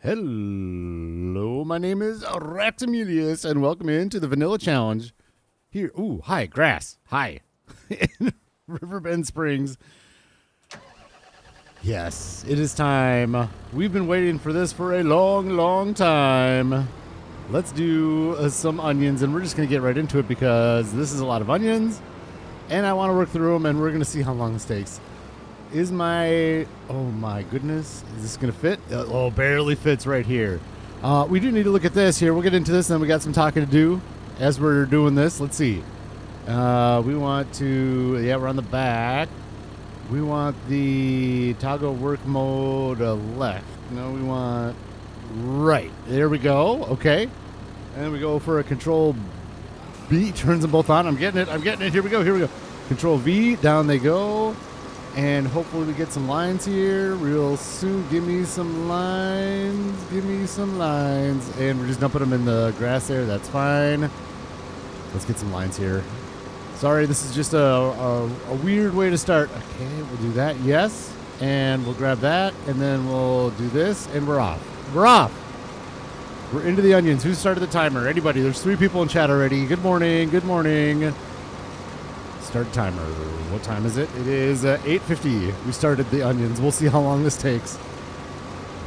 Hello, my name is Raxamelius, and welcome into the Vanilla Challenge here. Ooh, hi, grass. Hi. In Riverbend Springs. Yes, it is time. We've been waiting for this for a long, long time. Let's do some onions, and we're just going to get right into it because this is a lot of onions, and I want to work through them, and we're going to see how long this takes. Is my, oh my goodness, is this going to fit? Oh, barely fits right here. We do need to look at this here. We'll get into this, and then we got some talking to do as we're doing this. Let's see. We want to, yeah, we're on the back. We want the toggle work mode left. No, we want right. There we go. Okay. And we go for a control B. Turns them both on. I'm getting it. Here we go. Control V. Down they go. And hopefully we get some lines here real soon. Give me some lines. And we're just dumping them in the grass there. That's fine. Let's get some lines here. Sorry, this is just a weird way to start. Okay, we'll do that. Yes. And we'll grab that. And then we'll do this. And we're off. We're into the onions. Who started the timer? Anybody? There's 3 people in chat already. Good morning. Start timer. What time is it? It is 8:50. We started the onions. We'll see how long this takes.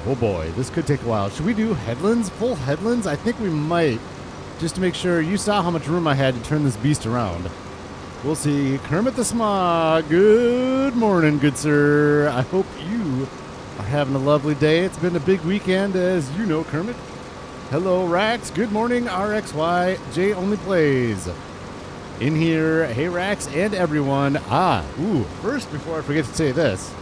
Oh boy, this could take a while. Should we do headlands? Full headlands? I think we might. Just to make sure. You saw how much room I had to turn this beast around. We'll see. Kermit the Smog. Good morning, good sir. I hope you are having a lovely day. It's been a big weekend, as you know, Kermit. Hello, Rax. Good morning, RXY. J only plays. In here, hey Rax and everyone. First, before I forget to say this,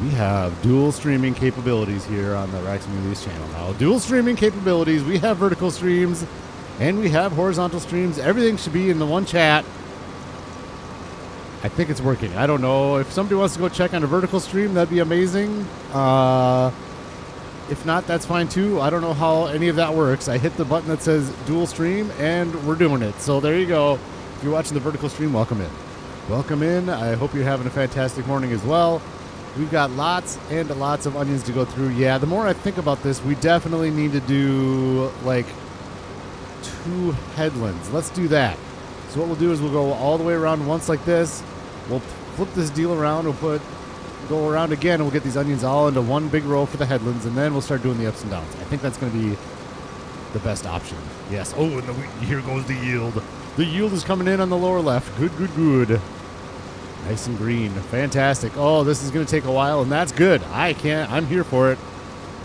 we have dual streaming capabilities here on the Raxamelius channel now. Dual streaming capabilities. We have vertical streams and we have horizontal streams. Everything should be in the one chat. I think it's working. I don't know. If somebody wants to go check on a vertical stream, that'd be amazing. If not, that's fine too. I don't know how any of that works. I hit the button that says dual stream and we're doing it. So there you go. If you're watching the vertical stream, welcome in. I hope you're having a fantastic morning as well. We've got lots and lots of onions to go through. Yeah, the more I think about this, we definitely need to do like 2 headlands. Let's do that. So what we'll do is we'll go all the way around once like this. We'll flip this deal around. We'll go around again, and we'll get these onions all into one big row for the headlands, and then we'll start doing the ups and downs. I think that's going to be the best option. Yes. Oh, and here goes the yield. The yield is coming in on the lower left. Good. Nice and green. Fantastic. Oh, this is going to take a while, and that's good. I'm here for it.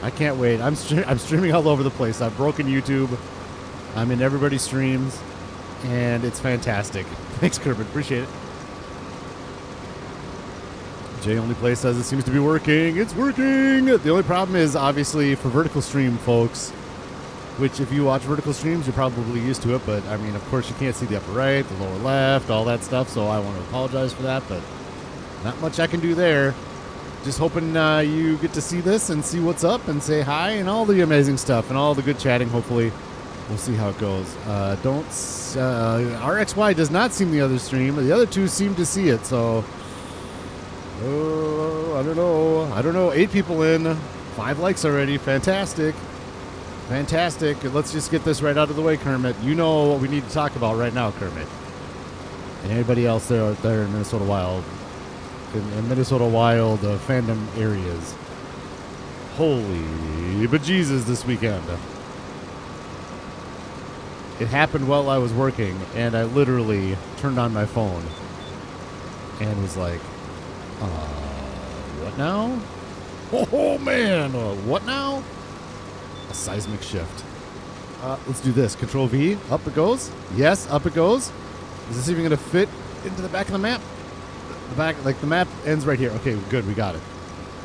I can't wait. I'm streaming all over the place. I've broken YouTube. I'm in everybody's streams, and it's fantastic. Thanks, Kermit. Appreciate it. Jay only play says it seems to be working. It's working. The only problem is obviously for vertical stream folks, which if you watch vertical streams, you're probably used to it. But I mean, of course, you can't see the upper right, the lower left, all that stuff. So I want to apologize for that, but not much I can do there. Just hoping you get to see this and see what's up and say hi and all the amazing stuff and all the good chatting. Hopefully, we'll see how it goes. RXY does not see the other stream. The other 2 seem to see it. So. Oh, I don't know. 8 people in. 5 likes already. Fantastic. Let's just get this right out of the way, Kermit. You know what we need to talk about right now, Kermit. And anybody else there in Minnesota Wild. In Minnesota Wild fandom areas. Holy bejesus this weekend. It happened while I was working, and I literally turned on my phone and was like, what now? Oh man, what now? A seismic shift. Let's do this. Control V. Up it goes. Yes, up it goes. Is this even going to fit into the back of the map? The map ends right here. Okay, good. We got it.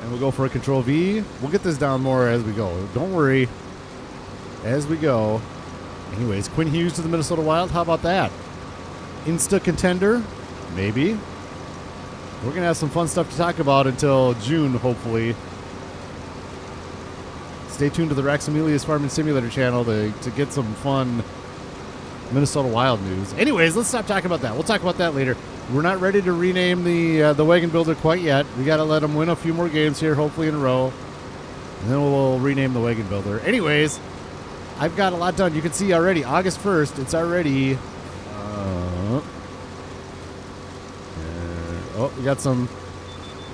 And we'll go for a Control V. We'll get this down more as we go. Don't worry. As we go. Anyways, Quinn Hughes to the Minnesota Wild. How about that? Insta contender? Maybe. We're going to have some fun stuff to talk about until June, hopefully. Stay tuned to the Raxamelius Farming Simulator channel to get some fun Minnesota Wild news. Anyways, let's stop talking about that. We'll talk about that later. We're not ready to rename the Wagon Builder quite yet. We got to let them win a few more games here, hopefully in a row. And then we'll rename the wagon builder. Anyways, I've got a lot done. You can see already, August 1st, it's already... oh, we got some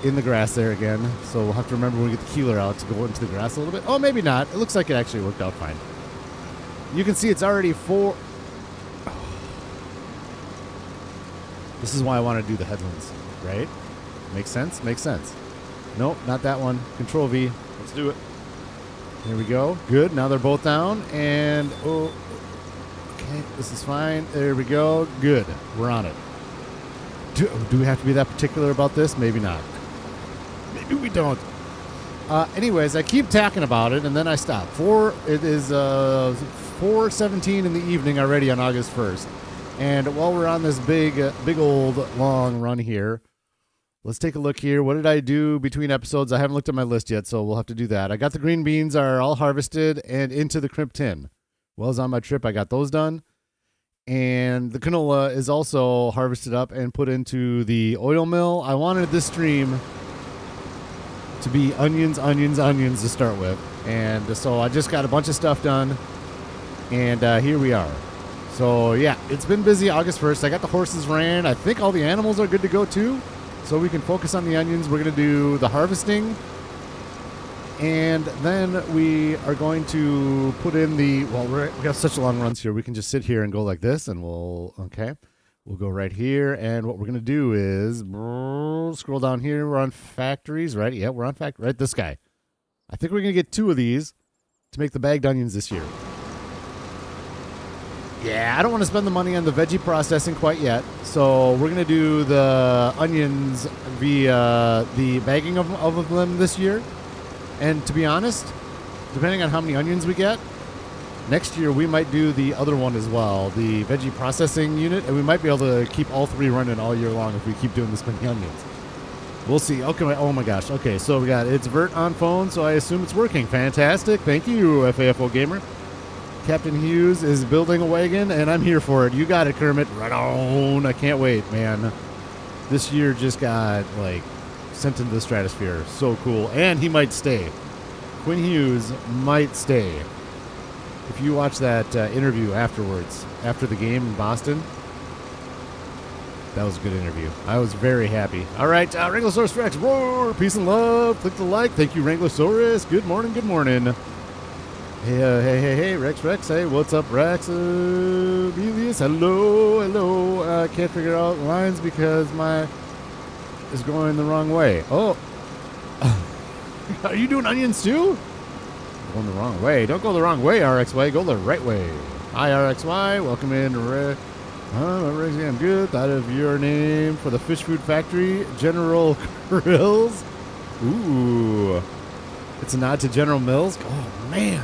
in the grass there again. So we'll have to remember when we get the keeler out to go into the grass a little bit. Oh, maybe not. It looks like it actually worked out fine. You can see it's already 4... This is why I want to do the headlands, right? Makes sense? Makes sense. Nope, not that one. Control V. Let's do it. There we go. Good. Now they're both down. And, oh, okay, this is fine. There we go. Good. We're on it. Do we have to be that particular about this? Maybe not. Maybe we don't. Anyways, I keep talking about it, and then I stop. It is 4:17 in the evening already on August 1st. And while we're on this big old long run here, let's take a look here. What did I do between episodes? I haven't looked at my list yet, so we'll have to do that. I got the green beans are all harvested and into the crimp tin. While I was on my trip, I got those done. And the canola is also harvested up and put into the oil mill. I wanted this stream to be onions, onions, onions to start with. And so I just got a bunch of stuff done. And here we are. So, yeah, it's been busy August 1st. I got the horses ran. I think all the animals are good to go, too. So we can focus on the onions. We're going to do the harvesting. And then we are going to put in the... Well, we got such long runs here. We can just sit here and go like this. And we'll... Okay. We'll go right here. And what we're going to do is... Scroll down here. We're on factories, right? Yeah, we're on factory. Right, this guy. I think we're going to get 2 of these to make the bagged onions this year. Yeah, I don't want to spend the money on the veggie processing quite yet. So we're going to do the onions via the bagging of them this year. And to be honest, depending on how many onions we get, next year we might do the other one as well, the veggie processing unit. And we might be able to keep all 3 running all year long if we keep doing this many onions. We'll see. Okay. Oh, my gosh. Okay, so we got it's Vert on phone, so I assume it's working. Fantastic. Thank you, FAFO Gamer. Captain Hughes is building a wagon, and I'm here for it. You got it, Kermit. Right on. I can't wait, man. This year just got, like, sent into the stratosphere. So cool. And he might stay. Quinn Hughes might stay. If you watch that interview afterwards, after the game in Boston, that was a good interview. I was very happy. All right, Wranglosaurus Rex, roar, peace and love. Click the like. Thank you, Wranglosaurus. Good morning, good morning. Hey, Rex, hey, what's up, Raxamelius? Hello. I can't figure out lines because my is going the wrong way. Oh, are you doing onions too? Going the wrong way. Don't go the wrong way, RXY. Go the right way. Hi, RXY. Welcome in. I'm good. Thought of your name for the fish food factory, General Grills. Ooh, it's a nod to General Mills. Oh man.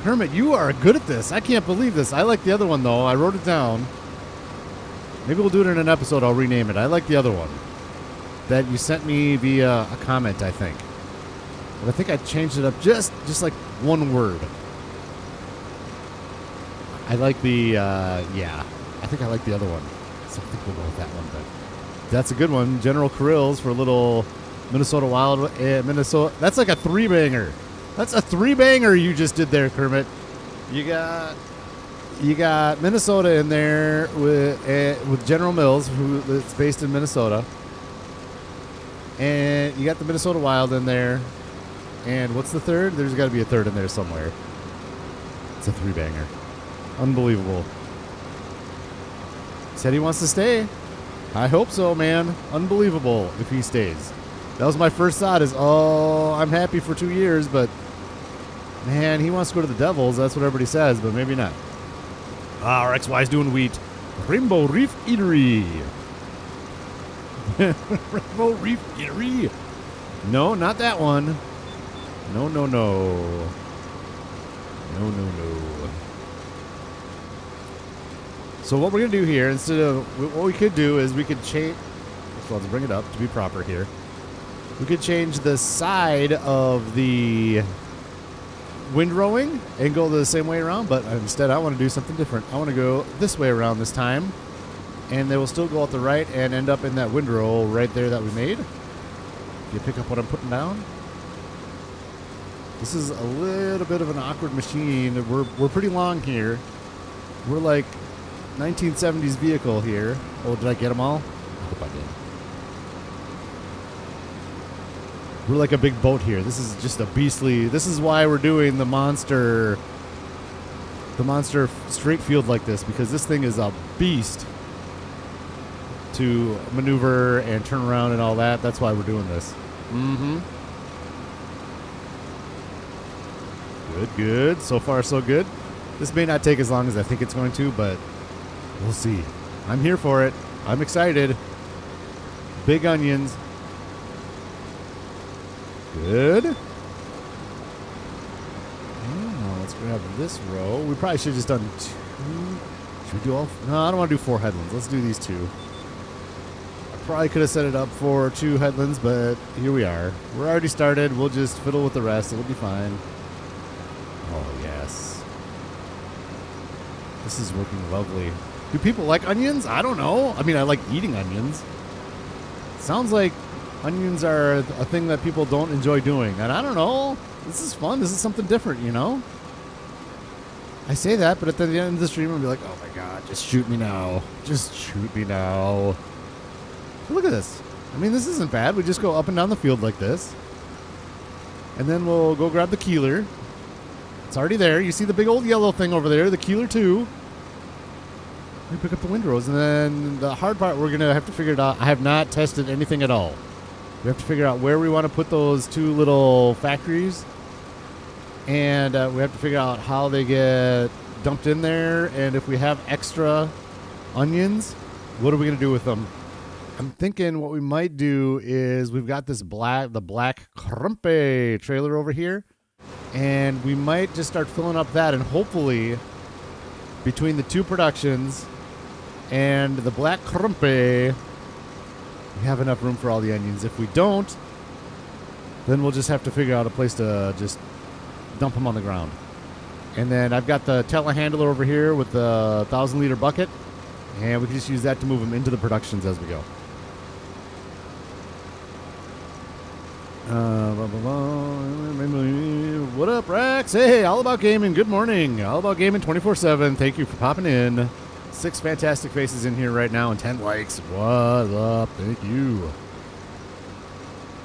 Kermit, you are good at this. I can't believe this. I like the other one, though. I wrote it down. Maybe we'll do it in an episode. I'll rename it. I like the other one that you sent me via a comment, I think. But I think I changed it up just like one word. I like the, yeah. I think I like the other one. So I think we'll go with that one. But that's a good one. General Kirill's for a little Minnesota Wild. Minnesota. That's like a 3-banger. That's a 3-banger you just did there, Kermit. You got Minnesota in there with General Mills, who is based in Minnesota, and you got the Minnesota Wild in there. And what's the third? There's got to be a third in there somewhere. It's a 3-banger. Unbelievable. Said he wants to stay. I hope so, man. Unbelievable if he stays. That was my first thought is, oh, I'm happy for 2 years, but, man, he wants to go to the Devils. That's what everybody says, but maybe not. RXY's doing wheat. Rainbow Reef Eatery. Rainbow Reef Eatery. No, not that one. No. No. So what we're going to do here, instead of, what we could do is we could change, so let's bring it up to be proper here. We could change the side of the windrowing and go the same way around, but instead I want to do something different. I want to go this way around this time, and they will still go out the right and end up in that windrow right there that we made. You pick up what I'm putting down? This is a little bit of an awkward machine. We're pretty long here. We're like 1970s vehicle here. Oh, did I get them all? I hope I did. We're like a big boat here. This is just a beastly. This is why we're doing the monster straight field like this, because this thing is a beast to maneuver and turn around and all that. That's why we're doing this. Mm-hmm. Good. So far, so good. This may not take as long as I think it's going to, but we'll see. I'm here for it. I'm excited. Big onions. Good. Now let's grab this row. We probably should have just done 2. Should we do all? No, I don't want to do 4 headlands. Let's do these 2. I probably could have set it up for 2 headlands, but here we are. We're already started. We'll just fiddle with the rest. It'll be fine. Oh, yes. This is working lovely. Do people like onions? I don't know. I mean, I like eating onions. Sounds like onions are a thing that people don't enjoy doing. And I don't know. This is fun. This is something different, you know? I say that, but at the end of the stream, I'll be like, oh my God, just shoot me now. Just shoot me now. But look at this. I mean, this isn't bad. We just go up and down the field like this. And then we'll go grab the keeler. It's already there. You see the big old yellow thing over there, the keeler 2. We pick up the windrows, and then the hard part, we're going to have to figure it out. I have not tested anything at all. We have to figure out where we want to put those 2 little factories, and we have to figure out how they get dumped in there, and if we have extra onions, what are we going to do with them? I'm thinking what we might do is we've got this the black Krumpe trailer over here, and we might just start filling up that, and hopefully between the 2 productions and the black Krumpe, we have enough room for all the onions. If we don't, then we'll just have to figure out a place to just dump them on the ground. And then I've got the telehandler over here with the 1,000-liter bucket, and we can just use that to move them into the productions as we go. What up, Rax? Hey, All About Gaming. Good morning. All About Gaming 24/7. Thank you for popping in. 6 fantastic faces in here right now and 10 likes. What up? Thank you.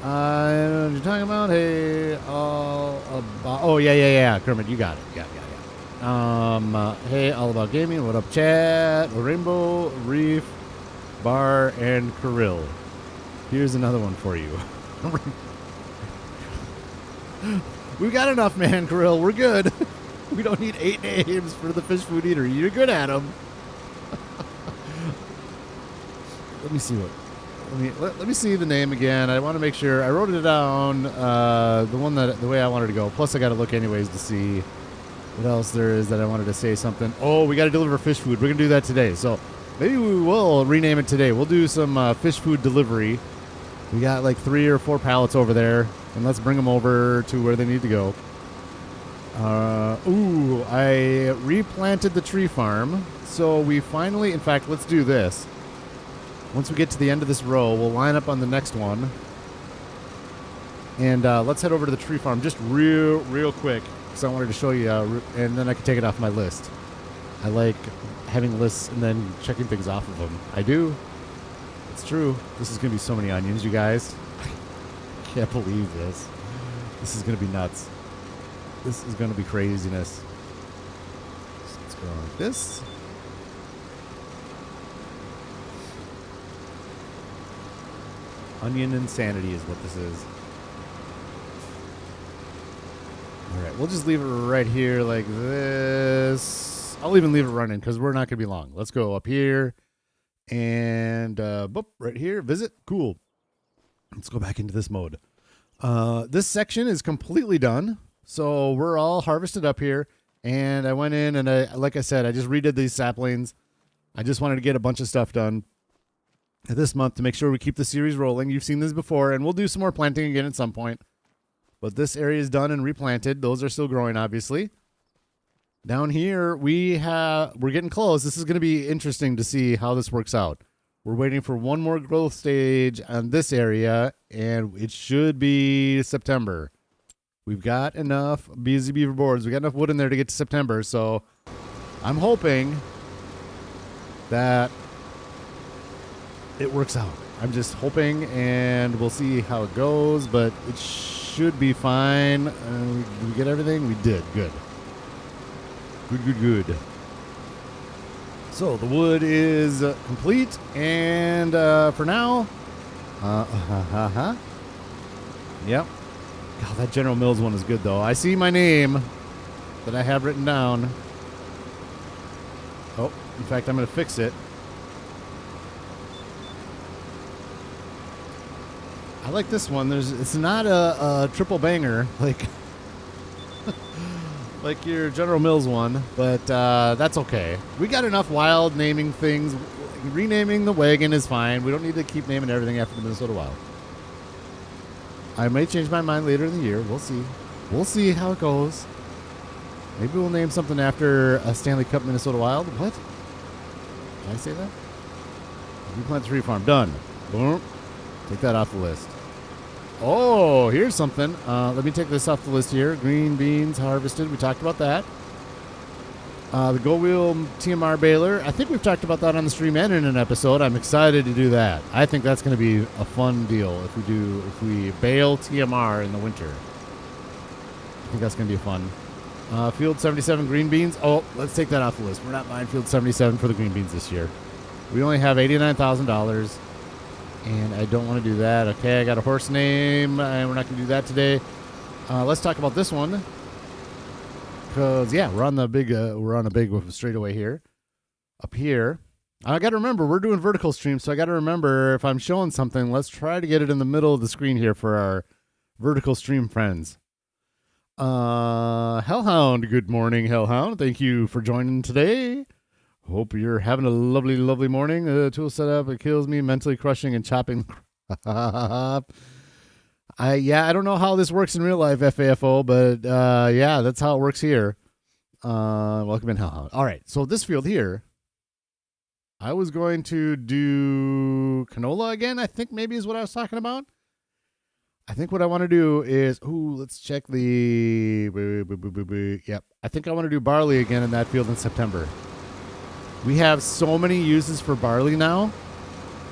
You're talking about, hey, all about, oh, yeah. Kermit, you got it. Yeah. Hey, All About Gaming. What up, chat? Rainbow, Reef, Bar, and Kirill. Here's another one for you. We got enough, man, Kirill. We're good. We don't need 8 names for the fish food eater. You're good at them. Let me see let me see the name again. I want to make sure I wrote it down the way I wanted to go. Plus, I got to look anyways to see what else there is that I wanted to say something. Oh, we got to deliver fish food. We're gonna do that today. So maybe we will rename it today. We'll do some fish food delivery. We got like 3 or 4 pallets over there, and let's bring them over to where they need to go. I replanted the tree farm. So we finally, in fact, let's do this. Once we get to the end of this row, we'll line up on the next one. And let's head over to the tree farm just real quick, because I wanted to show you, and then I can take it off my list. I like having lists and then checking things off of them. I do. It's true. This is going to be so many onions, you guys. I can't believe this. This is going to be nuts. This is going to be craziness. So let's go like this. Onion insanity is what this is. All right, we'll just leave it right here like this. I'll even leave it running because we're not going to be long. Let's go up here and boop, right here. Visit. Cool. Let's go back into this mode. This section is completely done. So we're all harvested up here. And I went in and like I said, I just redid these saplings. I just wanted to get a bunch of stuff done this month to make sure we keep the series rolling. You've seen this before, and we'll do some more planting again at some point. But this area is done and replanted. Those are still growing, obviously. Down here, we're getting close. This is going to be interesting to see how this works out. We're waiting for one more growth stage on this area, and it should be September. We've got enough busy beaver boards. We got enough wood in there to get to September. So I'm hoping that it works out. I'm just hoping, and we'll see how it goes, but it should be fine. Did we get everything? We did. Good. Good. So the wood is complete, and for now, yep. God, that General Mills one is good, though. I see my name that I have written down. Oh, in fact, I'm going to fix it. I like this one. It's not a triple banger like like your General Mills one, but that's okay. We got enough wild naming things. Renaming the wagon is fine. We don't need to keep naming everything after the Minnesota Wild. I may change my mind later in the year. We'll see. We'll see how it goes. Maybe we'll name something after a Stanley Cup Minnesota Wild. What? Did I say that? Replant the tree farm. Done. Boom. Take that off the list. Oh, here's something. Let me take this off the list here. Green beans harvested. We talked about that. The Go Wheel TMR baler. I think we've talked about that on the stream and in an episode. I'm excited to do that. I think that's going to be a fun deal if we bale TMR in the winter. I think that's going to be fun. Field 77 green beans. Oh, let's take that off the list. We're not buying Field 77 for the green beans this year. We only have $89,000, and I don't want to do that. Okay, I got a horse name, and we're not going to do that today. Let's talk about this one. Because, yeah, we're on a big straightaway here. Up here. I got to remember, we're doing vertical streams, so I got to remember if I'm showing something, let's try to get it in the middle of the screen here for our vertical stream friends. Hellhound, good morning, Hellhound. Thank you for joining today. Hope you're having a lovely, lovely morning. Tool setup, it kills me, mentally crushing and chopping. I don't know how this works in real life, FAFO, but yeah, that's how it works here. Welcome in, Hellhound. All right, so this field here, I was going to do canola again, I think maybe is what I was talking about. I think what I want to do is, let's check the, yep. I think I want to do barley again in that field in September. We have so many uses for barley now.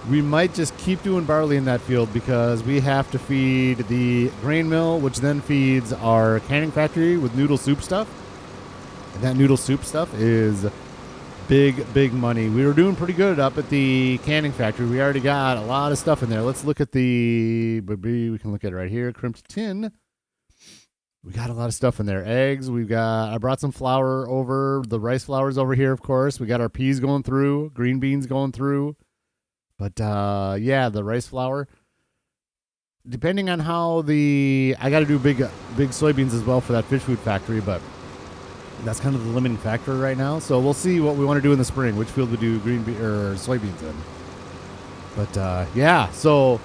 We might just keep doing barley in that field because we have to feed the grain mill, which then feeds our canning factory with noodle soup stuff. And that noodle soup stuff is big, big money. We were doing pretty good up at the canning factory. We already got a lot of stuff in there. Let's look at we can look at it right here. Crimped tin. We got a lot of stuff in there. Eggs. I brought some flour over. The rice flour's over here, of course. We got our peas going through. Green beans going through. But, yeah, the rice flour. Depending on how I got to do big soybeans as well for that fish food factory, but that's kind of the limiting factor right now. So we'll see what we want to do in the spring, which field we do soybeans in. But, yeah, so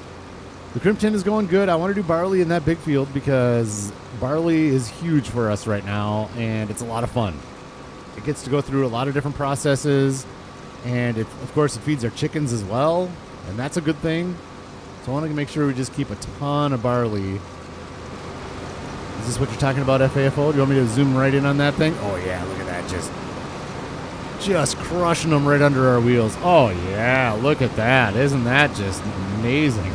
the crimp tin is going good. I want to do barley in that big field because barley is huge for us right now, and it's a lot of fun. It gets to go through a lot of different processes. And, of course, it feeds our chickens as well, and that's a good thing. So I want to make sure we just keep a ton of barley. Is this what you're talking about, FAFO? Do you want me to zoom right in on that thing? Oh, yeah, look at that. Just crushing them right under our wheels. Oh, yeah, look at that. Isn't that just amazing?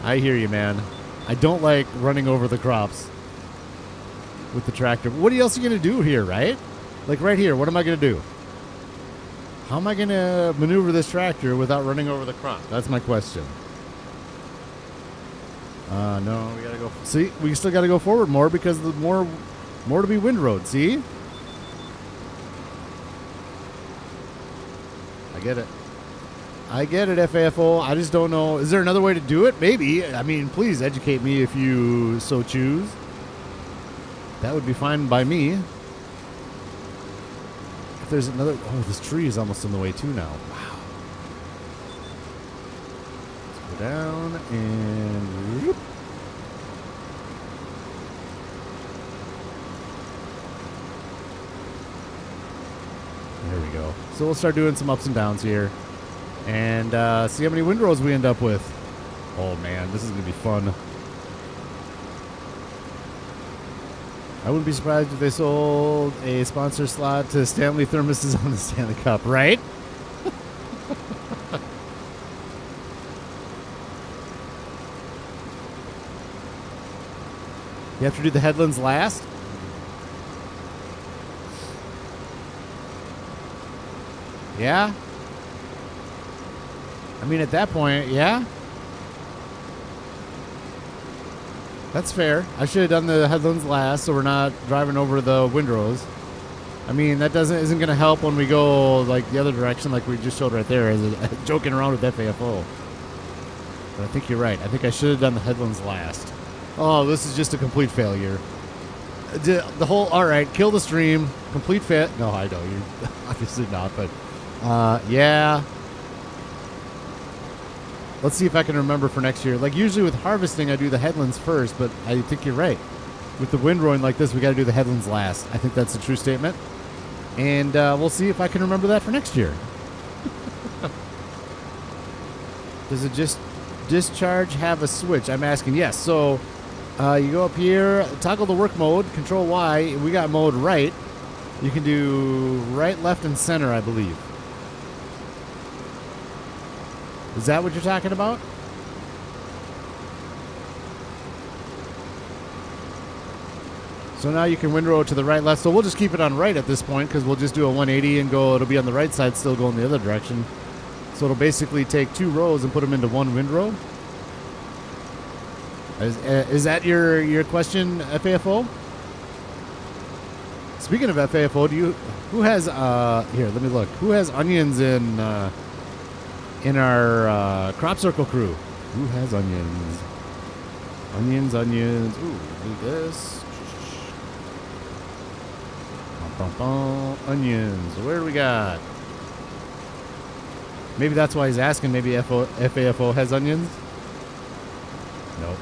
I hear you, man. I don't like running over the crops with the tractor. What else are you going to do here, right? Like right here, what am I going to do? How am I going to maneuver this tractor without running over the crop? That's my question. No, we got to go. See, we still got to go forward more because the more to be windrowed, see? I get it. FAFO. I just don't know. Is there another way to do it? Maybe. I mean, please educate me if you so choose. That would be fine by me. If there's another... Oh, this tree is almost in the way too now. Wow. Let's go down and... Whoop. There we go. So we'll start doing some ups and downs here. And see how many windrows we end up with. Oh man, this is going to be fun. I wouldn't be surprised if they sold a sponsor slot to Stanley Thermoses on the Stanley Cup, right? You have to do the headlands last? Yeah? I mean, at that point, yeah? That's fair. I should have done the headlands last so we're not driving over the windrows. I mean, that isn't going to help when we go like the other direction like we just showed right there as joking around with FAFO. But I think you're right. I think I should have done the headlands last. Oh, this is just a complete failure. The whole, all right, kill the stream. Complete fail. No, I know. You're obviously not, but yeah. Let's see if I can remember for next year. Like usually with harvesting, I do the headlands first, but I think you're right. With the windrowing like this, we got to do the headlands last. I think that's a true statement. And we'll see if I can remember that for next year. Does it just discharge have a switch? I'm asking. Yes. So you go up here, toggle the work mode, control Y. We got mode right. You can do right, left, and center, I believe. Is that what you're talking about? So now you can windrow to the right, left. So we'll just keep it on right at this point because we'll just do a 180 and go. It'll be on the right side, still going the other direction. So it'll basically take 2 rows and put them into 1 windrow. Is that your question, FAFO? Speaking of FAFO, who has here? Let me look. Who has onions in our crop circle crew? Who has onions? Onions. Ooh, do this. Onions. Where do we got? Maybe that's why he's asking. Maybe FAFO has onions? Nope.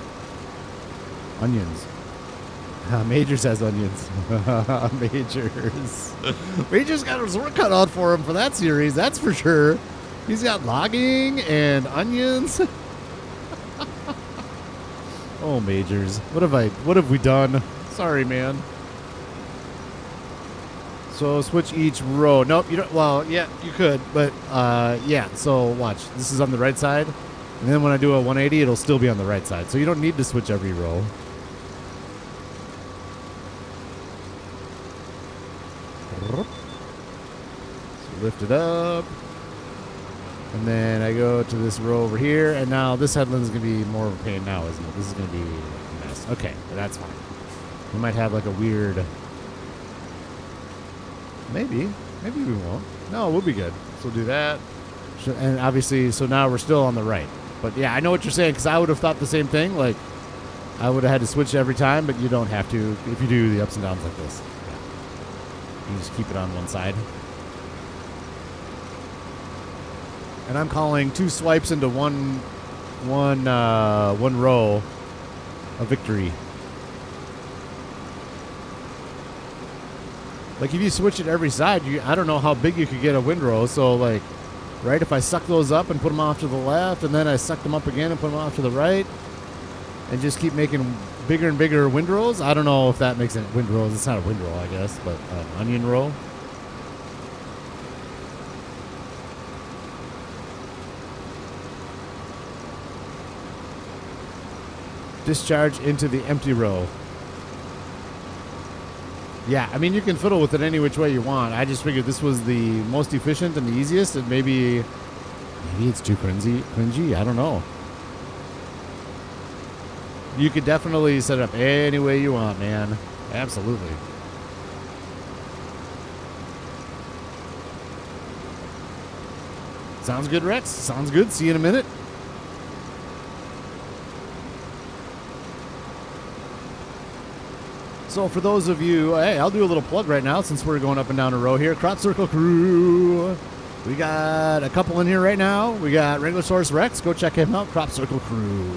Onions. Majors has onions. Majors got his work cut out for him for that series, that's for sure. He's got logging and onions. Oh, Majors. What have we done? Sorry, man. So switch each row. Nope, you don't. Well, yeah, you could, but yeah. So watch. This is on the right side, and then when I do a 180, it'll still be on the right side. So you don't need to switch every row. So lift it up, and then I go to this row over here, and now this headland's gonna be more of a pain now, isn't it? This is gonna be a mess. Okay, that's fine. We might have like a weird. Maybe we won't. No, we'll be good. So we'll do that. And obviously, so now we're still on the right. But yeah, I know what you're saying because I would have thought the same thing. Like, I would have had to switch every time, but you don't have to if you do the ups and downs like this. Yeah. You just keep it on one side. And I'm calling 2 swipes into one row a victory. Like, if you switch it every side, I don't know how big you could get a windrow. So, like, right, if I suck those up and put them off to the left, and then I suck them up again and put them off to the right, and just keep making bigger and bigger windrows. I don't know if that makes it windrows. It's not a windrow, I guess, but an onion row. Discharge into the empty row. Yeah, I mean, you can fiddle with it any which way you want. I just figured this was the most efficient and the easiest, and maybe it's too cringy. I don't know. You could definitely set it up any way you want, man. Absolutely. Sounds good, Rex. Sounds good. See you in a minute. So for those of you, hey, I'll do a little plug right now since we're going up and down a row here. Crop Circle Crew. We got a couple in here right now. We got Regular Source Rex. Go check him out. Crop Circle Crew.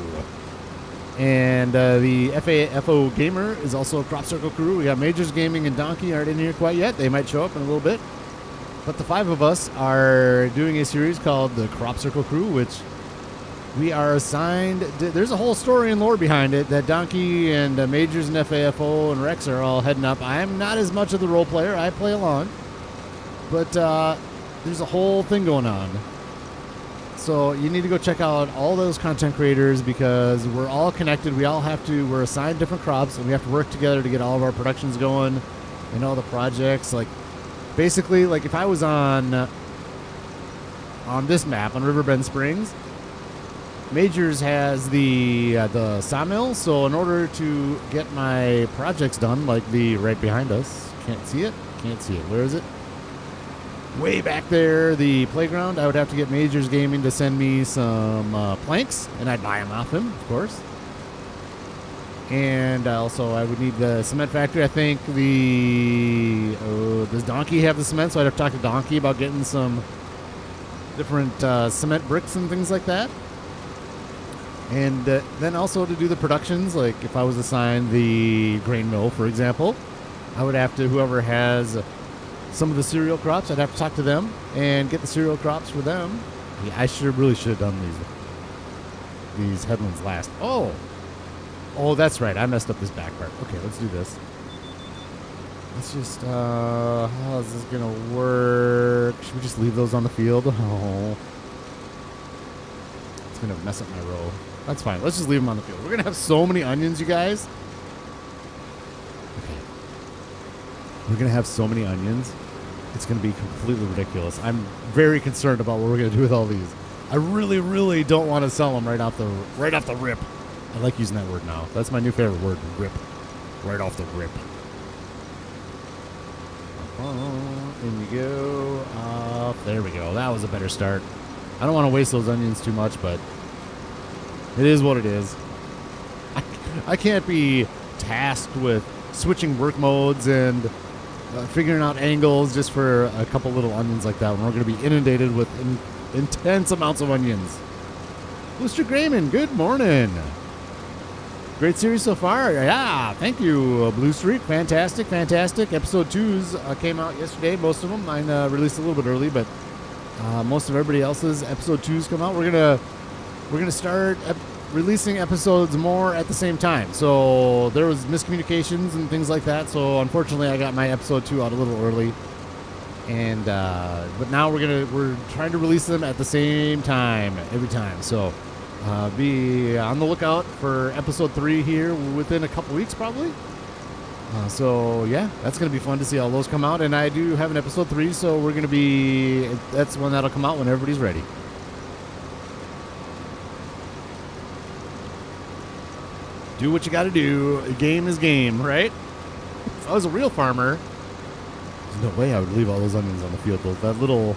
And the FAFO Gamer is also a Crop Circle Crew. We got Majors Gaming and Donkey aren't in here quite yet. They might show up in a little bit. But the 5 of us are doing a series called the Crop Circle Crew, which We are assigned. There's a whole story and lore behind it that Donkey and Majors and FAFO and Rex are all heading up. I'm not as much of the role player. I play along. But there's a whole thing going on. So you need to go check out all those content creators because we're all connected. We're assigned different crops and we have to work together to get all of our productions going and all the projects. Like, basically, like if I was on this map on Riverbend Springs, Majors has the sawmill, so in order to get my projects done, like the right behind us, can't see it, where is it? Way back there, the playground, I would have to get Majors Gaming to send me some planks, and I'd buy them off him, of course. And also, I would need the cement factory. I think does Donkey have the cement? So I'd have to talk to Donkey about getting some different cement bricks and things like that. And then also to do the productions, like if I was assigned the grain mill, for example, I would have to, whoever has some of the cereal crops, I'd have to talk to them and get the cereal crops for them. Yeah, I really should have done these headlands last. Oh, that's right. I messed up this back part. Okay, let's do this. Let's just, how is this going to work? Should we just leave those on the field? Oh. It's going to mess up my row. That's fine. Let's just leave them on the field. We're going to have so many onions, you guys. Okay. We're going to have so many onions. It's going to be completely ridiculous. I'm very concerned about what we're going to do with all these. I really, really don't want to sell them right off the rip. I like using that word now. That's my new favorite word, rip. Right off the rip. In you go. There we go. That was a better start. I don't want to waste those onions too much, but it is what it is. I can't be tasked with switching work modes and figuring out angles just for a couple little onions like that when we're going to be inundated with intense amounts of onions. Mr. Grayman, good morning. Great series so far. Yeah, thank you, Blue Streak. Fantastic. Episode 2s came out yesterday, most of them. Mine released a little bit early, but most of everybody else's episode 2s come out. We're gonna start releasing episodes more at the same time. So there was miscommunications and things like that. So unfortunately, I got my episode 2 out a little early, and but now we're trying to release them at the same time every time. So be on the lookout for episode 3 here within a couple weeks, probably. So yeah, that's gonna be fun to see all those come out. And I do have an episode 3, so that's one that'll come out when everybody's ready. Do what you gotta do. Game is game, right? If I was a real farmer, there's no way I would leave all those onions on the field. That little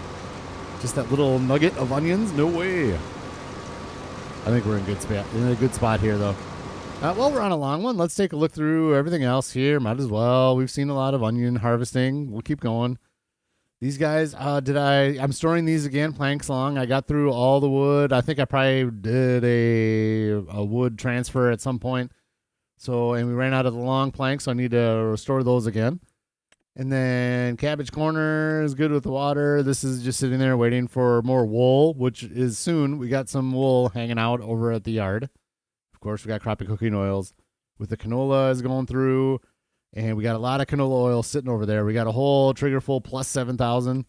nugget of onions, no way. I think we're in a good spot here, though. Well, we're on a long one. Let's take a look through everything else here. Might as well. We've seen a lot of onion harvesting. We'll keep going. These guys, I'm storing these again, planks long. I got through all the wood. I think I probably did a wood transfer at some point. And we ran out of the long planks, so I need to restore those again. And then cabbage corner is good with the water. This is just sitting there waiting for more wool, which is soon. We got some wool hanging out over at the yard. Of course, we got crappie cooking oils. With the canola is going through, and we got a lot of canola oil sitting over there. We got a whole trigger full plus 7,000.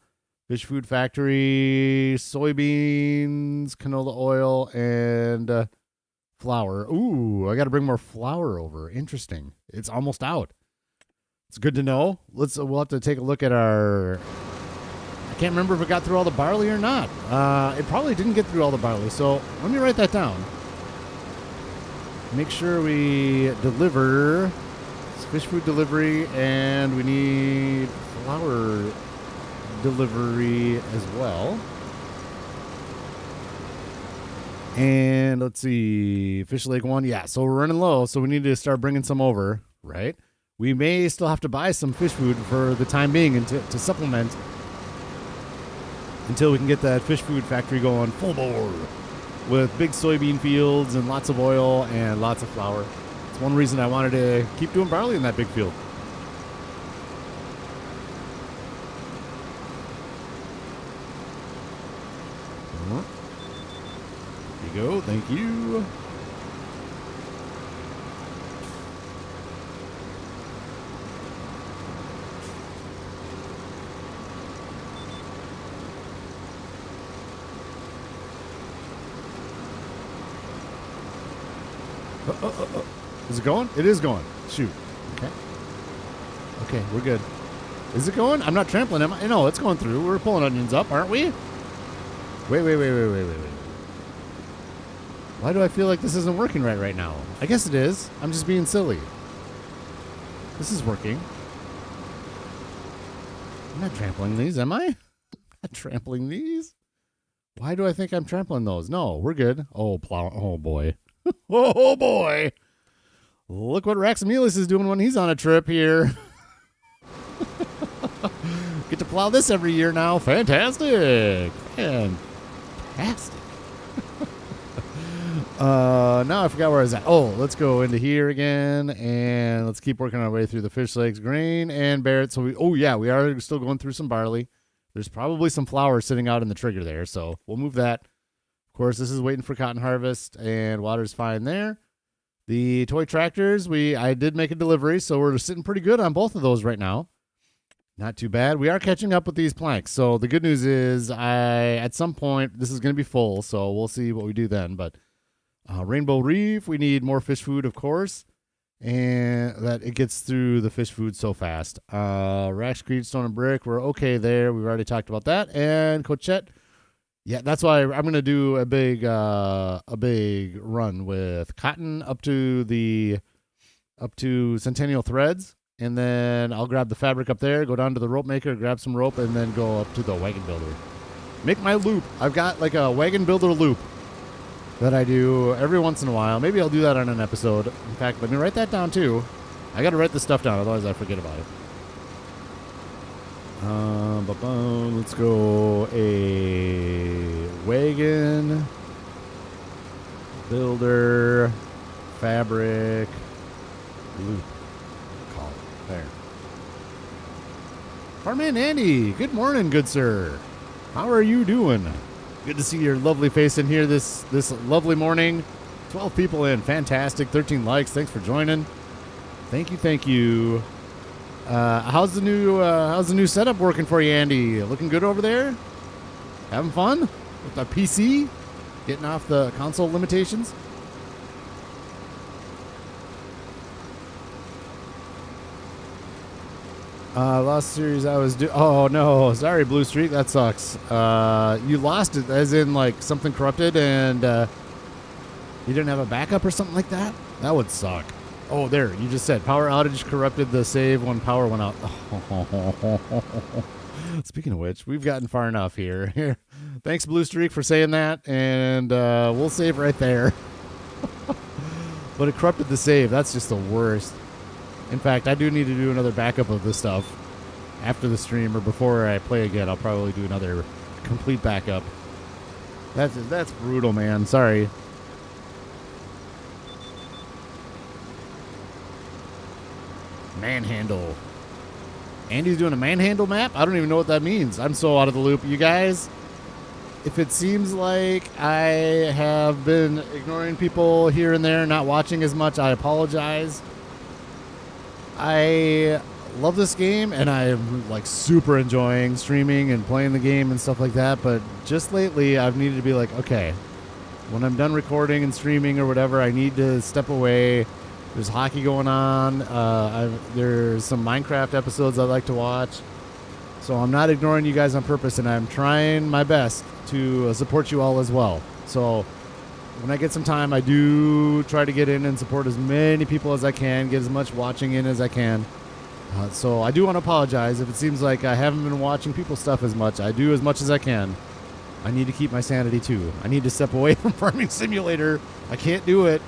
Fish Food Factory, soybeans, canola oil, and flour. Ooh, I got to bring more flour over. Interesting. It's almost out. It's good to know. We'll have to take a look at I can't remember if it got through all the barley or not. It probably didn't get through all the barley, so let me write that down. Make sure we deliver. It's fish food delivery, and we need flour delivery as well. And let's see, Fish Lake 1. Yeah, so we're running low, so we need to start bringing some over, right? We may still have to buy some fish food for the time being and to supplement until we can get that fish food factory going full bore with big soybean fields and lots of oil and lots of flour. It's one reason I wanted to keep doing barley in that big field. go. Thank you. Is it going? It is going. Shoot. Okay. Okay, we're good. Is it going? I'm not trampling, am I? No, it's going through. We're pulling onions up, aren't we? Wait. Why do I feel like this isn't working right now? I guess it is. I'm just being silly. This is working. I'm not trampling these, am I? I'm not trampling these? Why do I think I'm trampling those? No, we're good. Oh, plow. Oh, boy. Oh, boy. Look what Raxamelius is doing when he's on a trip here. Get to plow this every year now. Fantastic. Fantastic. Now I forgot where I was at. Oh, let's go into here again, and let's keep working our way through the fish legs, grain, and Barrett. So we are still going through some barley. There's probably some flour sitting out in the trigger there, so we'll move that. Of course, this is waiting for cotton harvest, and water's fine there. The toy tractors, I did make a delivery, so we're sitting pretty good on both of those right now. Not too bad. We are catching up with these planks. So the good news is at some point, this is going to be full, so we'll see what we do then. But Rainbow Reef, we need more fish food, of course, and that it gets through the fish food so fast. Rax Creed, Stone and Brick, we're okay there. We've already talked about that. And Cochette, yeah, that's why I'm going to do a big run with cotton up to Centennial Threads. And then I'll grab the fabric up there, go down to the rope maker, grab some rope, and then go up to the wagon builder. Make my loop. I've got like a wagon builder loop that I do every once in a while. Maybe I'll do that on an episode. In fact, let me write that down too. I got to write this stuff down, otherwise I forget about it. Let's go a wagon builder fabric loop. There. Farmman Andy, good morning, good sir. How are you doing? Good to see your lovely face in here this lovely morning. 12 people in, fantastic. 13 likes. Thanks for joining. Thank you. How's the new setup working for you, Andy? Looking good over there? Having fun with the PC? Getting off the console limitations? Lost series I was oh no, sorry Blue Streak, that sucks. You lost it as in like something corrupted and you didn't have a backup or something like that? That would suck. Oh, there, you just said power outage corrupted the save when power went out. Speaking of which, we've gotten far enough here. Thanks Blue Streak for saying that, and we'll save right there. But it corrupted the save. That's just the worst. In fact, I do need to do another backup of this stuff after the stream or before I play again. I'll probably do another complete backup. That's brutal, man. Sorry. Manhandle. Andy's doing a manhandle map? I don't even know what that means. I'm so out of the loop. You guys, if it seems like I have been ignoring people here and there, not watching as much, I apologize. I love this game, and I'm like super enjoying streaming and playing the game and stuff like that, but just lately I've needed to be like, okay, when I'm done recording and streaming or whatever, I need to step away. There's hockey going on. There's some Minecraft episodes I like to watch. So I'm not ignoring you guys on purpose, and I'm trying my best to support you all as well. So when I get some time, I do try to get in and support as many people as I can, get as much watching in as I can. So I do want to apologize if it seems like I haven't been watching people's stuff as much. I do as much as I can. I need to keep my sanity too. I need to step away from Farming Simulator. I can't do it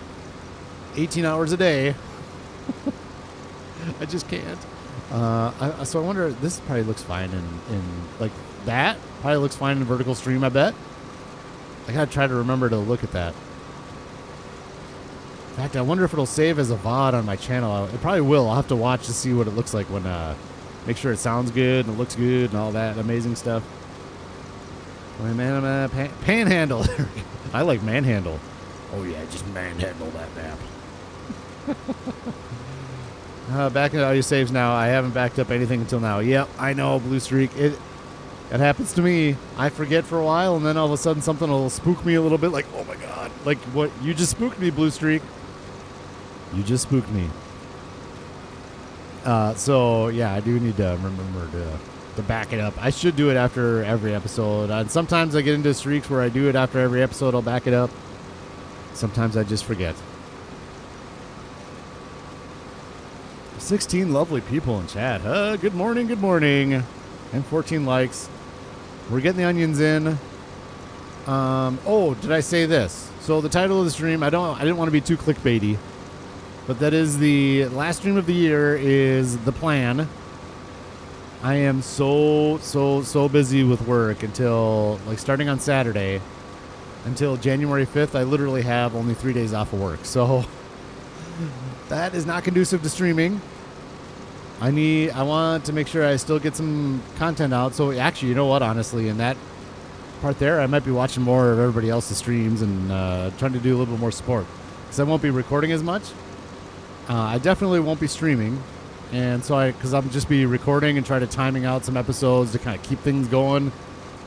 18 hours a day. I just can't. So I wonder, this probably looks fine in like that. Probably looks fine in vertical stream, I bet. I gotta try to remember to look at that. In fact, I wonder if it'll save as a VOD on my channel. It probably will. I'll have to watch to see what it looks like when, make sure it sounds good and it looks good and all that amazing stuff. Panhandle. I like manhandle. Oh yeah, just manhandle that map. Back in audio saves now. I haven't backed up anything until now. Yep, I know, Blue Streak. It happens to me. I forget for a while, and then all of a sudden something will spook me a little bit. Like, oh my god! Like what? You just spooked me, Blue Streak. You just spooked me. So yeah, I do need to remember to back it up. I should do it after every episode. And sometimes I get into streaks where I do it after every episode. I'll back it up. Sometimes I just forget. 16 lovely people in chat. Good morning, good morning. And 14 likes. We're getting the onions in. Oh, did I say this? So the title of the stream, I didn't want to be too clickbaity, but that is the last stream of the year is the plan. I am so busy with work until, like, starting on Saturday until January 5th. I literally have only 3 days off of work. So that is not conducive to streaming. I want to make sure I still get some content out. So actually, you know what, honestly, in that part there, I might be watching more of everybody else's streams and trying to do a little bit more support. Because I won't be recording as much. I definitely won't be streaming. And so because I'll just be recording and try to timing out some episodes to kind of keep things going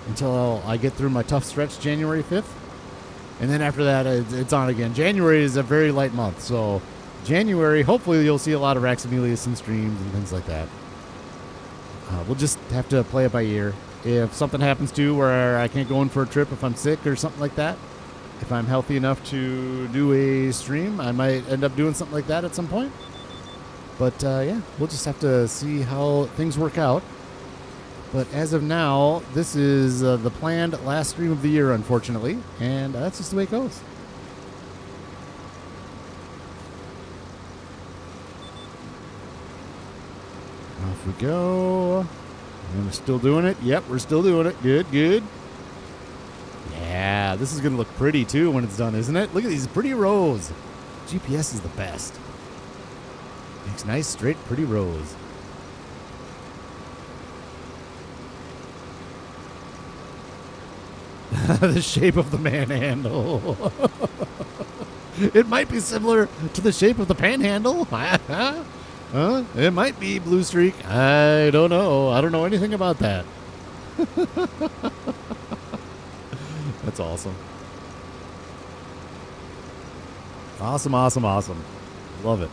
until I get through my tough stretch January 5th. And then after that, it's on again. January is a very light month. So January, hopefully you'll see a lot of Raxamelius in streams and things like that. We'll just have to play it by ear. If something happens to where I can't go in for a trip, if I'm sick or something like that, if I'm healthy enough to do a stream, I might end up doing something like that at some point. But yeah, we'll just have to see how things work out. But as of now, this is the planned last stream of the year, unfortunately. And that's just the way it goes. Off we go. And we're still doing it. Yep, we're still doing it. Good, good. Yeah, this is going to look pretty, too, when it's done, isn't it? Look at these pretty rows. GPS is the best. Makes nice, straight, pretty rows. The shape of the manhandle. It might be similar to the shape of the panhandle. It might be, Blue Streak. I don't know. I don't know anything about that. That's awesome. Awesome, awesome, awesome. Love it.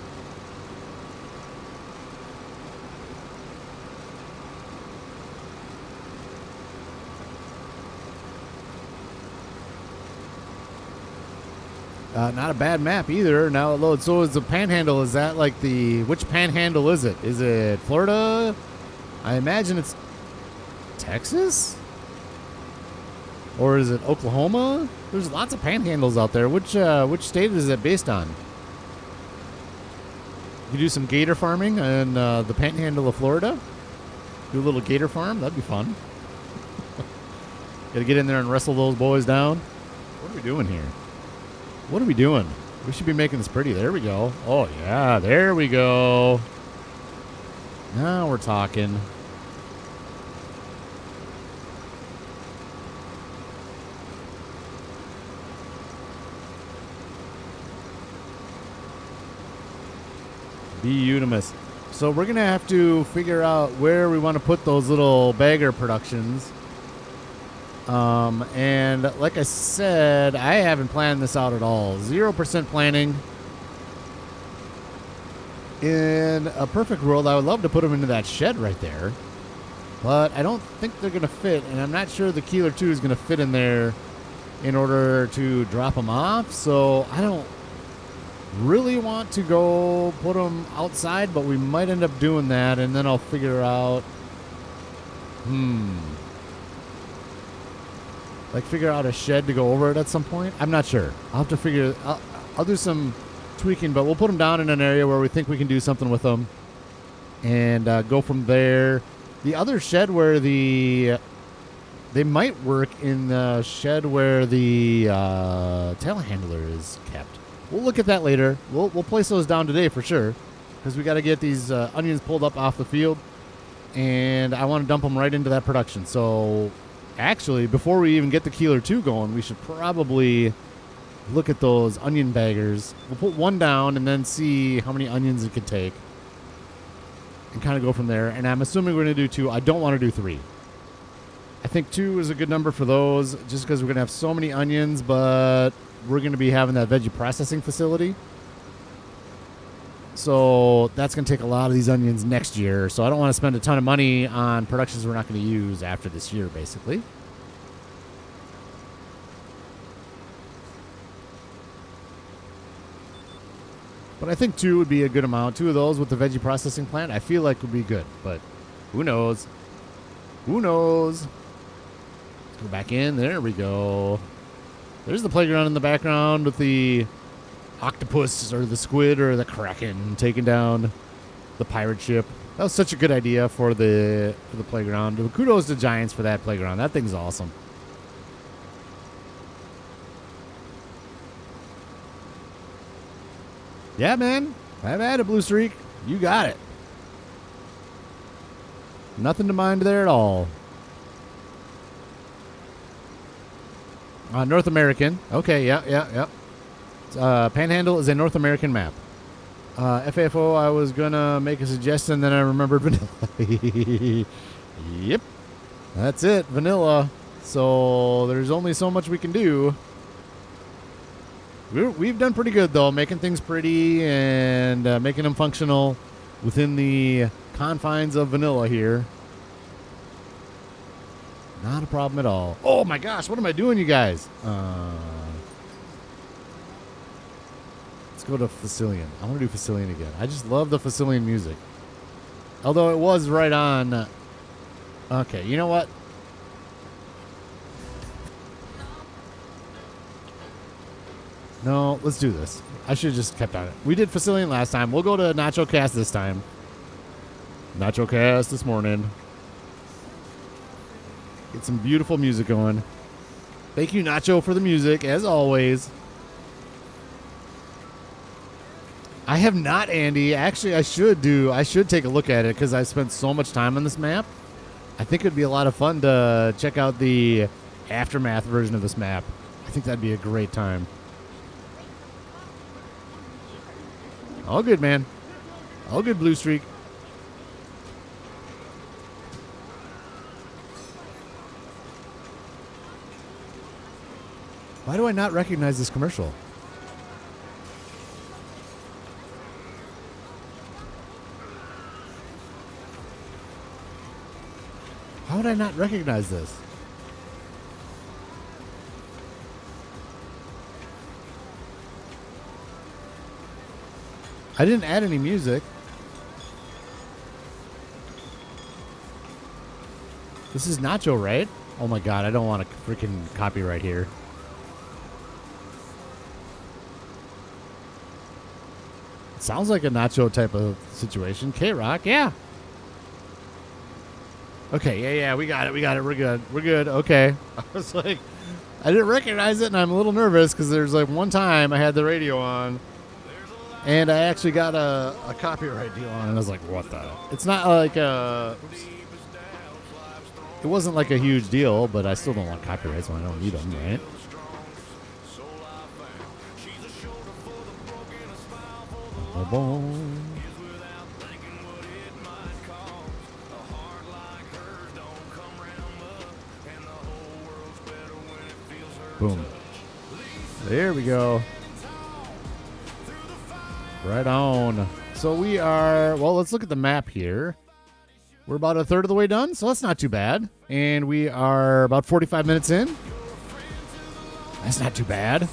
Not a bad map either. Now it loads. So is the panhandle, is that like which panhandle is it? Is it Florida? I imagine it's Texas? Or is it Oklahoma? There's lots of panhandles out there. Which state is it based on? You do some gator farming in the panhandle of Florida? Do a little gator farm? That'd be fun. Gotta get in there and wrestle those boys down. What are we doing here? What are we doing? We should be making this pretty. There we go. Oh, yeah. There we go. Now we're talking. Be unanimous. So we're going to have to figure out where we want to put those little bagger productions. And like I said, I haven't planned this out at all. 0% planning. In a perfect world, I would love to put them into that shed right there. But I don't think they're going to fit, and I'm not sure the Keeler 2 is going to fit in there in order to drop them off. So I don't really want to go put them outside, but we might end up doing that, and then I'll figure out... Like figure out a shed to go over it at some point. I'm not sure. I'll have to figure. I'll do some tweaking, but we'll put them down in an area where we think we can do something with them, and go from there. The other shed where they might work in the shed where the telehandler is kept. We'll look at that later. We'll place those down today for sure, because we got to get these onions pulled up off the field, and I want to dump them right into that production. So Actually, before we even get the Keeler 2 going, we should probably look at those onion baggers. We'll put one down and then see how many onions it could take. And kind of go from there. And I'm assuming we're going to do 2. I don't want to do 3. I think 2 is a good number for those just because we're going to have so many onions, but we're going to be having that veggie processing facility. So that's going to take a lot of these onions next year. So I don't want to spend a ton of money on productions we're not going to use after this year, basically. But I think 2 would be a good amount. 2 of those with the veggie processing plant, I feel like would be good. But who knows? Who knows? Let's go back in. There we go. There's the playground in the background with the octopus or the squid or the kraken taking down the pirate ship. That was such a good idea for the playground. Kudos to Giants for that playground. That thing's awesome. Yeah, man. I've had a blue streak. You got it. Nothing to mind there at all. North American. Okay, yeah. Panhandle is a North American map. FAFO, I was going to make a suggestion, then I remembered vanilla. Yep. That's it, vanilla. So there's only so much we can do. We've done pretty good, though, making things pretty and making them functional within the confines of vanilla here. Not a problem at all. Oh, my gosh. What am I doing, you guys? Let's go to Facilian. I want to do Facilian again. I just love the Facilian music. Although it was right on. Okay, you know what? No, let's do this. I should have just kept on it. We did Facilian last time. We'll go to Nacho Cast this time. Nacho Cast this morning. Get some beautiful music going. Thank you, Nacho, for the music, as always. I have not, Andy. Actually, I should take a look at it because I've spent so much time on this map. I think it'd be a lot of fun to check out the Aftermath version of this map. I think that'd be a great time. All good, man. All good, Blue Streak. Why do I not recognize this commercial? How would I not recognize this? I didn't add any music. This is Nacho, right? Oh my god, I don't want to freaking copyright here. It sounds like a Nacho type of situation. K-Rock, yeah. Okay, yeah, we got it. We're good. Okay. I was like, I didn't recognize it, and I'm a little nervous because there's like one time I had the radio on, and I actually got a copyright deal on, and I was like, what the? It's not like a... Oops. It wasn't like a huge deal, but I still don't want copyrights when I don't need them, right? Boom. There we go. Right on. So we are, well, let's look at the map here. We're about a third of the way done, so that's not too bad. And we are about 45 minutes in. That's not too bad.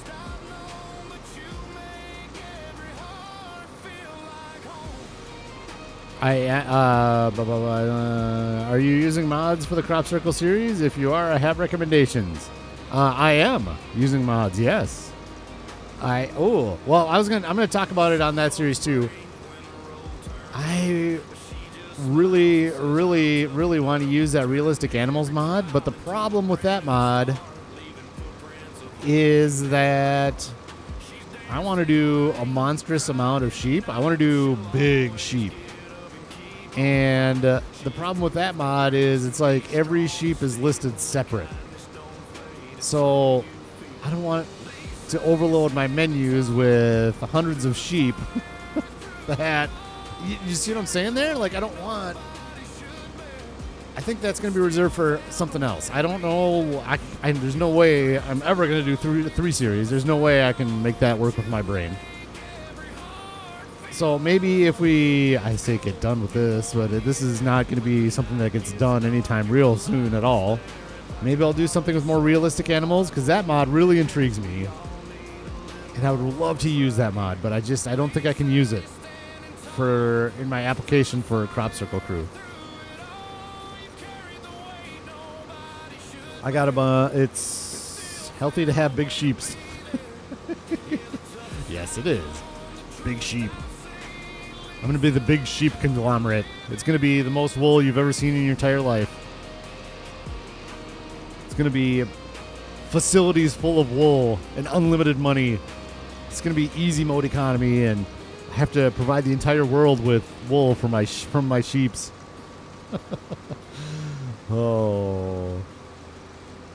Are you using mods for the Crop Circle series? If you are, I have recommendations. I am using mods, yes. I'm gonna talk about it on that series too. I really want to use that Realistic Animals mod, but the problem with that mod is that I want to do a monstrous amount of sheep. I want to do big sheep. And the problem with that mod is it's like every sheep is listed separate. So I don't want to overload my menus with hundreds of sheep that, you see what I'm saying there? Like, I don't want, I think that's going to be reserved for something else. I don't know. There's no way I'm ever going to do three series. There's no way I can make that work with my brain. So maybe if I say get done with this, but this is not going to be something that gets done anytime real soon at all. Maybe I'll do something with more realistic animals, because that mod really intrigues me. And I would love to use that mod, but I don't think I can use it in my application for Crop Circle Crew. I got it's healthy to have big sheeps. Yes, it is. Big sheep. I'm going to be the big sheep conglomerate. It's going to be the most wool you've ever seen in your entire life. It's going to be facilities full of wool and unlimited money. It's going to be easy mode economy, and I have to provide the entire world with wool from my sheeps. Oh.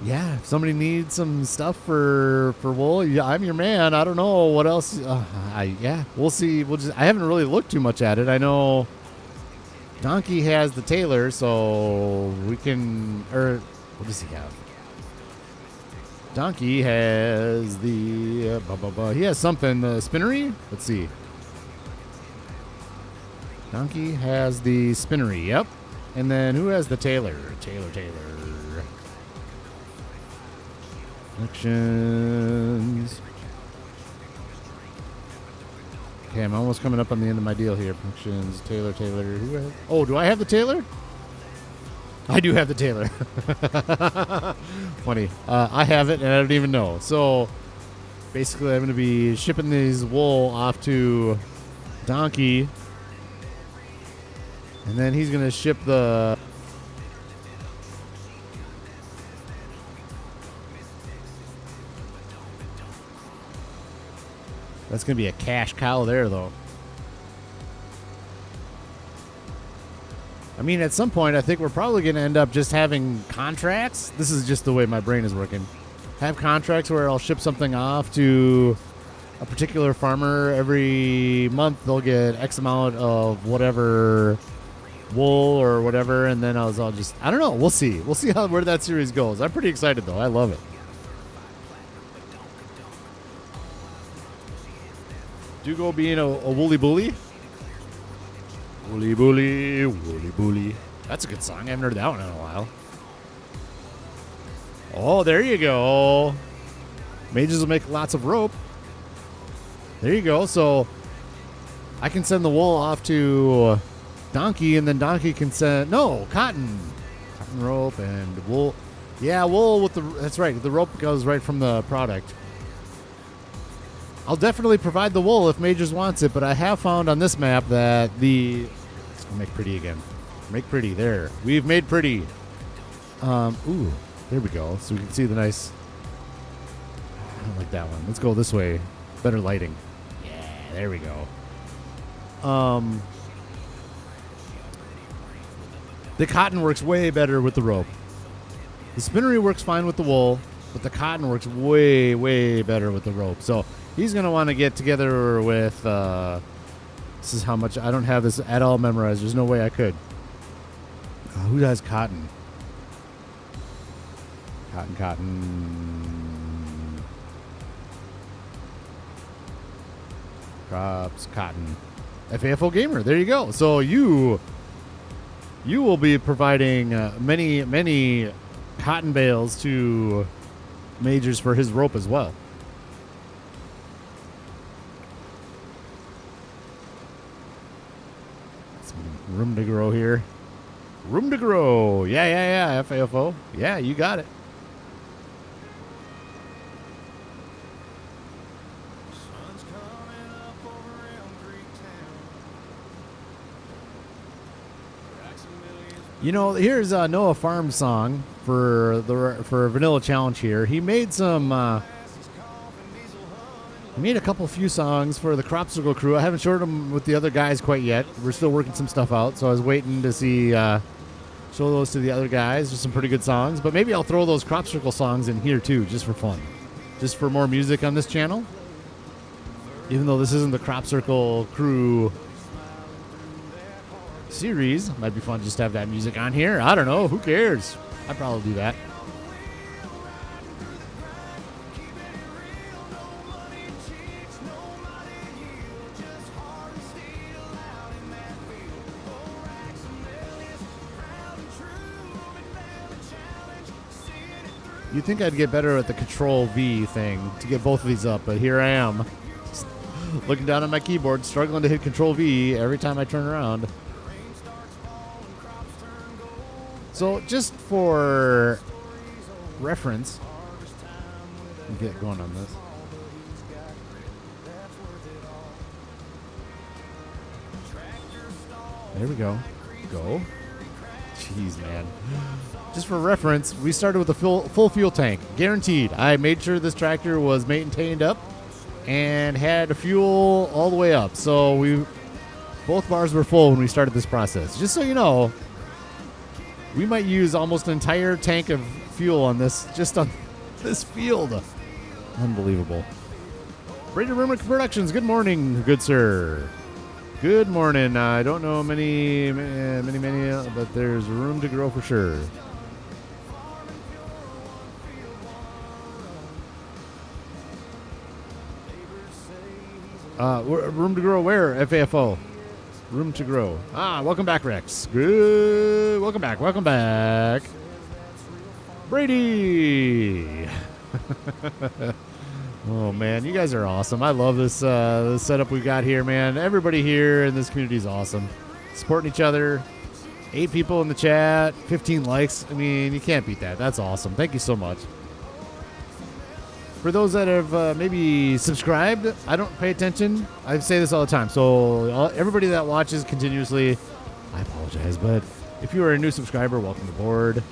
Yeah, if somebody needs some stuff for wool, yeah, I'm your man. I don't know what else. We'll see. I haven't really looked too much at it. I know Donkey has the tailor, so we can. What does he have? Donkey has the. He has something. The spinnery. Let's see. Donkey has the spinnery. Yep. And then who has the tailor? Tailor. Functions. Okay, I'm almost coming up on the end of my deal here. Functions, tailor. Do I have the tailor? I do have the tailor. Funny. I have it, and I don't even know. So, basically, I'm going to be shipping these wool off to Donkey. And then he's going to ship the... That's going to be a cash cow there, though. I mean, at some point, I think we're probably going to end up just having contracts. This is just the way my brain is working. Have contracts where I'll ship something off to a particular farmer every month. They'll get X amount of whatever wool or whatever, and then I'll just... I don't know. We'll see. We'll see where that series goes. I'm pretty excited, though. I love it. Dugo being a woolly bully. Woolly bully, woolly bully. That's a good song. I haven't heard that one in a while. Oh, there you go. Mages will make lots of rope. There you go. So I can send the wool off to Donkey, and then Donkey can send... No, cotton. Cotton rope and wool. Yeah, wool with the... That's right. The rope goes right from the product. I'll definitely provide the wool if Majors wants it, but I have found on this map that let's go make pretty again. Make pretty. There. We've made pretty. Ooh, there we go. So we can see the nice... I don't like that one. Let's go this way. Better lighting. Yeah, there we go. The cotton works way better with the rope. The spinnery works fine with the wool, but the cotton works way, way better with the rope. So he's going to want to get together with... this is how much... I don't have this at all memorized. There's no way I could. Who has cotton? Cotton. Crops, cotton. FAFO Gamer. There you go. So you will be providing many, many cotton bales to Majors for his rope as well. Some room to grow here. Room to grow. Yeah. FAFO. Yeah, you got it. You know, here's Noah Farm's song for Vanilla Challenge here. He made some I made a few songs for the Crop Circle crew. I haven't shared them with the other guys quite yet. We're still working some stuff out, so I was waiting to see, show those to the other guys. Just some pretty good songs, but maybe I'll throw those Crop Circle songs in here too, just for fun. Just for more music on this channel. Even though this isn't the Crop Circle crew series, it might be fun just to have that music on here. I don't know, who cares? I'd probably do that. You'd think I'd get better at the Control V thing to get both of these up, but here I am. Just looking down at my keyboard, struggling to hit Control V every time I turn around. So just for reference, I'll get going on this. There we go. Go. Jeez, man. Just for reference, we started with a full fuel tank, guaranteed. I made sure this tractor was maintained up and had fuel all the way up. So both bars were full when we started this process. Just so you know, we might use almost an entire tank of fuel on this, just on this field. Unbelievable. Brady Rumor Productions, good morning, good sir. Good morning. I don't know many, but there's room to grow for sure. Room to grow where? FAFO. Room to grow. Welcome back, Rex. Good. Welcome back. Brady. Oh, man, you guys are awesome. I love this setup we got here, man. Everybody here in this community is awesome. Supporting each other. 8 people in the chat. 15 likes. I mean, you can't beat that. That's awesome. Thank you so much. For those that have maybe subscribed, I don't pay attention. I say this all the time. So everybody that watches continuously, I apologize. But if you are a new subscriber, welcome aboard.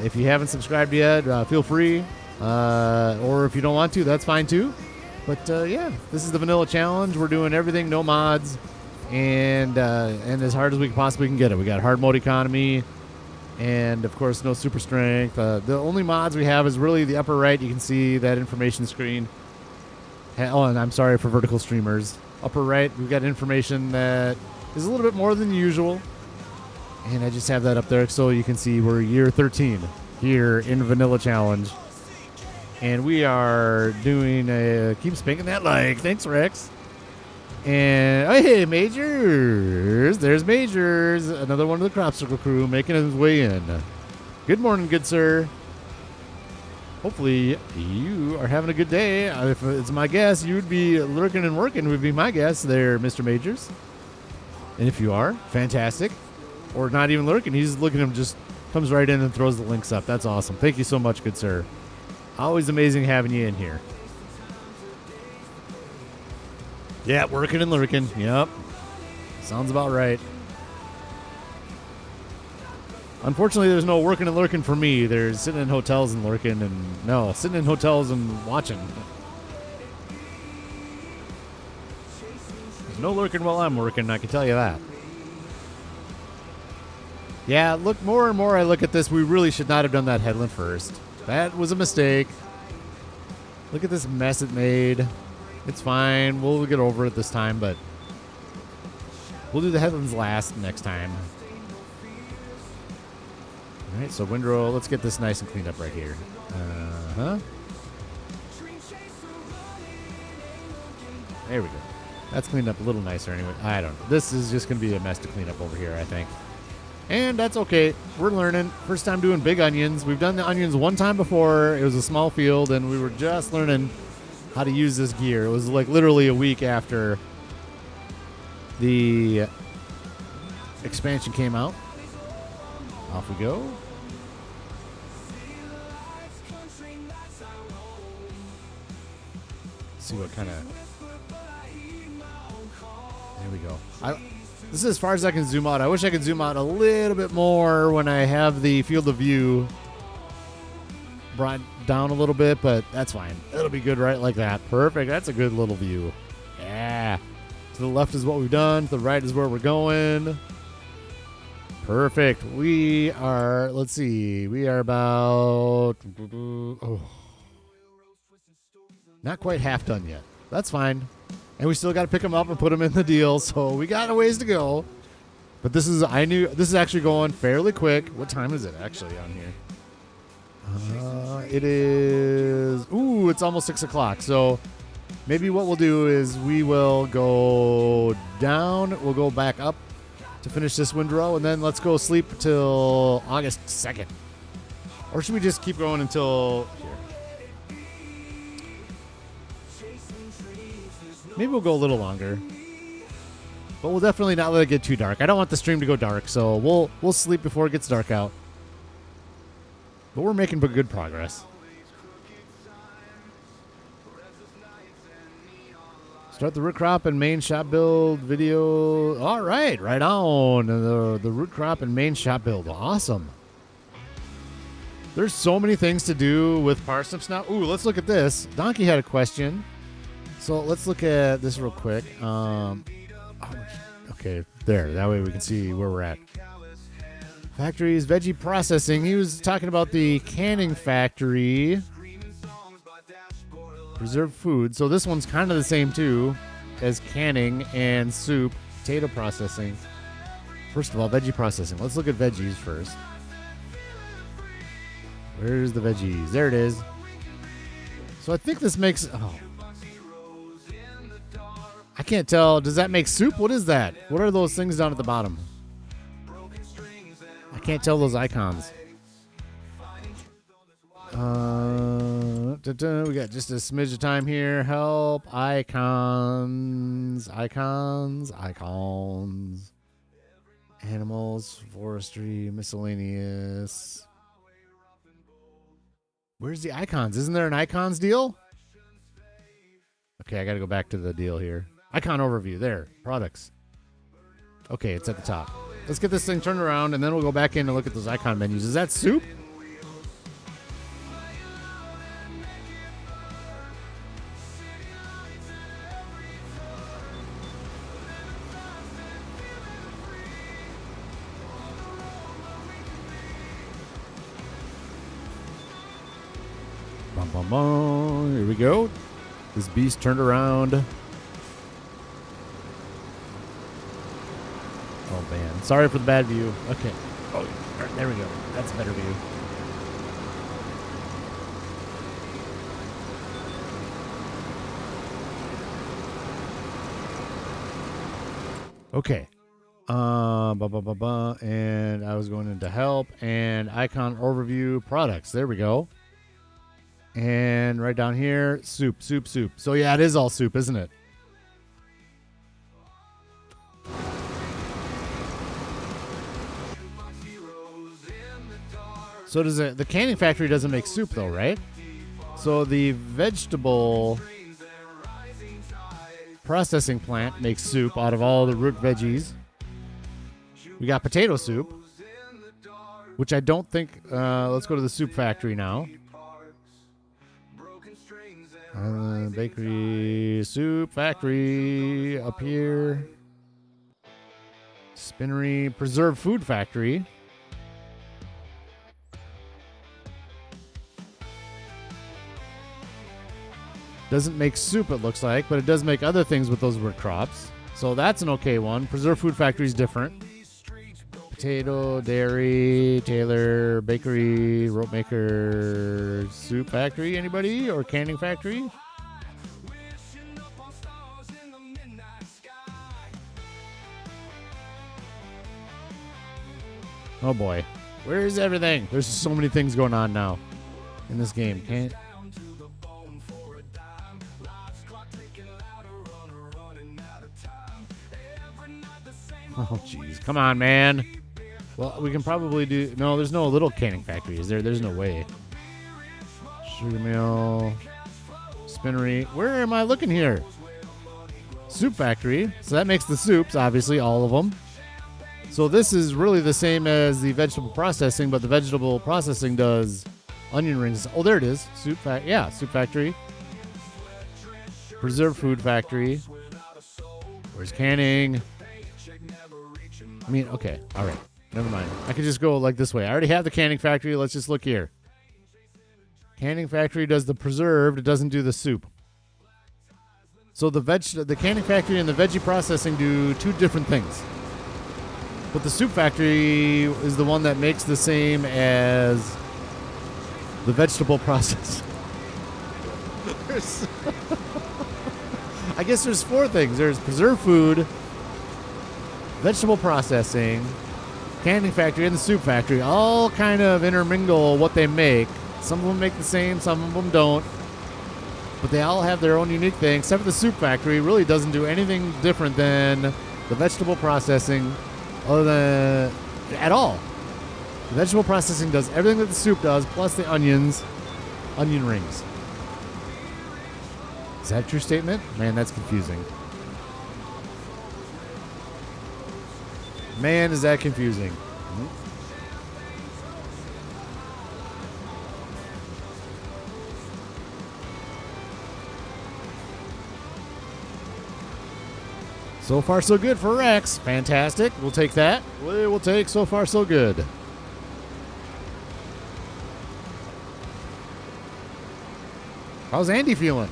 If you haven't subscribed yet, feel free. Or if you don't want to, that's fine too. But yeah, this is the vanilla challenge. We're doing everything, no mods, and as hard as we possibly can get it. We got hard mode economy, and of course no super strength. The only mods we have is really the upper right. You can see that information screen. Oh, and I'm sorry for vertical streamers. Upper right, we've got information that is a little bit more than usual, and I just have that up there so you can see we're year 13 here in vanilla challenge. And we are doing keep spanking that like. Thanks, Rex. And, oh, hey, Majors. There's Majors. Another one of the Crop Circle crew making his way in. Good morning, good sir. Hopefully you are having a good day. If it's my guess, you would be lurking and working would be my guess there, Mr. Majors. And if you are, fantastic. Or not even lurking. He's looking at him, just comes right in and throws the links up. That's awesome. Thank you so much, good sir. Always amazing having you in here. Yeah, working and lurking. Yep. Sounds about right. Unfortunately, there's no working and lurking for me. There's sitting in hotels and lurking, and no, sitting in hotels and watching. There's no lurking while I'm working, I can tell you that. Yeah, look, more and more I look at this, we really should not have done that headland first. That was a mistake. Look at this mess it made. It's fine. We'll get over it this time, but we'll do the headlands last next time. All right, so windrow, let's get this nice and cleaned up right here. There we go. That's cleaned up a little nicer anyway. I don't know. This is just going to be a mess to clean up over here, I think. And that's okay. We're learning. First time doing big onions. We've done the onions one time before. It was a small field, and we were just learning how to use this gear. It was like literally a week after the expansion came out. Off we go. Let's see what kind of... There we go. This is as far as I can zoom out. I wish I could zoom out a little bit more when I have the field of view brought down a little bit, but that's fine. It'll be good right like that. Perfect. That's a good little view. Yeah. To the left is what we've done. To the right is where we're going. Perfect. We are, let's see, we are about, not quite half done yet. That's fine. And we still got to pick them up and put them in the deal, so we got a ways to go. But this is, this is actually going fairly quick. What time is it actually on here? It is, it's almost 6 o'clock. So maybe what we'll do is we will go down, we'll go back up to finish this windrow, and then let's go sleep till August 2nd. Or should we just keep going until here? Maybe we'll go a little longer. But we'll definitely not let it get too dark. I don't want the stream to go dark, so we'll sleep before it gets dark out. But we're making good progress. Start the root crop and main shop build video. All right, right on. The root crop and main shop build. Awesome. There's so many things to do with parsnips now. Ooh, let's look at this. Donkey had a question. So let's look at this real quick. Okay, there. That way we can see where we're at. Factories, veggie processing. He was talking about the canning factory. Preserved food. So this one's kind of the same too as canning and soup, potato processing. First of all, veggie processing. Let's look at veggies first. Where's the veggies? There it is. So I think this makes... Oh. I can't tell. Does that make soup? What is that? What are those things down at the bottom? I can't tell those icons. We got just a smidge of time here. Help. Icons. Animals. Forestry. Miscellaneous. Where's the icons? Isn't there an icons deal? Okay, I got to go back to the deal here. Icon overview. There. Products. Okay, it's at the top. Let's get this thing turned around, and then we'll go back in and look at those icon menus. Is that soup? Bum, bum, bum. Here we go. This beast turned around. Oh, man. Sorry for the bad view. Okay. Oh, there we go. That's a better view. Okay. And I was going into help and icon overview products. There we go. And right down here, soup. So yeah, it is all soup, isn't it? So does the canning factory doesn't make soup though, right? So the vegetable processing plant makes soup out of all the root veggies. We got potato soup, which I don't think, let's go to the soup factory now. Bakery, soup factory up here. Spinnery, preserved food factory. Doesn't make soup, it looks like, but it does make other things with those root crops. So that's an okay one. Preserved food factory is different. Potato, dairy, tailor, bakery, rope maker, soup factory, anybody? Or canning factory? Oh boy. Where's everything? There's so many things going on now in this game. Can't... Oh, jeez. Come on, man. Well, we can probably do... No, there's no little canning factory, is there? There's no way. Sugar mill. Spinnery. Where am I looking here? Soup factory. So that makes the soups, obviously, all of them. So this is really the same as the vegetable processing, but the vegetable processing does onion rings. Oh, there it is. Soup factory. Preserved food factory. Where's canning? I mean, okay. All right. Never mind. I could just go like this way. I already have the canning factory. Let's just look here. Canning factory does the preserved. It doesn't do the soup. So the canning factory and the veggie processing do two different things. But the soup factory is the one that makes the same as the vegetable process. I guess there's four things. There's preserved food, vegetable processing, canning factory, and the soup factory. All kind of intermingle what they make. Some of them make the same, some of them don't. But they all have their own unique thing, except for the soup factory really doesn't do anything different than the vegetable processing other than at all. The vegetable processing does everything that the soup does, plus the onion rings. Is that a true statement? Man, that's confusing. Man, is that confusing. So far, so good for Rex. Fantastic. We'll take that. We will take so far, so good. How's Andy feeling?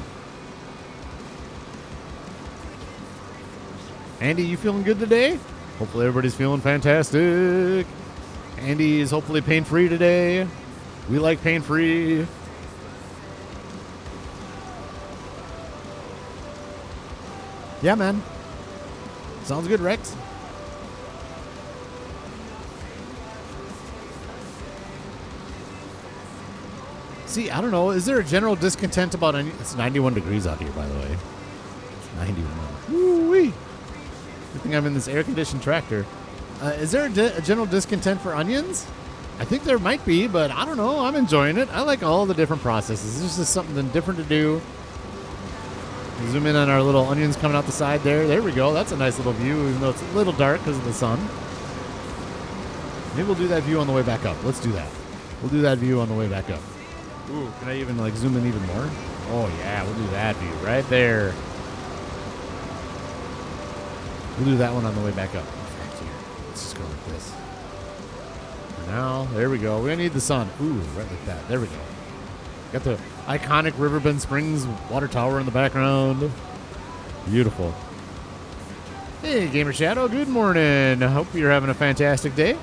Andy, you feeling good today? Hopefully everybody's feeling fantastic. Andy is hopefully pain-free today. We like pain-free. Yeah, man. Sounds good, Rex. See, I don't know. Is there a general discontent about any... It's 91 degrees out here, by the way. It's 91. Woo-wee. Good thing I'm in this air-conditioned tractor. Is there a general discontent for onions? I think there might be, but I don't know. I'm enjoying it. I like all the different processes. It's just something different to do. Zoom in on our little onions coming out the side there. There we go. That's a nice little view, even though it's a little dark because of the sun. Maybe we'll do that view on the way back up. Let's do that. We'll do that view on the way back up. Ooh, can I even like zoom in even more? Oh yeah, we'll do that view right there. We'll do that one on the way back up. Let's just go like this. For now, there we go. We need the sun. Ooh, right like that. There we go. Got the iconic Riverbend Springs water tower in the background. Beautiful. Hey, Gamer Shadow. Good morning. I hope you're having a fantastic day.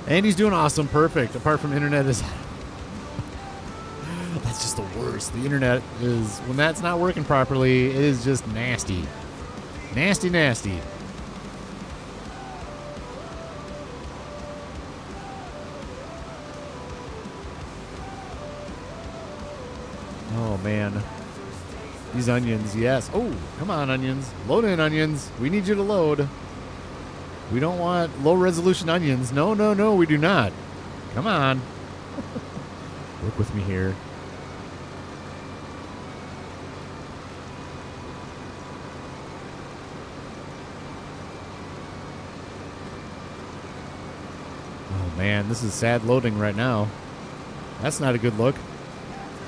Andy's doing awesome. Perfect. Apart from internet is... That's just the worst. The internet is... When that's not working properly, it is just nasty. Nasty, nasty. Oh, man. These onions, yes. Oh, come on, onions. Load in, onions. We need you to load. We don't want low-resolution onions. No, no, no, we do not. Come on. Work with me here. Oh, man, this is sad loading right now. That's not a good look.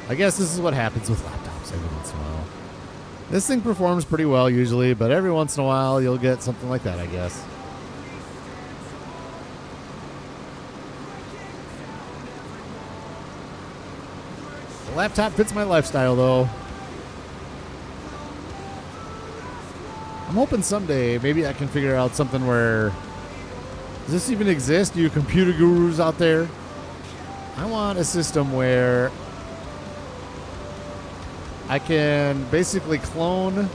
I guess this is what happens with laptops every once in a while. This thing performs pretty well usually, but every once in a while you'll get something like that, I guess. The laptop fits my lifestyle, though. I'm hoping someday maybe I can figure out something where... Does this even exist, you computer gurus out there? I want a system where I can basically clone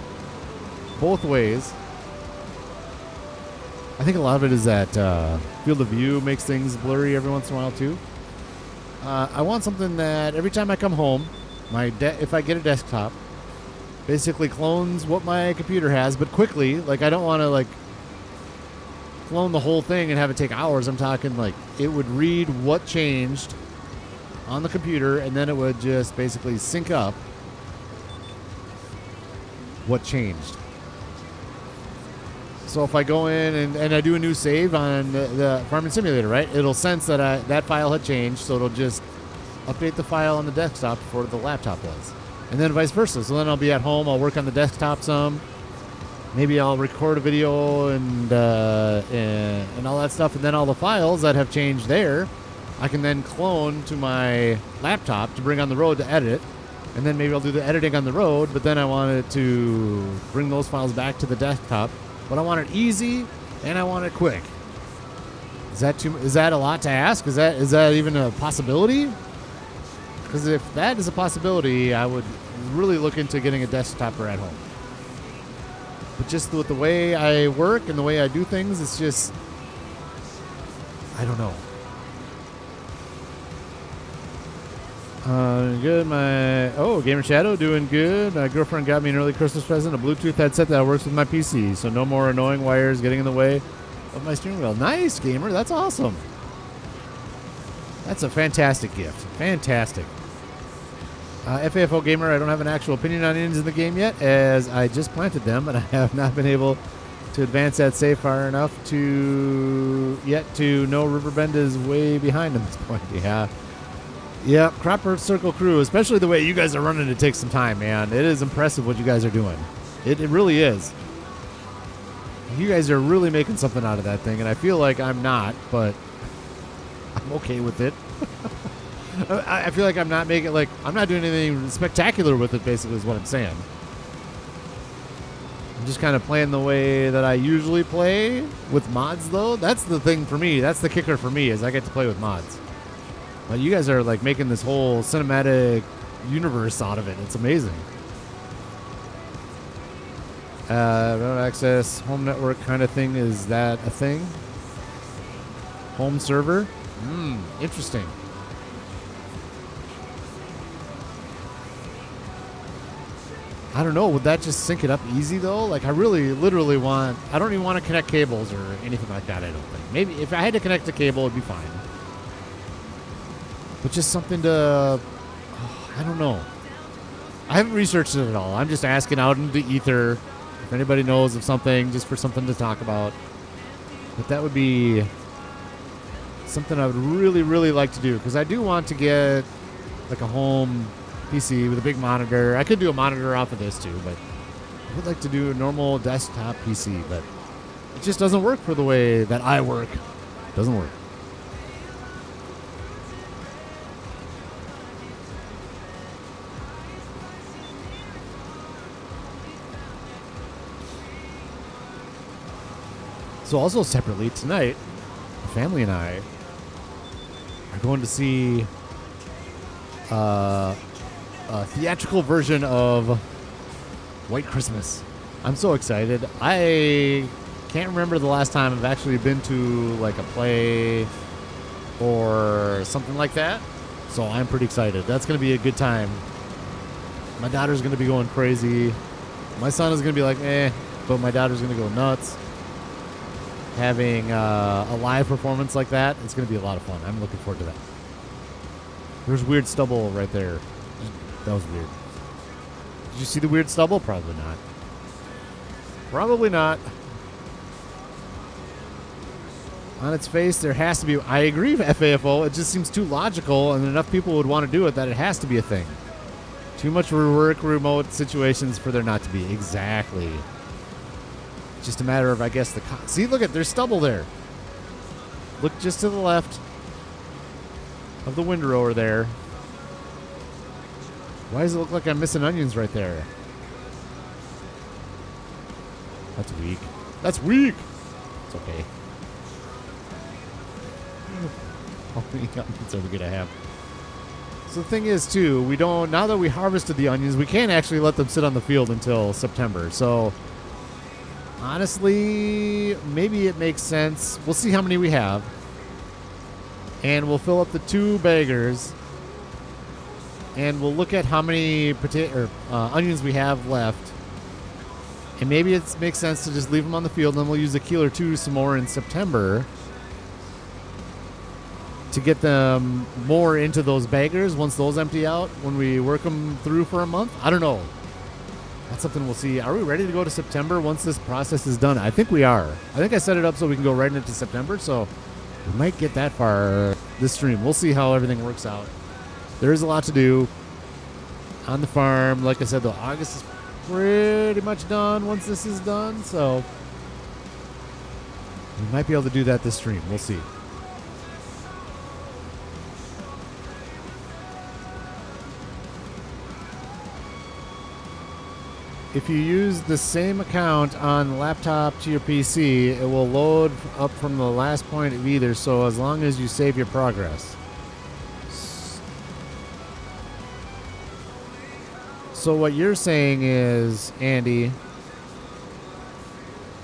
both ways. I think a lot of it is that field of view makes things blurry every once in a while, too. I want something that every time I come home, if I get a desktop, basically clones what my computer has, but quickly. Like, I don't want to, like, clone the whole thing and have it take hours. I'm talking, like, it would read what changed on the computer, and then it would just basically sync up what changed. So if I go in and I do a new save on the Farming Simulator, right, it'll sense that that file had changed, so it'll just update the file on the desktop before the laptop does. And then vice versa. So then I'll be at home, I'll work on the desktop some. Maybe I'll record a video and all that stuff, and then all the files that have changed there, I can then clone to my laptop to bring on the road to edit. And then maybe I'll do the editing on the road, but then I wanted to bring those files back to the desktop. But I want it easy and I want it quick. Is that a lot to ask? Is that even a possibility? Because if that is a possibility, I would really look into getting a desktopper at home. But just with the way I work and the way I do things, it's just, I don't know. Good. Gamer Shadow doing good. My girlfriend got me an early Christmas present, a Bluetooth headset that works with my PC, so no more annoying wires getting in the way of my steering wheel. Nice, gamer. That's awesome. That's a fantastic gift. Fantastic. FAFO Gamer, I don't have an actual opinion on onions in the game yet, as I just planted them, and I have not been able to advance that save far enough to know Riverbend is way behind at this point. Yeah. Yeah, Cropper Circle Crew, especially the way you guys are running, it takes some time, man. It is impressive what you guys are doing. It really is. You guys are really making something out of that thing, and I feel like I'm not, but I'm okay with it. I feel like I'm not making, like, I'm not doing anything spectacular with it, basically, is what I'm saying. I'm just kind of playing the way that I usually play with mods, though. That's the thing for me. That's the kicker for me, is I get to play with mods. But you guys are, like, making this whole cinematic universe out of it. It's amazing. Remote access, home network kind of thing. Is that a thing? Home server? Interesting. I don't know. Would that just sync it up easy, though? Like, I really, literally I don't even want to connect cables or anything like that, I don't think. Maybe if I had to connect a cable, it'd be fine. But just something to, I don't know. I haven't researched it at all. I'm just asking out into the ether if anybody knows of something, just for something to talk about. But that would be something I would really, really like to do, because I do want to get like a home PC with a big monitor. I could do a monitor off of this too, but I would like to do a normal desktop PC, but it just doesn't work for the way that I work. It doesn't work. So also separately, tonight, the family and I are going to see a theatrical version of White Christmas. I'm so excited. I can't remember the last time I've actually been to like a play or something like that. So I'm pretty excited. That's going to be a good time. My daughter's going to be going crazy. My son is going to be like, but my daughter's going to go nuts. Having a live performance like that, it's going to be a lot of fun. I'm looking forward to that. There's weird stubble right there. That was weird. Did you see the weird stubble? Probably not. Probably not. On its face, there has to be... I agree with FAFO. It just seems too logical, and enough people would want to do it that it has to be a thing. Too much work remote situations for there not to be. Exactly. Just a matter of, I guess, see, look at, there's stubble there. Look just to the left of the windrower there. Why does it look like I'm missing onions right there? That's weak. That's weak. It's okay. How many onions are we gonna have? So the thing is, too, we don't, now that we harvested the onions, we can't actually let them sit on the field until September. So honestly, maybe it makes sense. We'll see how many we have. And we'll fill up the 2 baggers. And we'll look at how many onions we have left. And maybe it makes sense to just leave them on the field. And then we'll use a keel or 2 some more in September to get them more into those baggers once those empty out when we work them through for a month. I don't know. That's something we'll see. Are we ready to go to September once this process is done? I think we are. I think I set it up so we can go right into September, so we might get that far this stream. We'll see how everything works out. There is a lot to do on the farm. Like I said, though, August is pretty much done once this is done, so we might be able to do that this stream. We'll see. If you use the same account on laptop to your PC, it will load up from the last point of either, so as long as you save your progress. So what you're saying is, Andy,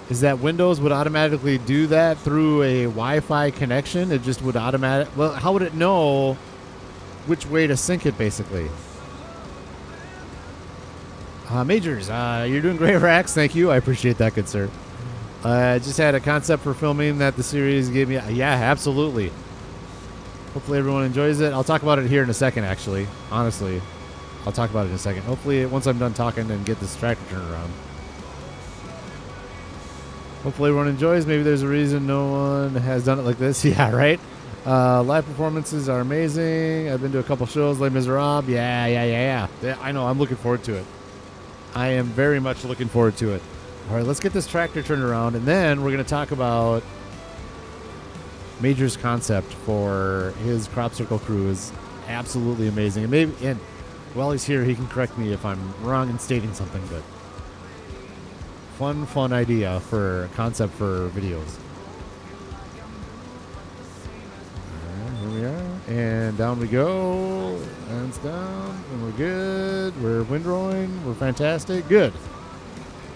is that Windows would automatically do that through a Wi-Fi connection? It just would well, how would it know which way to sync it, basically? Majors, you're doing great, Rax. Thank you. I appreciate that, good sir. I just had a concept for filming that the series gave me. Yeah, absolutely. Hopefully everyone enjoys it. I'll talk about it here in a second, actually. Honestly, I'll talk about it in a second. Hopefully, once I'm done talking and get this tractor turned around. Hopefully everyone enjoys. Maybe there's a reason no one has done it like this. Yeah, right? Live performances are amazing. I've been to a couple shows. Les Miserables. Yeah. I know. I'm looking forward to it. I am very much looking forward to it. All right, let's get this tractor turned around, and then we're going to talk about Major's concept for his crop circle crew is absolutely amazing. And while he's here, he can correct me if I'm wrong in stating something, but fun idea for a concept for videos. Here we are, and down we go, and it's down, and we're good, we're windrowing, we're fantastic, good.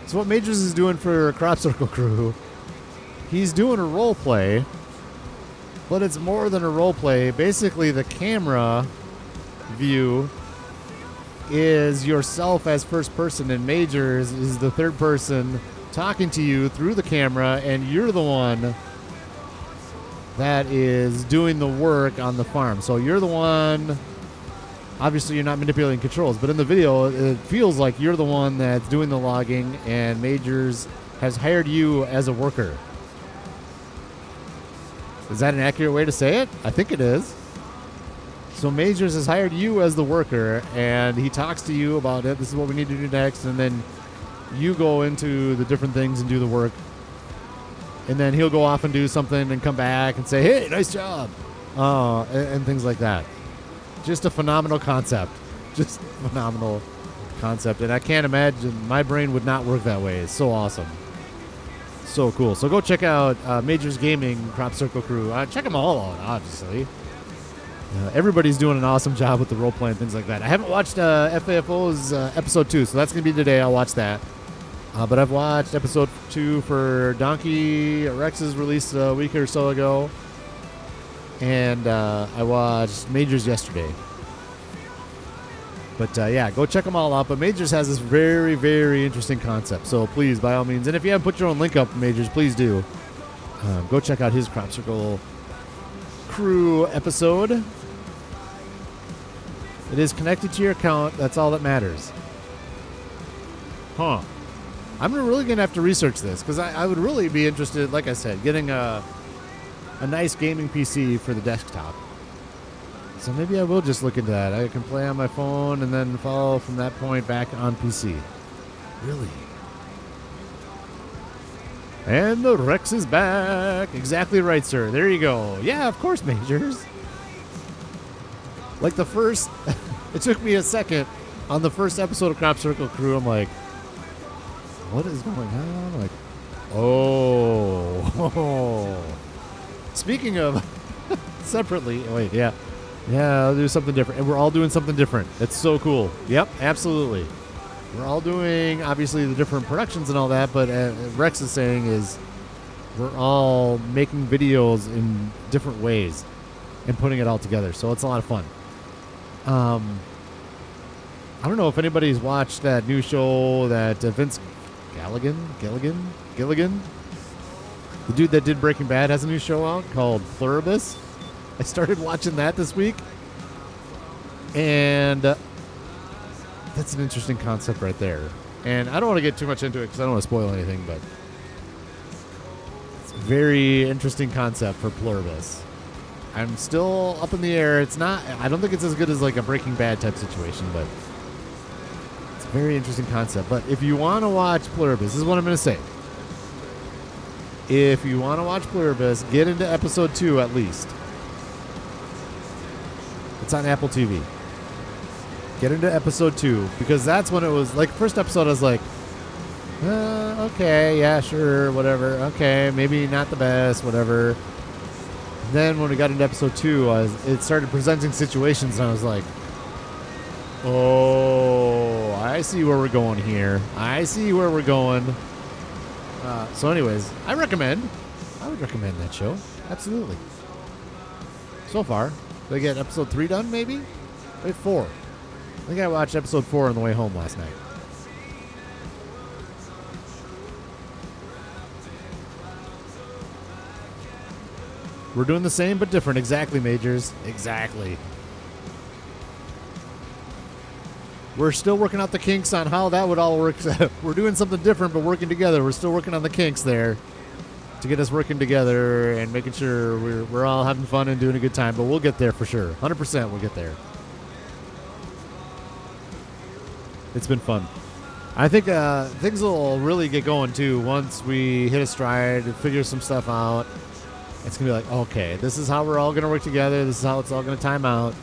So what Majors is doing for Crop Circle Crew, he's doing a role play, but it's more than a role play. Basically, the camera view is yourself as first person, and Majors is the third person talking to you through the camera, and you're the one that is doing the work on the farm. So you're the one, obviously you're not manipulating controls, but in the video it feels like you're the one that's doing the logging, and Majors has hired you as a worker. Is that an accurate way to say it? I think it is. So Majors has hired you as the worker, and he talks to you about it. This is what we need to do next, and then you go into the different things and do the work. And then he'll go off and do something and come back and say, hey, nice job. And things like that. Just a phenomenal concept. Just phenomenal concept. And I can't imagine, my brain would not work that way. It's so awesome. So cool. So go check out Majors Gaming Crop Circle Crew. Check them all out, obviously. Everybody's doing an awesome job with the role play and things like that. I haven't watched FAFO's episode 2, so that's going to be today. I'll watch that. But I've watched episode 2 for Donkey Rex's released a week or so ago. And I watched Majors yesterday. But yeah, go check them all out. But Majors has this very, very interesting concept. So please, by all means, and if you haven't put your own link up, Majors, please do. Go check out his Crop Circle Crew episode. It is connected to your account. That's all that matters. Huh. I'm really going to have to research this, because I would really be interested, like I said, getting a nice gaming PC for the desktop. So maybe I will just look into that. I can play on my phone and then follow from that point back on PC. Really? And the Rex is back. Exactly right, sir. There you go. Yeah, of course, Majors. Like the first... it took me a second. On the first episode of Crop Circle Crew, I'm like, what is going on? Like, oh. Speaking of separately, wait, yeah, I'll do something different. And we're all doing something different. It's so cool. Yep, absolutely. We're all doing, obviously, the different productions and all that, but Rex is saying is we're all making videos in different ways and putting it all together. So it's a lot of fun. I don't know if anybody's watched that new show that Vince Gilligan, the dude that did Breaking Bad, has a new show out called Pluribus. I started watching that this week, and that's an interesting concept right there. And I don't want to get too much into it because I don't want to spoil anything, but it's a very interesting concept for Pluribus. I'm still up in the air. It's not, I don't think it's as good as like a Breaking Bad type situation, but it's a very interesting concept. But if you want to watch Pluribus, this is what I'm going to say. If you want to watch Pluribus, get into episode 2 at least. It's on Apple TV. Get into episode 2 because that's when it was like first episode I was like, okay, yeah, sure, whatever. Okay, maybe not the best, whatever. Then when we got into episode 2, it started presenting situations and I was like, oh, I see where we're going here. I see where we're going. So anyways, I would recommend that show. Absolutely. So far, did I get episode 3 done maybe? Wait, 4. I think I watched episode 4 on the way home last night. We're doing the same but different. Exactly, Majors. Exactly. We're still working out the kinks on how that would all work. We're doing something different but working together. We're still working on the kinks there to get us working together and making sure we're all having fun and doing a good time. But we'll get there for sure. 100% we'll get there. It's been fun. I think things will really get going, too, once we hit a stride and figure some stuff out. It's going to be like, okay, this is how we're all going to work together. This is how it's all going to time out.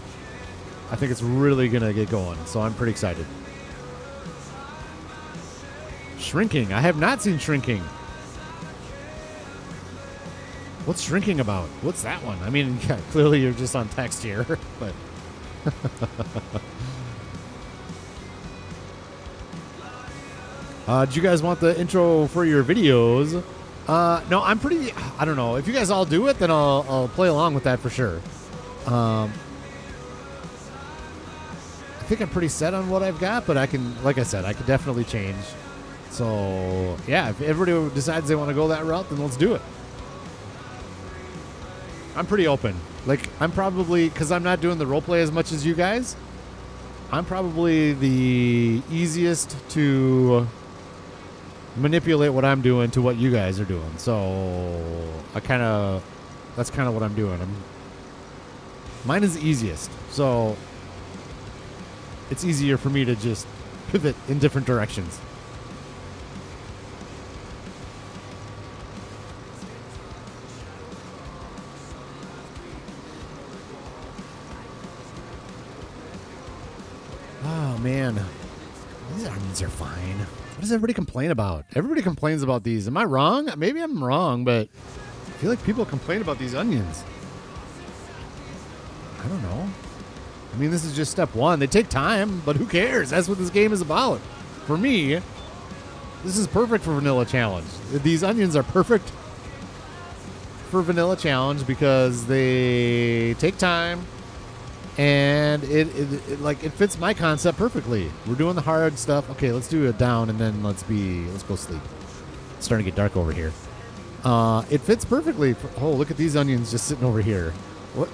I think it's really going to get going, so I'm pretty excited. Shrinking. I have not seen Shrinking. What's Shrinking about? What's that one? I mean, yeah, clearly you're just on text here, but... Do you guys want the intro for your videos? No, I'm pretty... I don't know. If you guys all do it, then I'll play along with that for sure. I think I'm pretty set on what I've got, but I can... Like I said, I could definitely change. So, yeah, if everybody decides they want to go that route, then let's do it. I'm pretty open. Like, I'm probably... Because I'm not doing the roleplay as much as you guys, I'm probably the easiest to... manipulate what I'm doing to what you guys are doing. So that's kind of what I'm doing. Mine is the easiest. So it's easier for me to just pivot in different directions. Oh man, these onions are fine. What does everybody complain about? Everybody complains about these. Am I wrong? Maybe I'm wrong, but I feel like people complain about these onions. I don't know. I mean, this is just step 1. They take time, but who cares? That's what this game is about. For me, this is perfect for Vanilla Challenge. These onions are perfect for Vanilla Challenge because they take time. And it fits my concept perfectly. We're doing the hard stuff. Okay, let's do it down and then let's go sleep. It's starting to get dark over here. It fits perfectly. Oh, look at these onions just sitting over here. What?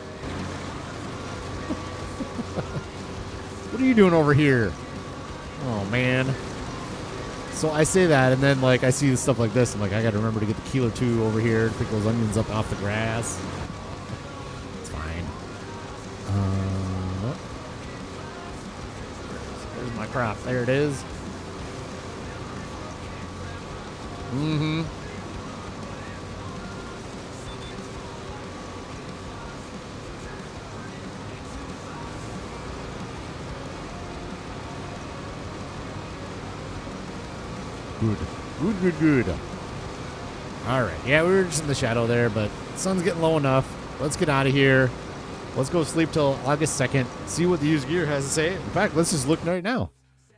What are you doing over here? Oh man. So I say that and then like I see stuff like this. I'm like, I gotta remember to get the kilo 2 over here to pick those onions up off the grass. It's fine. There's my crop. There it is. Mm-hmm. Good. All right. Yeah, we were just in the shadow there, but the sun's getting low enough. Let's get out of here. Let's go sleep till August 2nd. See what the used gear has to say. In fact, let's just look right now.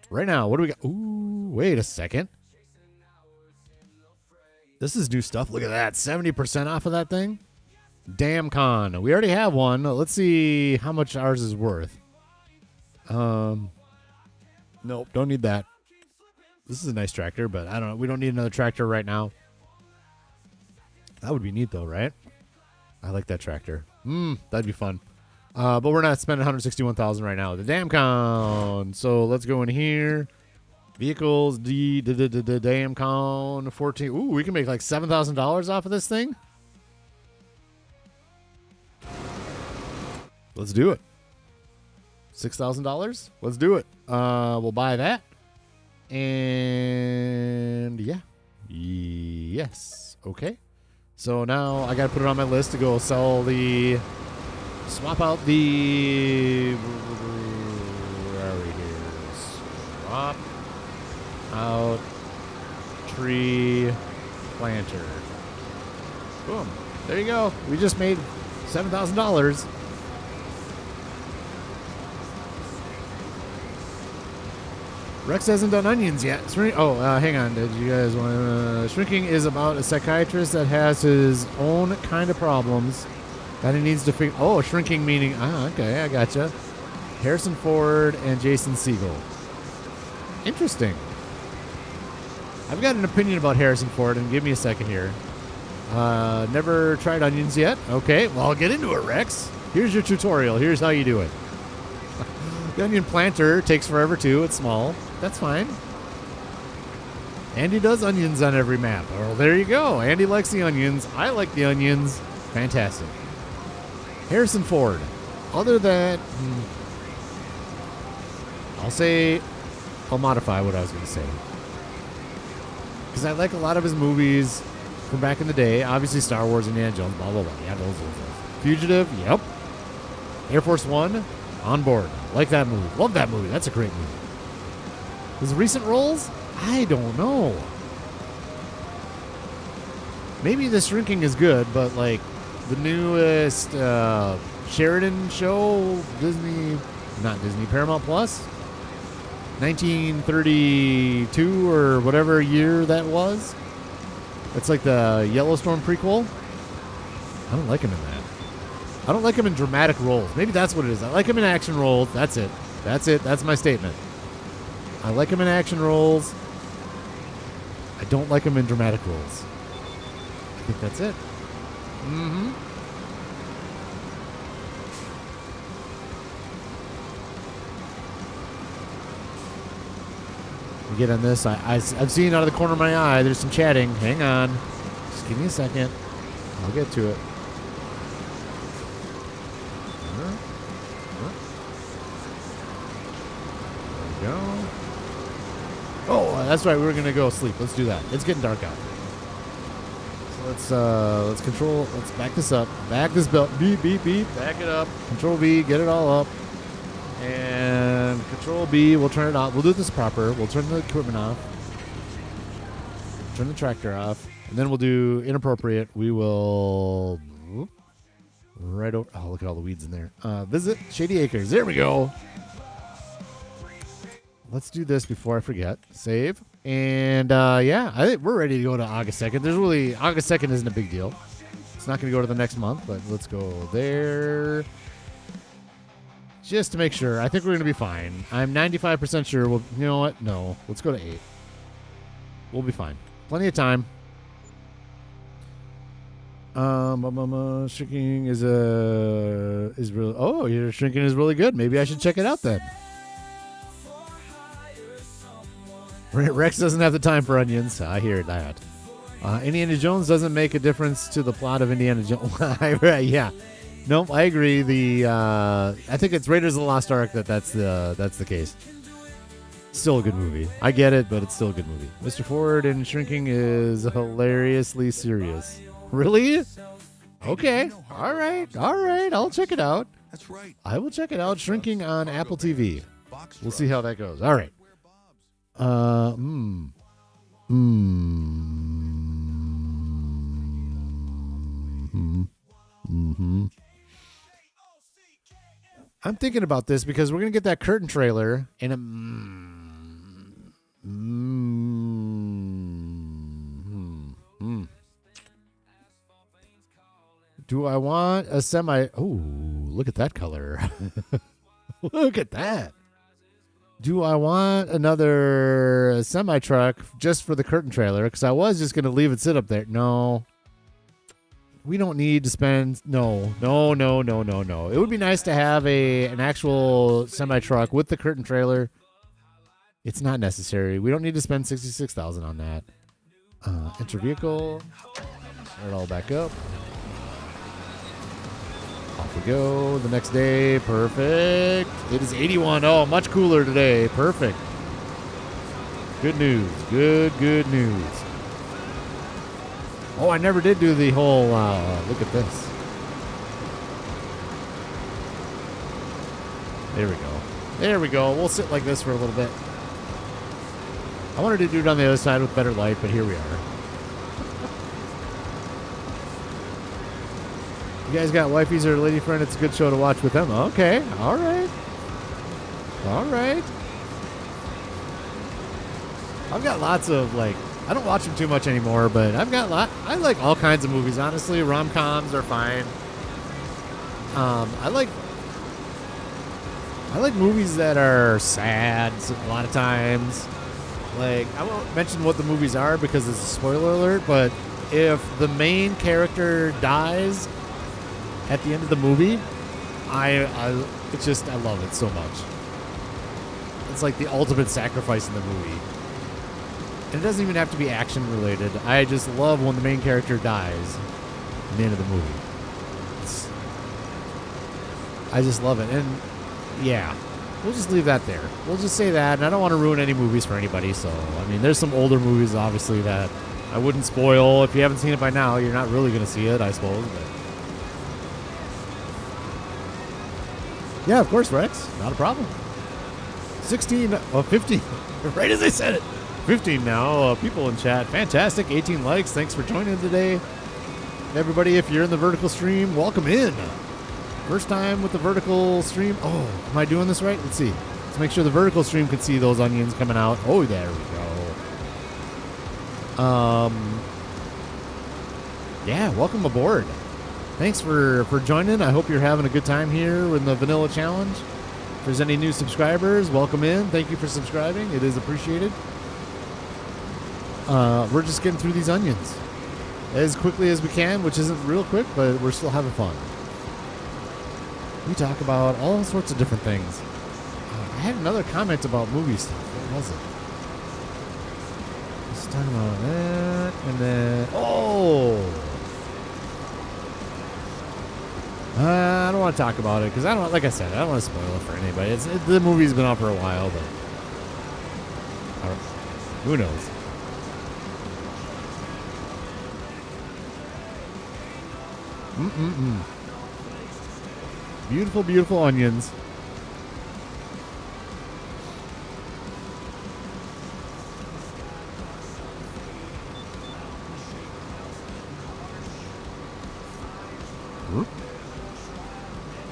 Right now, what do we got? Ooh, wait a second. This is new stuff. Look at that. 70% off of that thing. Damn con. We already have one. Let's see how much ours is worth. Nope, don't need that. This is a nice tractor, but I don't know. We don't need another tractor right now. That would be neat, though, right? I like that tractor. That'd be fun. But we're not spending $161,000 right now. The damn con. So let's go in here. Vehicles, damn con 14. Ooh, we can make like $7,000 off of this thing. Let's do it. $6,000. Let's do it. We'll buy that. And yeah. Yes. Okay. So now I got to put it on my list to go swap out the, where are we here? Swap out tree planter. Boom. There you go. We just made $7,000. Rex hasn't done onions yet. Hang on. Did you guys want Shrinking is about a psychiatrist that has his own kind of problems that he needs to figure. Oh, shrinking meaning. Okay, I gotcha. Harrison Ford and Jason Segel. Interesting. I've got an opinion about Harrison Ford, and give me a second here. Never tried onions yet. Okay, well, I'll get into it, Rex. Here's your tutorial. Here's how you do it. The onion planter takes forever, too. It's small. That's fine. Andy does onions on every map. Well, there you go. Andy likes the onions. I like the onions. Fantastic. Harrison Ford. Other than... I'll modify what I was going to say. Because I like a lot of his movies from back in the day. Obviously, Star Wars, Indiana Jones, blah, blah, blah. Yeah, those. Fugitive, yep. Air Force One, on board. Like that movie. Love that movie. That's a great movie. His recent roles? I don't know. Maybe The Shrinking is good, but like the newest Sheridan show, Paramount Plus, 1932 or whatever year that was. It's like the Yellowstone prequel. I don't like him in that. I don't like him in dramatic roles. Maybe that's what it is. I like him in action roles. That's it. That's my statement. I like him in action roles. I don't like him in dramatic roles. I think that's it. Mm-hmm. We get on this. I've seen out of the corner of my eye, there's some chatting. Hang on. Just give me a second. I'll get to it. There we go. Oh, that's right. We were gonna go sleep. Let's do that. It's getting dark out. So let's control. Let's back this up. Back this belt. Beep beep beep. Back it up. Control B. Get it all up. And Control B. We'll turn it off. We'll do this proper. We'll turn the equipment off. Turn the tractor off, and then we'll do inappropriate. We will right over. Oh, look at all the weeds in there. Visit Shady Acres. There we go. Let's do this before I forget. Save. And, yeah, I think we're ready to go to August 2nd. August 2nd isn't a big deal. It's not going to go to the next month, but let's go there. Just to make sure. I think we're going to be fine. I'm 95% sure. You know what? No. Let's go to 8. We'll be fine. Plenty of time. Shrinking is really... Oh, your Shrinking is really good. Maybe I should check it out then. Rex doesn't have the time for onions. I hear that. Indiana Jones doesn't make a difference to the plot of Indiana Jones. Yeah. Nope, I agree. I think it's Raiders of the Lost Ark that's the case. Still a good movie. I get it, but it's still a good movie. Mr. Ford in Shrinking is hilariously serious. Really? Okay. All right. I'll check it out. That's right. I will check it out. Shrinking on Apple TV. We'll see how that goes. All right. I'm thinking about this because we're going to get that curtain trailer and do I want a semi? Oh, look at that color. Look at that. Do I want another semi-truck just for the curtain trailer? Because I was just going to leave it sit up there. No. We don't need to spend... No. It would be nice to have an actual semi-truck with the curtain trailer It's not necessary. We don't need to spend 66,000 on that. Enter vehicle. Start it all back up. Off we go. The next day. Perfect. It is 81. Oh, much cooler today. Perfect. Good news. Good news. Oh, I never did do the whole, look at this. There we go. There we go. We'll sit like this for a little bit. I wanted to do it on the other side with better light, but here we are. You guys got wifeys or a lady friend? It's a good show to watch with them. Okay. All right. All right. I've got lots of, like, I don't watch them too much anymore, but I've got I like all kinds of movies, honestly. Rom-coms are fine. I like movies that are sad a lot of times. Like, I won't mention what the movies are because it's a spoiler alert, but if the main character dies at the end of the movie, I love it so much. It's like the ultimate sacrifice in the movie. And it doesn't even have to be action related. I just love when the main character dies at the end of the movie. I just love it. And yeah, we'll just leave that there. We'll just say that. And I don't want to ruin any movies for anybody. So, I mean, there's some older movies, obviously, that I wouldn't spoil. If you haven't seen it by now, you're not really going to see it, I suppose. But yeah, of course, Rex. Not a problem. 16, 15. Right as I said it. 15 now. People in chat. Fantastic. 18 likes. Thanks for joining today. Everybody, if you're in the vertical stream, welcome in. First time with the vertical stream. Oh, am I doing this right? Let's see. Let's make sure the vertical stream can see those onions coming out. Oh, there we go. Yeah, welcome aboard. Thanks for joining. I hope you're having a good time here in the Vanilla Challenge. If there's any new subscribers, welcome in. Thank you for subscribing. It is appreciated. We're just getting through these onions as quickly as we can, which isn't real quick, but we're still having fun. We talk about all sorts of different things. I had another comment about movie stuff. What was it? Let's talk about that, and then I don't want to talk about it because I don't. Like I said, I don't want to spoil it for anybody. The movie's been out for a while, but who knows? Beautiful, beautiful onions. Whoop.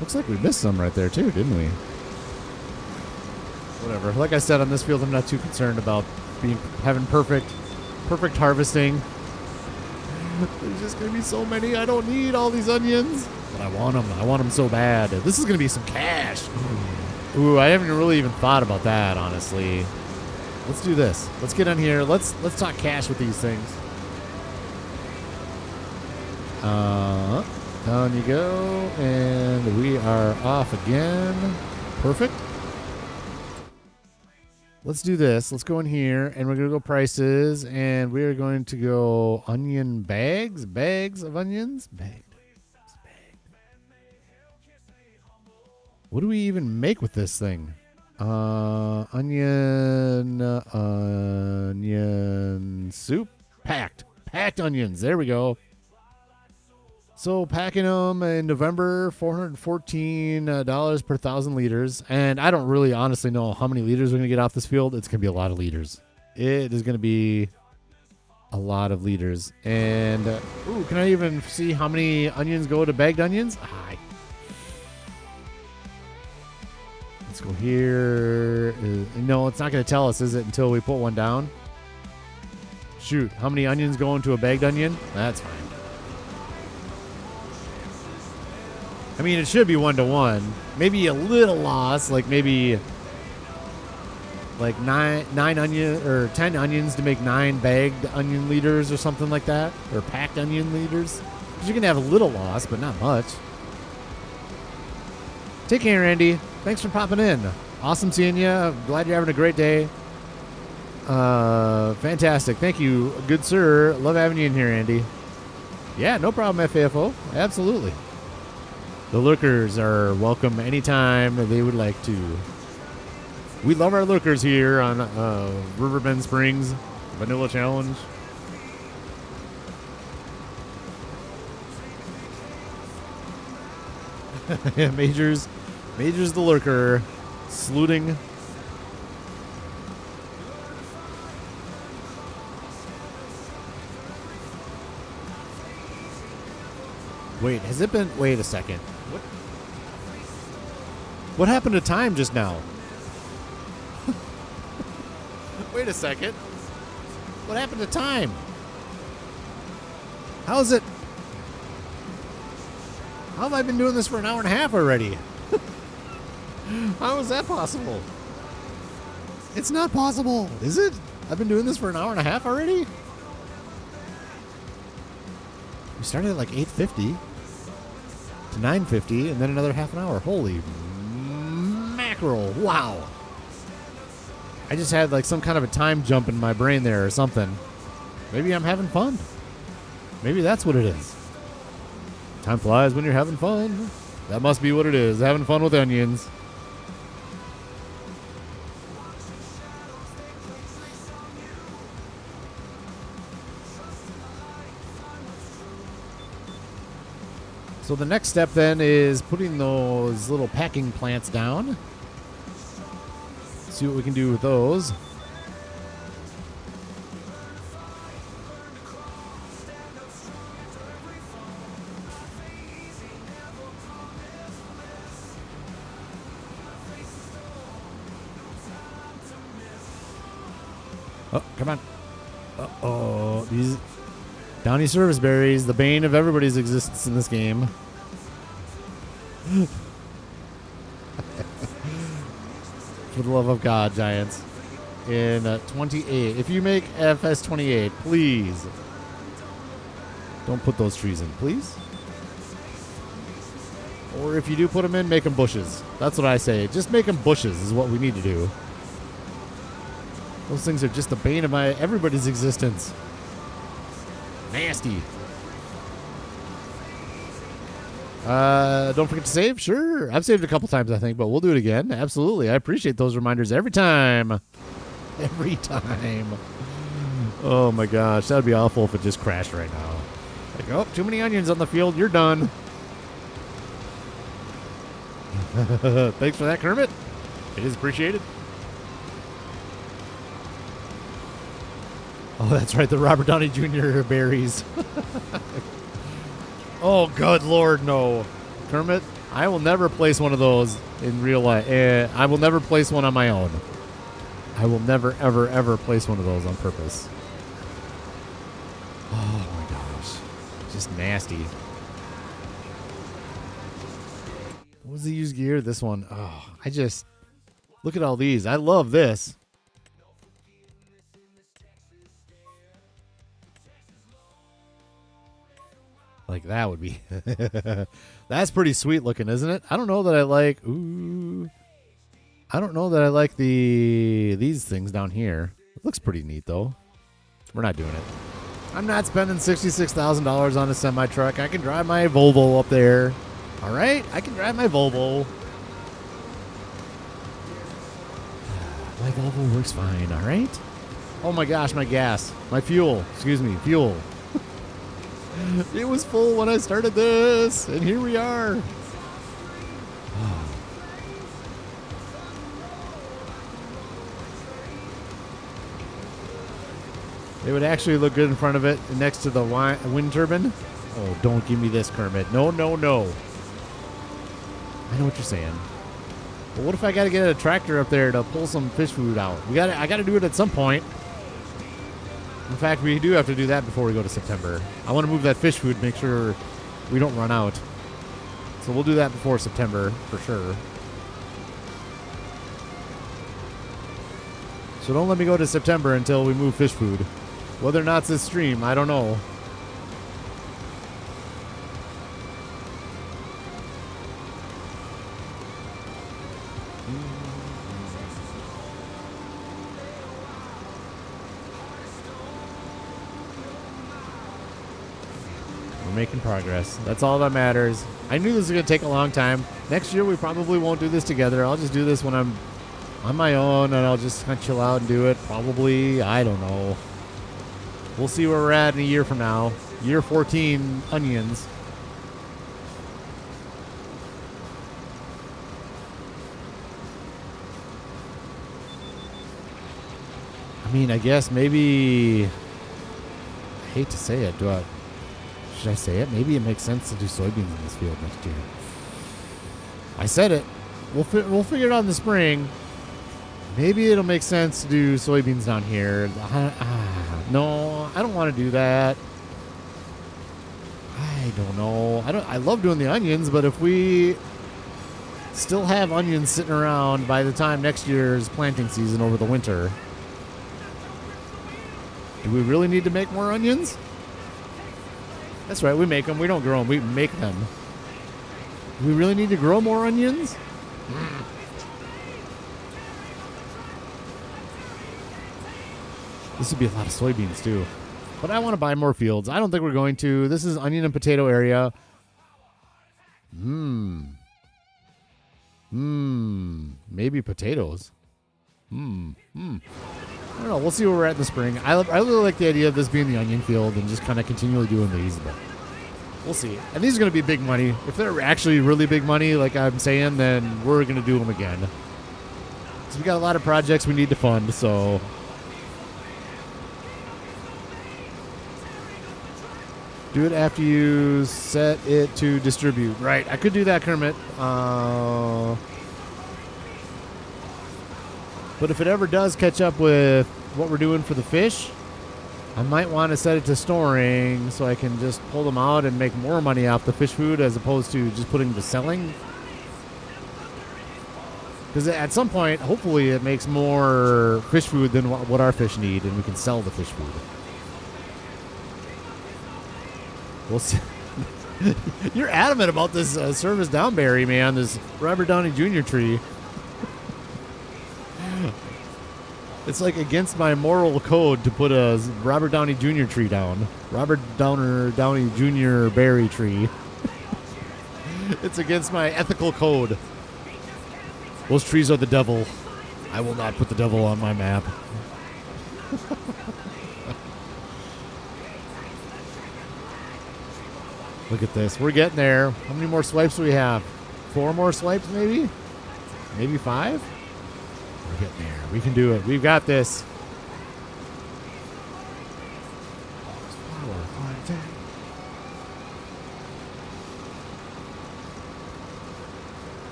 Looks like we missed some right there too, didn't we? Whatever. Like I said, on this field, I'm not too concerned about having perfect harvesting. There's just going to be so many. I don't need all these onions. But I want them. I want them so bad. This is going to be some cash. Ooh, I haven't really even thought about that, honestly. Let's do this. Let's get on here. Let's talk cash with these things. Down you go. And we are off again. Perfect. Let's do this. Let's go in here, and we're going to go prices, and we are going to go onion bags. Bags of onions. Bagged. What do we even make with this thing? Onion soup. Packed onions. There we go. So packing them in November, $414 per 1,000 liters. And I don't really honestly know how many liters we're going to get off this field. It's going to be a lot of liters. It is going to be a lot of liters. And, ooh, can I even see how many onions go to bagged onions? Let's go here. No, it's not going to tell us, is it, until we put one down? Shoot, how many onions go into a bagged onion? That's fine. I mean, it should be 1-to-1. Maybe a little loss, like maybe like 9 onion or 10 onions to make 9 bagged onion liters or something like that, or packed onion liters. Because you're gonna have a little loss, but not much. Take care, Andy. Thanks for popping in. Awesome seeing you. Glad you're having a great day. Fantastic. Thank you, good sir. Love having you in here, Andy. Yeah, no problem, FAFO. Absolutely. The lurkers are welcome anytime they would like to. We love our lurkers here on Riverbend Springs Vanilla Challenge. Yeah, Major's the lurker, saluting. Wait, has it been? Wait a second. What happened to time just now? Wait a second. What happened to time? How is it? How have I been doing this for an hour and a half already? How is that possible? It's not possible, is it? I've been doing this for an hour and a half already? We started at like 8:50 to 9:50 and then another half an hour. Holy mackerel. Wow. I just had like some kind of a time jump in my brain there or something. Maybe I'm having fun. Maybe that's what it is. Time flies when you're having fun. That must be what it is. Having fun with onions. So the next step then is putting those little packing plants down. See what we can do with those. Oh, come on. Uh-oh. These Downy service berries, the bane of everybody's existence in this game. For the love of God, Giants. In 28. If you make FS28, please don't put those trees in, please. Or if you do put them in, make them bushes. That's what I say. Just make them bushes is what we need to do. Those things are just the bane of everybody's existence. Nasty. Don't forget to save. Sure. I've saved a couple times, I think, but we'll do it again. Absolutely. I appreciate those reminders every time. Every time. Oh, my gosh. That would be awful if it just crashed right now. Like, oh, too many onions on the field. You're done. Thanks for that, Kermit. It is appreciated. Oh, that's right. The Robert Downey Jr. berries. Oh, good Lord, no. Kermit, I will never place one of those in real life. I will never place one on my own. I will never, ever, ever place one of those on purpose. Oh, my gosh. Just nasty. What was the used gear? This one. Oh, look at all these. I love this. Like that would be. That's pretty sweet looking, isn't it? I don't know that I like. Ooh. I don't know that I like these things down here. It looks pretty neat though. We're not doing it. I'm not spending $66,000 on a semi truck. I can drive my Volvo up there. All right, I can drive my Volvo. My Volvo works fine. All right. Oh my gosh, my gas, my fuel. Excuse me, fuel. It was full when I started this, and here we are. It would actually look good in front of it next to the wind turbine. Oh, don't give me this, Kermit. No, no, no. I know what you're saying. But what if I got to get a tractor up there to pull some fish food out? I got to do it at some point. In fact, we do have to do that before we go to September. I want to move that fish food, make sure we don't run out. So we'll do that before September, for sure. So don't let me go to September until we move fish food. Whether or not it's this stream, I don't know. We're making progress. That's all that matters. I knew this was going to take a long time. Next year, we probably won't do this together. I'll just do this when I'm on my own, and I'll just kind of chill out and do it. Probably. I don't know. We'll see where we're at in a year from now. Year 14 onions. I mean, I guess maybe... I hate to say it. Should I say it? Maybe it makes sense to do soybeans in this field next year. I said it. We'll figure it out in the spring. Maybe it'll make sense to do soybeans down here. No, I don't want to do that. I don't know. I love doing the onions, but if we still have onions sitting around by the time next year's planting season over the winter, do we really need to make more onions? That's right, we make them. We don't grow them. We make them. Do we really need to grow more onions? This would be a lot of soybeans, too. But I want to buy more fields. I don't think we're going to. This is onion and potato area. Maybe potatoes. I don't know. We'll see where we're at in the spring. I really like the idea of this being the onion field and just kind of continually doing these. But we'll see. And these are going to be big money. If they're actually really big money, like I'm saying, then we're going to do them again. So we got a lot of projects we need to fund, so... Do it after you set it to distribute. Right. I could do that, Kermit. But if it ever does catch up with what we're doing for the fish, I might want to set it to storing so I can just pull them out and make more money off the fish food as opposed to just putting them to selling. Because at some point, hopefully, it makes more fish food than what our fish need, and we can sell the fish food. We'll see. You're adamant about this service downberry, man. This Robert Downey Jr. tree. It's like against my moral code to put a Robert Downey Jr. tree down. Robert Downey Jr. berry tree. It's against my ethical code. Those trees are the devil. I will not put the devil on my map. Look at this. We're getting there. How many more swipes do we have? 4 more swipes, maybe? Maybe 5? We're getting there. We can do it. We've got this.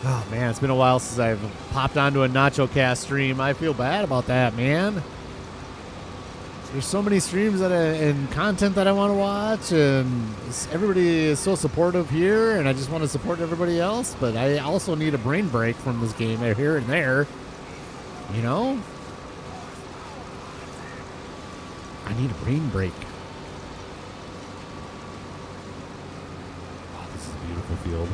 Oh, man. It's been a while since I've popped onto a Nacho Cast stream. I feel bad about that, man. There's so many streams and content that I want to watch, and everybody is so supportive here, and I just want to support everybody else, but I also need a brain break from this game here and there, you know? I need a brain break. Oh, this is a beautiful field.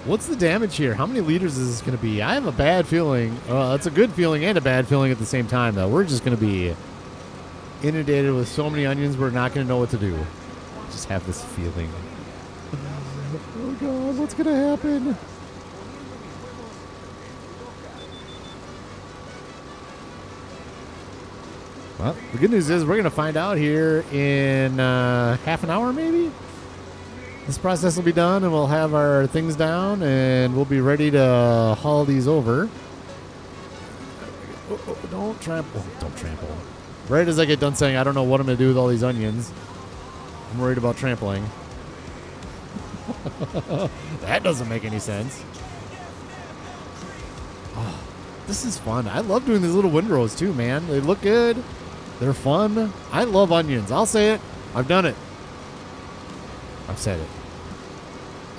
What's the damage here? How many liters is this going to be? I have a bad feeling. It's a good feeling and a bad feeling at the same time, though. We're just going to be inundated with so many onions, we're not going to know what to do. Just have this feeling. Oh God, what's going to happen? Well, the good news is we're going to find out here in half an hour, maybe. This process will be done, and we'll have our things down, and we'll be ready to haul these over. Don't trample. Don't trample. Right as I get done saying, I don't know what I'm going to do with all these onions, I'm worried about trampling. That doesn't make any sense. Oh, this is fun. I love doing these little windrows too, man. They look good. They're fun. I love onions. I'll say it. I've done it. I've said it.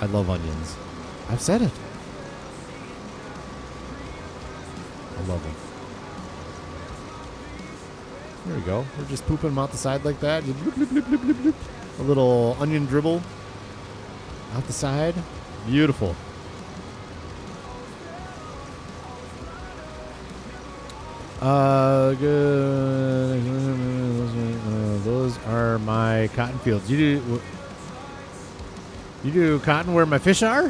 I love onions. I've said it. I love them. There we go. We're just pooping them out the side like that. Bloop, bloop, bloop, bloop, bloop, bloop. A little onion dribble out the side. Beautiful. Good. Those are my cotton fields. You do cotton where my fish are?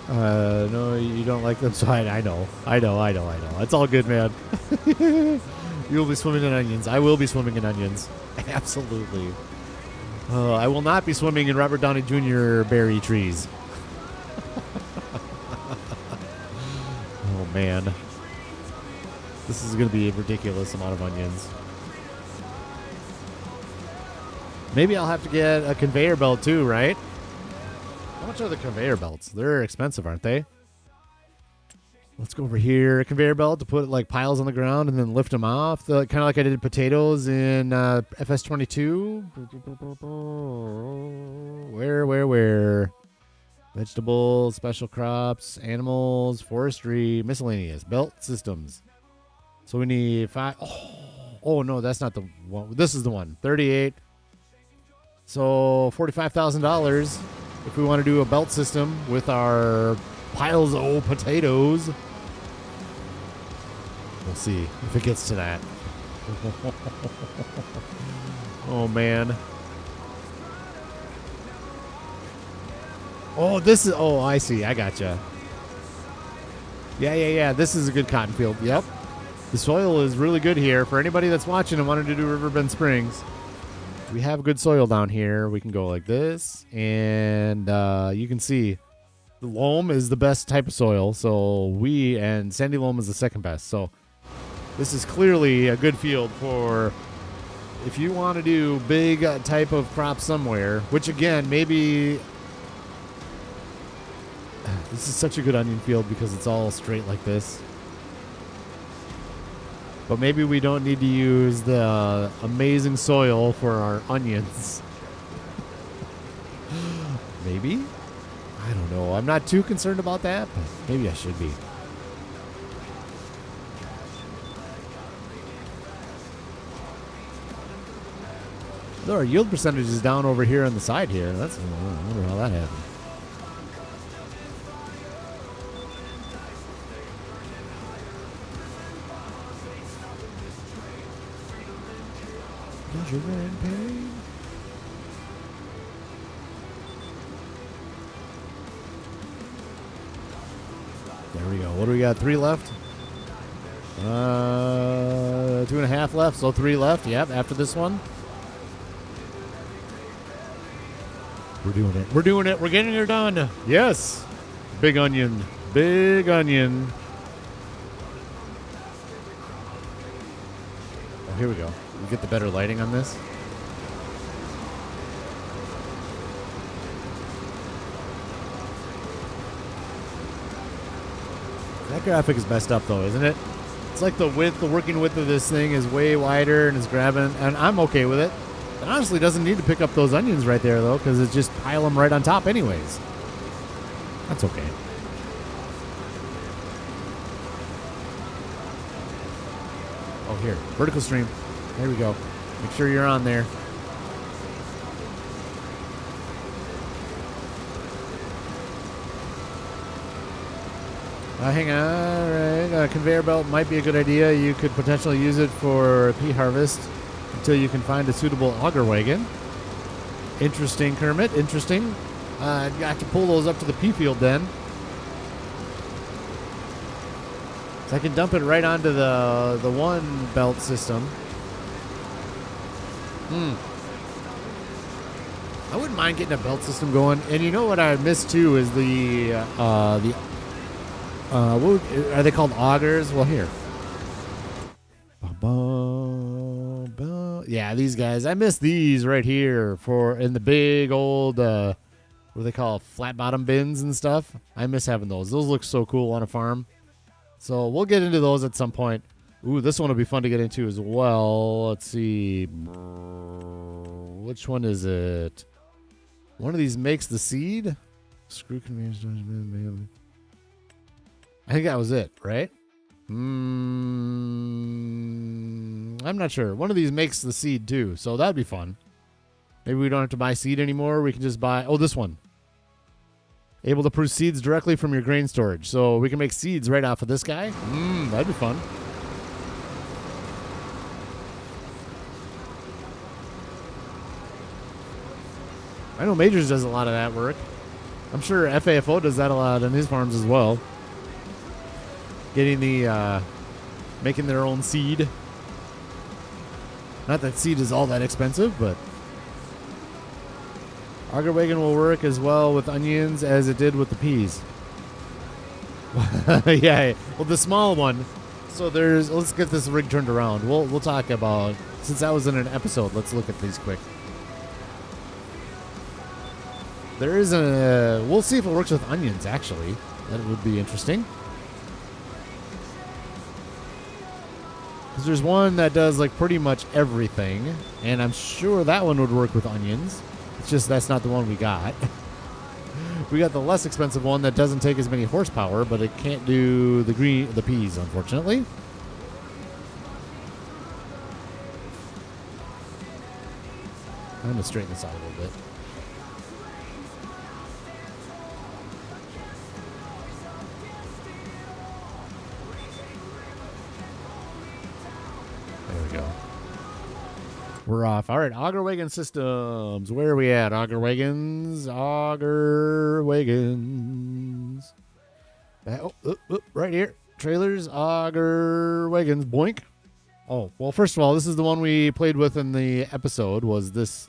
No, you don't like them, so I know. It's all good, man. You'll be swimming in onions. I will be swimming in onions. Absolutely. I will not be swimming in Robert Downey Jr. berry trees. Oh, man. This is going to be a ridiculous amount of onions. Maybe I'll have to get a conveyor belt too, right? How much are the conveyor belts? They're expensive, aren't they? Let's go over here. A conveyor belt to put like piles on the ground and then lift them off. Kind of like I did potatoes in FS25. Where? Vegetables, special crops, animals, forestry, miscellaneous, belt systems. So we need 5. Oh no, that's not the one. This is the one. 38. So $45,000 if we want to do a belt system with our piles of old potatoes. We'll see if it gets to that. Oh, man. Oh, this is... Oh, I see. I gotcha. Yeah. This is a good cotton field. Yep. The soil is really good here. For anybody that's watching and wanted to do Riverbend Springs, we have good soil down here. We can go like this. And you can see the loam is the best type of soil. And sandy loam is the second best. So this is clearly a good field for if you want to do big type of crop somewhere, which again, maybe this is such a good onion field because it's all straight like this. But maybe we don't need to use the amazing soil for our onions. Maybe? I don't know. I'm not too concerned about that, but maybe I should be. Our yield percentage is down over here on the side here. I wonder how that happened. Pleasure and pain. There we go. What do we got? 3 left? 2.5 left, so 3 left. Yep, after this one. We're doing it. We're getting her done. Yes. Big onion. Big onion. Oh, here we go. We get the better lighting on this. That graphic is messed up though, isn't it? It's like the working width of this thing is way wider and it's grabbing, and I'm okay with it. It honestly doesn't need to pick up those onions right there, though, because it's just pile them right on top anyways. That's okay. Oh, here. Vertical stream. There we go. Make sure you're on there. Hang on. All right. A conveyor belt might be a good idea. You could potentially use it for pea harvest until you can find a suitable auger wagon. Interesting, Kermit. Interesting. You have to pull those up to the pea field then. So I can dump it right onto the one belt system. I wouldn't mind getting a belt system going. And you know what I miss too is what are they called? Augers? Well, here. Yeah, these guys. I miss these right here in the big old, what do they call flat bottom bins and stuff. I miss having those. Those look so cool on a farm. So we'll get into those at some point. Ooh, this one will be fun to get into as well. Let's see. Which one is it? One of these makes the seed. Screw convenience. I think that was it, right? I'm not sure. One of these makes the seed too, so that'd be fun. Maybe we don't have to buy seed anymore. We can just buy... Oh, this one. Able to produce seeds directly from your grain storage. So we can make seeds right off of this guy. That'd be fun. I know Majors does a lot of that work. I'm sure FAFO does that a lot on his farms as well. Getting the, making their own seed. Not that seed is all that expensive, but auger wagon will work as well with onions as it did with the peas. Yeah, well, the small one. So let's get this rig turned around. We'll talk about, since that was in an episode, let's look at these quick. There is we'll see if it works with onions, actually. That would be interesting. Because there's one that does like pretty much everything, and I'm sure that one would work with onions. It's just that's not the one we got. We got the less expensive one that doesn't take as many horsepower, but it can't do the peas, unfortunately. I'm going to straighten this out a little bit. There we go. We're off. All right, auger wagon systems. Where are we at? Auger wagons. Auger wagons. Right here. Trailers. Auger wagons. Boink. Oh, well, first of all, this is the one we played with in the episode, was this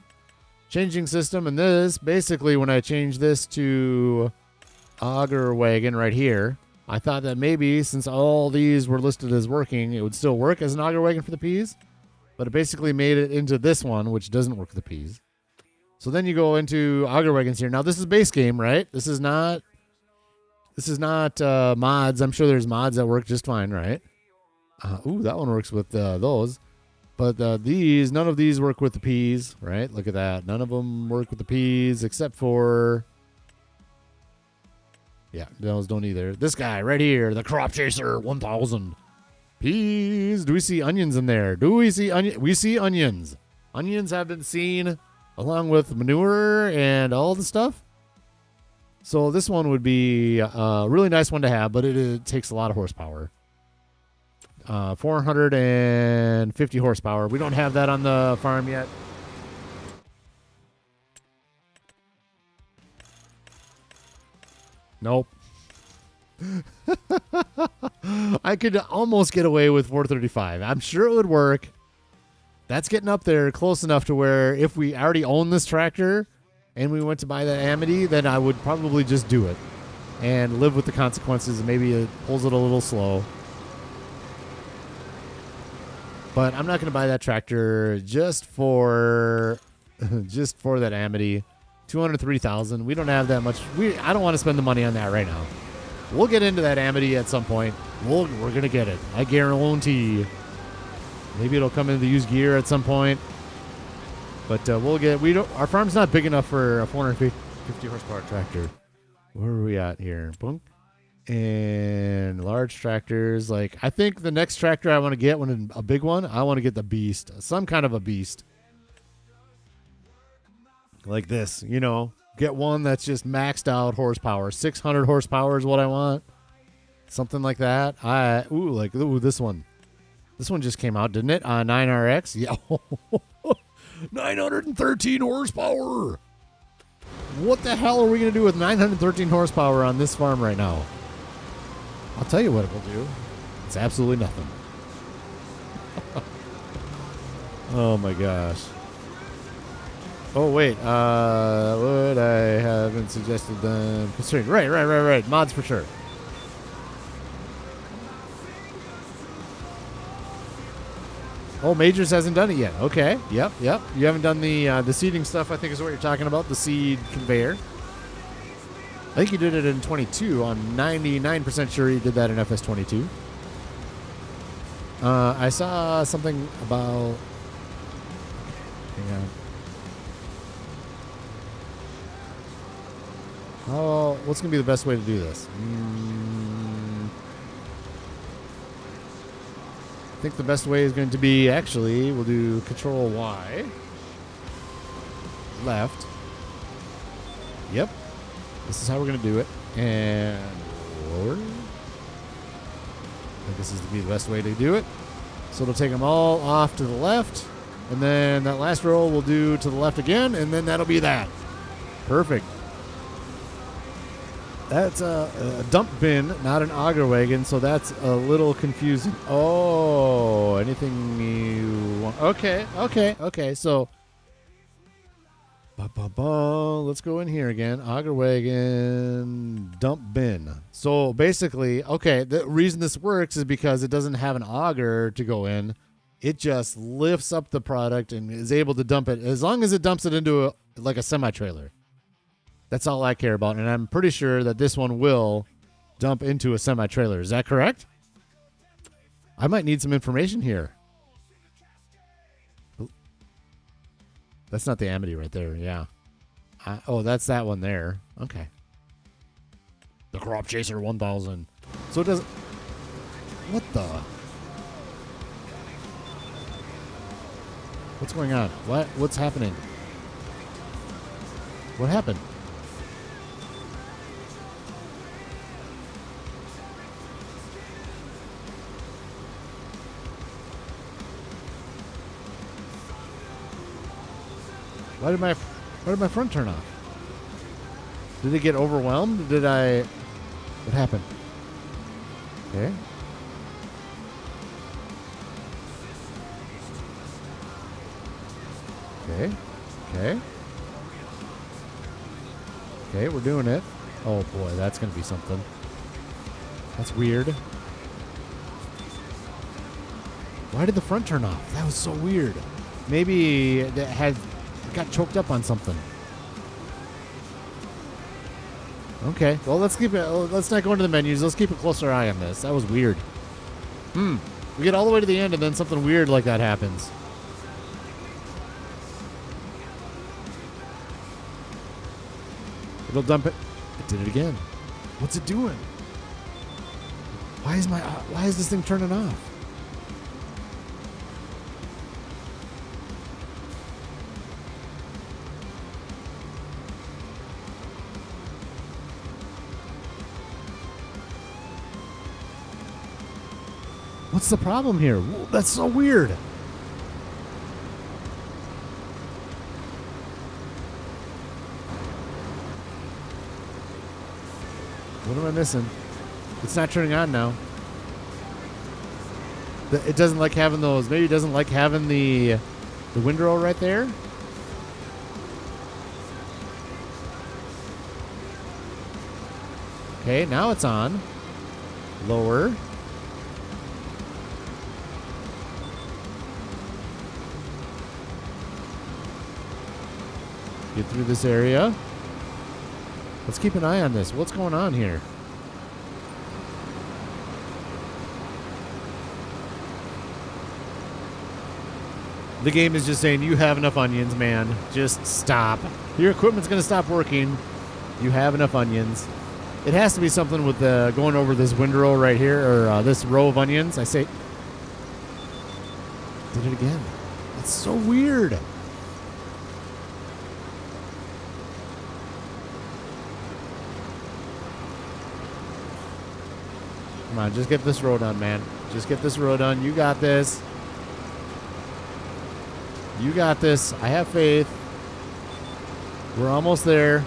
changing system. And this, basically, when I changed this to auger wagon right here, I thought that maybe since all these were listed as working, it would still work as an auger wagon for the peas. But it basically made it into this one, which doesn't work with the peas. So then you go into auger wagons here. Now, this is base game, right? This is not mods. I'm sure there's mods that work just fine, right? Ooh, that one works with those. But none of these work with the peas, right? Look at that. None of them work with the peas except for... Yeah, those don't either. This guy right here, the Crop Chaser 1000. Peas. Do we see onions in there? Do we see onions? We see onions. Onions have been seen along with manure and all the stuff. So this one would be a really nice one to have, but it takes a lot of horsepower. 450 horsepower. We don't have that on the farm yet. Nope. I could almost get away with 435. I'm sure it would work. That's getting up there close enough to where if we already own this tractor and we went to buy that Amity, then I would probably just do it and live with the consequences. Maybe it pulls it a little slow. But I'm not going to buy that tractor just for that Amity. 203,000. We don't have that much. I don't want to spend the money on that right now. We'll get into that Amity at some point. We're going to get it. I guarantee. Maybe it'll come into the used gear at some point. But our farm's not big enough for a 450 horsepower tractor. Where are we at here? Boom. And large tractors. Like, I think the next tractor I want to get, a big one, I want to get the Beast. Some kind of a Beast. Like this, get one that's just maxed out horsepower. 600 horsepower is what I want. Something like that. This one. This one just came out, didn't it? 9RX. Yeah. 913 horsepower. What the hell are we going to do with 913 horsepower on this farm right now? I'll tell you what it will do. It's absolutely nothing. Oh my gosh. Oh, wait. What I haven't suggested them considering. Right. Mods for sure. Oh, Majors hasn't done it yet. Okay. Yep. You haven't done the seeding stuff, I think is what you're talking about. The seed conveyor. I think you did it in 22. I'm 99% sure you did that in FS22. I saw something about... Hang on. What's going to be the best way to do this? I think the best way is going to be, actually, we'll do Control Y. Left. Yep. This is how we're going to do it. And lower. I think this is to be the best way to do it. So it'll take them all off to the left. And then that last row we'll do to the left again. And then that'll be that. Perfect. That's a dump bin, not an auger wagon. So that's a little confusing. Oh, anything you want? Okay. So let's go in here again. Auger wagon, dump bin. So basically, okay, the reason this works is because it doesn't have an auger to go in. It just lifts up the product and is able to dump it as long as it dumps it into like a semi-trailer. That's all I care about. And I'm pretty sure that this one will dump into a semi-trailer. Is that correct? I might need some information here. That's not the Amity right there. Yeah. Oh, that's that one there. Okay. The Crop Chaser 1000. So it does. What the? What's going on? What's happening? What happened? Why did my front turn off? Did it get overwhelmed? What happened? Okay. Okay, we're doing it. Oh boy, that's gonna be something. That's weird. Why did the front turn off? That was so weird. Maybe it got choked up on something. Okay, well let's not go into the menus. Let's keep a closer eye on this. That was weird. We get all the way to the end and then something weird like that happens. It'll dump it. It did it again. What's it doing? Why is this thing turning off? What's the problem here? That's so weird. What am I missing? It's not turning on now. It doesn't like having those. Maybe it doesn't like having the windrow right there. Okay, now it's on. Lower. Get through this area. Let's keep an eye on this. What's going on here? The game is just saying, you have enough onions, man. Just stop. Your equipment's going to stop working. You have enough onions. It has to be something with going over this windrow right here, or this row of onions. I say, did it again. It's so weird. Come on, just get this row done, man. Just get this row done. You got this. You got this. I have faith. We're almost there.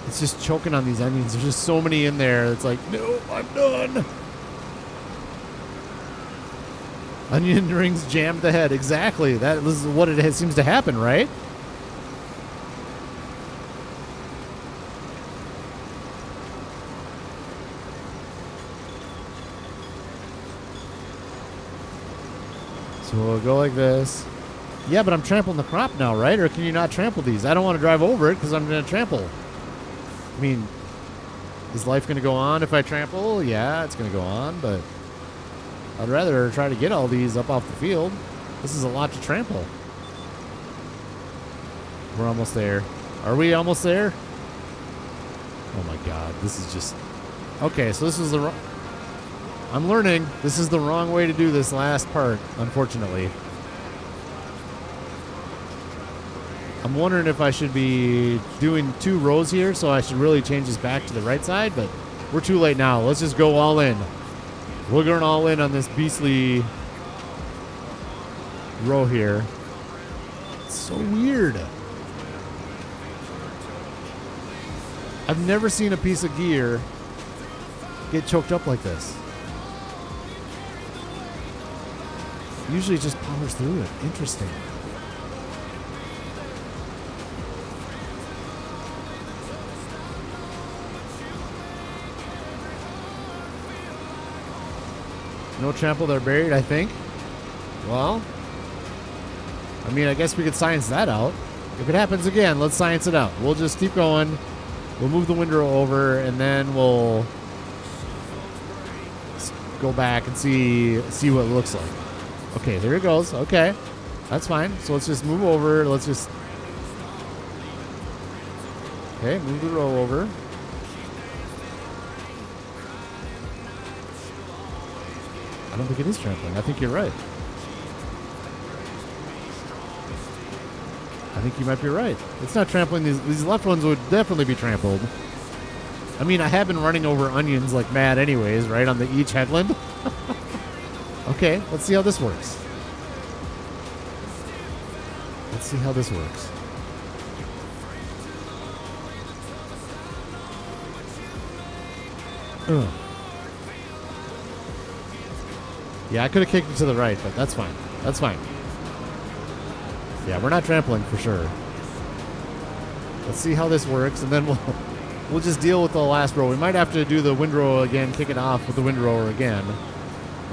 It's just choking on these onions. There's just so many in there. It's like, no, I'm done. Onion rings jammed the head. Exactly. That is what it seems to happen, right? So we'll go like this. Yeah, but I'm trampling the crop now, right? Or can you not trample these? I don't want to drive over it because I'm going to trample. I mean, is life going to go on if I trample? Yeah, it's going to go on, but I'd rather try to get all these up off the field. This is a lot to trample. We're almost there. Are we almost there? Oh my God, this is just... Okay, so this is the... I'm learning. This is the wrong way to do this last part, unfortunately. I'm wondering if I should be doing 2 rows here, so I should really change this back to the right side, but we're too late now. Let's just go all in. We're going all in on this beastly row here. It's so weird. I've never seen a piece of gear get choked up like this. Usually it just powers through it. Interesting. No trample, they're buried, I think. Well, I mean, I guess we could science that out. If it happens again, let's science it out. We'll just keep going. We'll move the windrow over, and then we'll go back and see what it looks like. Okay, there it goes. Okay, that's fine. So let's just move over. Let's just... Okay, move the row over. I don't think it is trampling. I think you're right. I think you might be right. It's not trampling. These left ones would definitely be trampled. I mean, I have been running over onions like mad anyways, right, on the each headland. Okay, let's see how this works. Let's see how this works. Ugh. Yeah, I could have kicked it to the right, but that's fine. That's fine. Yeah, we're not trampling for sure. Let's see how this works, and then we'll just deal with the last row. We might have to do the windrow again, kick it off with the windrower again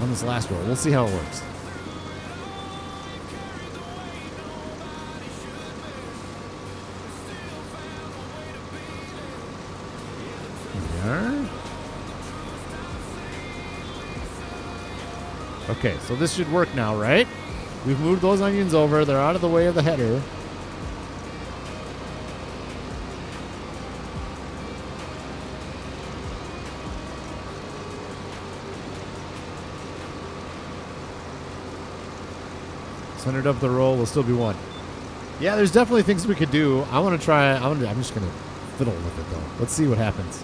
on this last row. We'll see how it works. Here we are. Okay, so this should work now, right? We've moved those onions over. They're out of the way of the header. Centered up the row will still be 1. Yeah, there's definitely things we could do. I want to try. I'm just going to fiddle with it, though. Let's see what happens.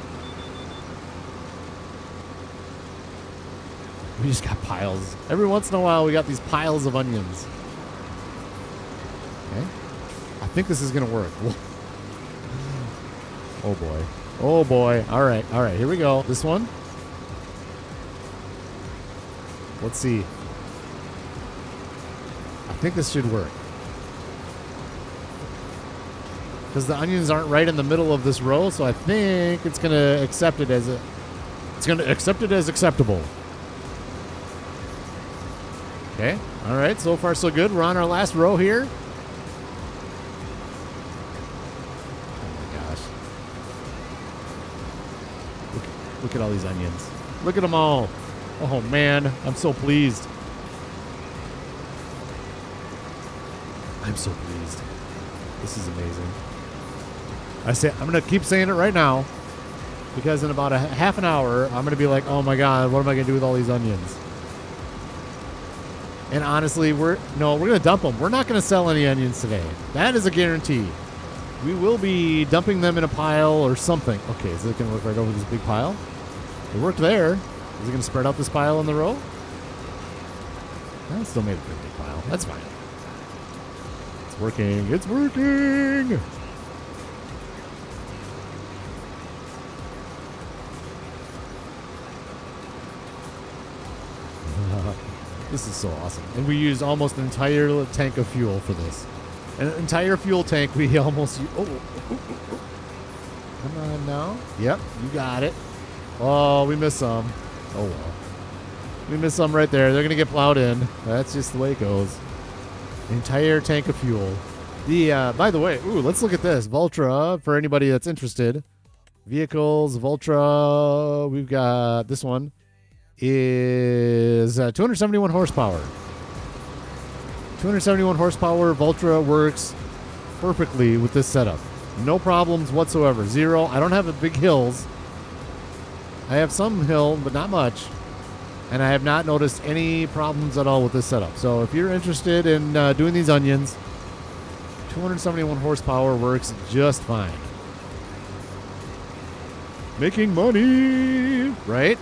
We just got piles. Every once in a while, we got these piles of onions. Okay. I think this is going to work. Oh, boy. Oh, boy. All right. All right. Here we go. This one. Let's see. I think this should work. Because the onions aren't right in the middle of this row, so I think it's going to accept it as acceptable. Okay. All right. So far, so good. We're on our last row here. Oh, my gosh. Look at all these onions. Look at them all. Oh, man. I'm so pleased. I'm so pleased. This is amazing. I'm going to keep saying it right now, because in about a half an hour, I'm going to be like, oh, my God, what am I going to do with all these onions? And honestly, we're going to dump them. We're not going to sell any onions today. That is a guarantee. We will be dumping them in a pile or something. Okay, is it going to work right over this big pile? It worked there. Is it going to spread out this pile in the row? I still made a pretty big pile. That's fine. It's working. It's working. This is so awesome. And we used almost an entire tank of fuel for this. An entire fuel tank we almost... Come on now. Yep, you got it. Oh, we missed some. Oh, well. We missed some right there. They're going to get plowed in. That's just the way it goes. An entire tank of fuel. By the way, let's look at this. Vultra, for anybody that's interested. Vehicles, Vultra. We've got this one. Is 271 horsepower. 271 horsepower. Vultra works perfectly with this setup. No problems whatsoever. Zero. I don't have big hills. I have some hill, but not much. And I have not noticed any problems at all with this setup. So if you're interested in doing these onions, 271 horsepower works just fine. Making money, right?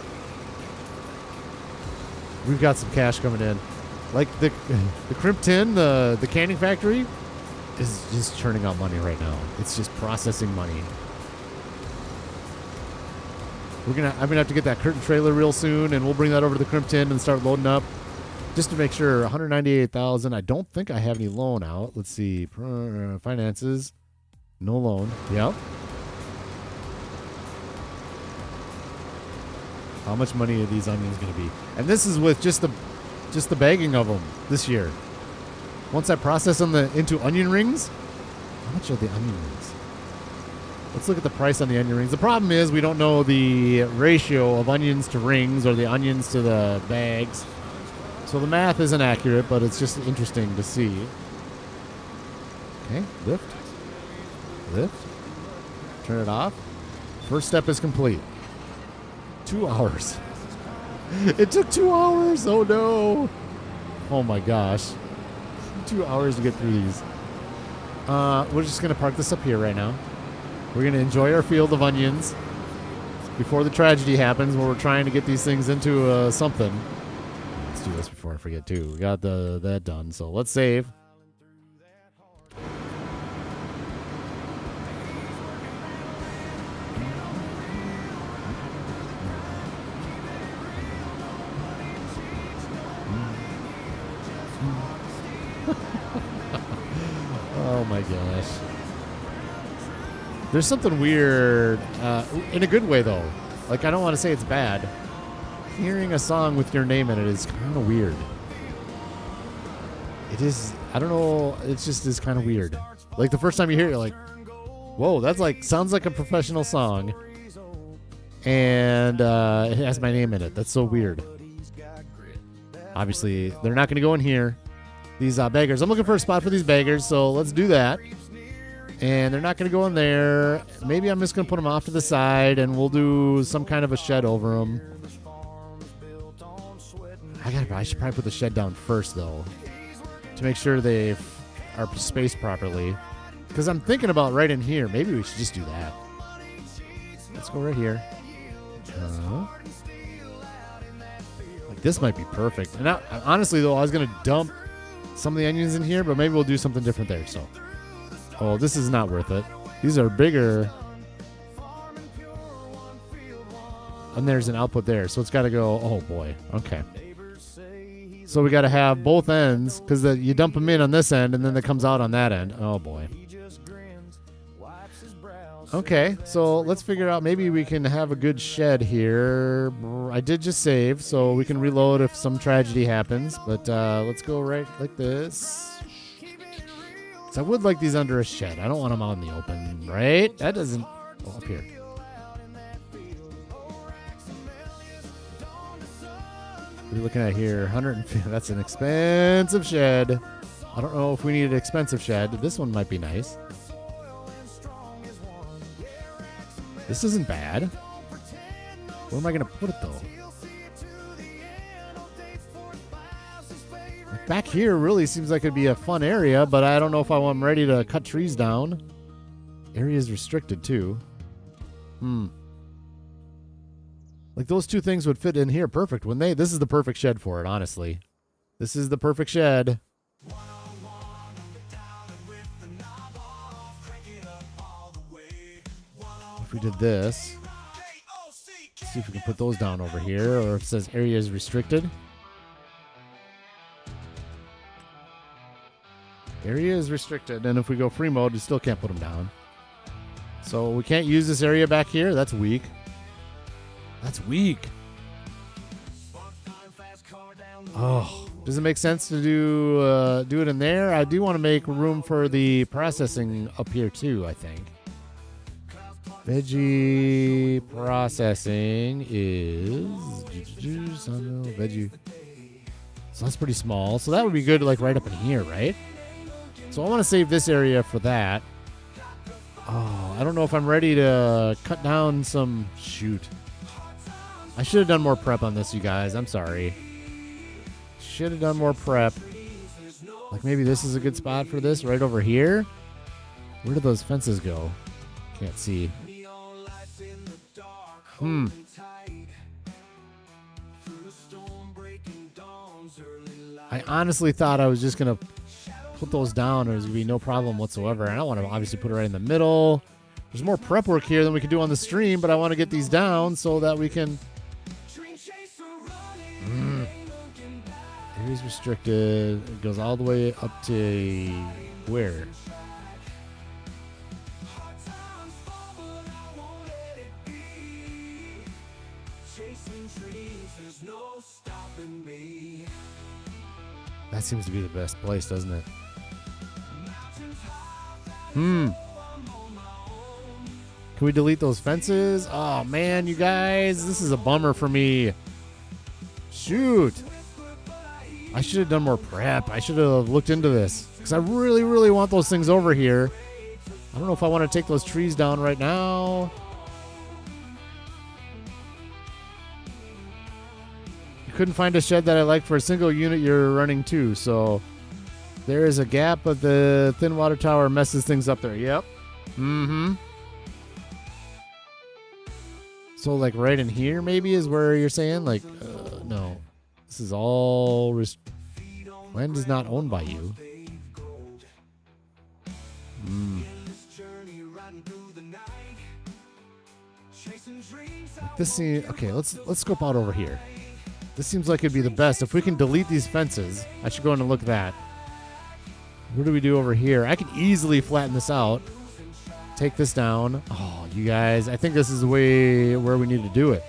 We've got some cash coming in. Like the crimp tin, the canning factory is just churning out money right now. It's just processing money. I'm gonna have to get that curtain trailer real soon, and we'll bring that over to the crimp tin and start loading up. Just to make sure, 198,000. I don't think I have any loan out. Let's see, finances, no loan. Yep. How much money are these onions going to be? And this is with just the bagging of them this year. Once I process them into onion rings, how much are the onion rings? Let's look at the price on the onion rings. The problem is we don't know the ratio of onions to rings or the onions to the bags. So the math isn't accurate, but it's just interesting to see. Okay, lift. Turn it off. First step is complete. 2 hours. It took 2 hours. Oh no. Oh my gosh. 2 hours to get through these. We're just going to park this up here right now. We're going to enjoy our field of onions before the tragedy happens where we're trying to get these things into something. Let's do this before I forget too. We got that done. So let's save. Oh my gosh. There's something weird, in a good way though. Like, I don't want to say it's bad. Hearing a song with your name in it is kind of weird. It is, I don't know, it just is kind of weird. Like, the first time you hear it, you're like, whoa, that's like, sounds like a professional song. And it has my name in it. That's so weird. Obviously, they're not going to go in here. These baggers. I'm looking for a spot for these baggers, so let's do that. And they're not going to go in there. Maybe I'm just going to put them off to the side, and we'll do some kind of a shed over them. I should probably put the shed down first, though, to make sure they are spaced properly. Because I'm thinking about right in here. Maybe we should just do that. Let's go right here. Like, this might be perfect. And honestly, though, I was going to dump some of the onions in here, but maybe we'll do something different there. So, oh, this is not worth it. These are bigger. And there's an output there, so it's got to go. Oh boy. Okay. So we got to have both ends, because you dump them in on this end, and then it comes out on that end. Oh boy. Okay, so let's figure out, maybe we can have a good shed here. I did just save, so we can reload if some tragedy happens. But let's go right like this. So I would like these under a shed. I don't want them out in the open, right? That doesn't... Oh, up here. What are we looking at here? 150. That's an expensive shed. I don't know if we need an expensive shed. This one might be nice. This isn't bad. Where am I going to put it, though? Back here really seems like it'd be a fun area, but I don't know if I'm ready to cut trees down. Area is restricted, too. Like, those two things would fit in here perfect, wouldn't they? This is the perfect shed for it, honestly. This is the perfect shed. If we did this, let's see if we can put those down over here, or if it says area is restricted. Area is restricted, and if we go free mode, we still can't put them down. So we can't use this area back here. That's weak. That's weak. Oh, does it make sense to do it in there? I do want to make room for the processing up here too, I think. Veggie processing is veggie. So that's pretty small. So that would be good, like right up in here, right? So I want to save this area for that. Oh, I don't know if I'm ready to cut down some... Shoot. I should have done more prep on this, you guys. I'm sorry. Should have done more prep. Like maybe this is a good spot for this, right over here. Where do those fences go? Can't see. I honestly thought I was just going to put those down and there's going to be no problem whatsoever. I don't want to obviously put it right in the middle. There's more prep work here than we can do on the stream, but I want to get these down so that we can... Areas restricted. It goes all the way up to where? That seems to be the best place, doesn't it? Can we delete those fences? Oh, man, you guys. This is a bummer for me. Shoot. I should have done more prep. I should have looked into this. Because I really, really want those things over here. I don't know if I want to take those trees down right now. You couldn't find a shed that I like for a single unit you're running to. So there is a gap, but the thin water tower messes things up there. Yep. So like right in here maybe is where you're saying? Like, no. This is all... Land is not owned by you. This seems... Okay, let's scope out over here. This seems like it'd be the best. If we can delete these fences, I should go in and look at that. What do we do over here? I could easily flatten this out. Take this down. Oh, you guys, I think this is the way where we need to do it.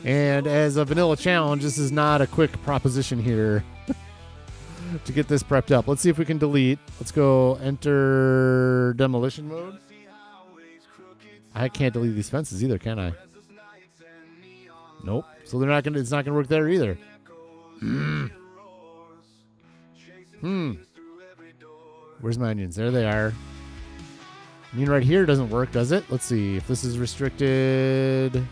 And as a vanilla challenge, this is not a quick proposition here to get this prepped up. Let's see if we can delete. Let's go enter demolition mode. I can't delete these fences either, can I? Nope. So they're not gonna. It's not gonna work there either. Where's my onions? There they are. I mean, right here doesn't work, does it? Let's see if this is restricted.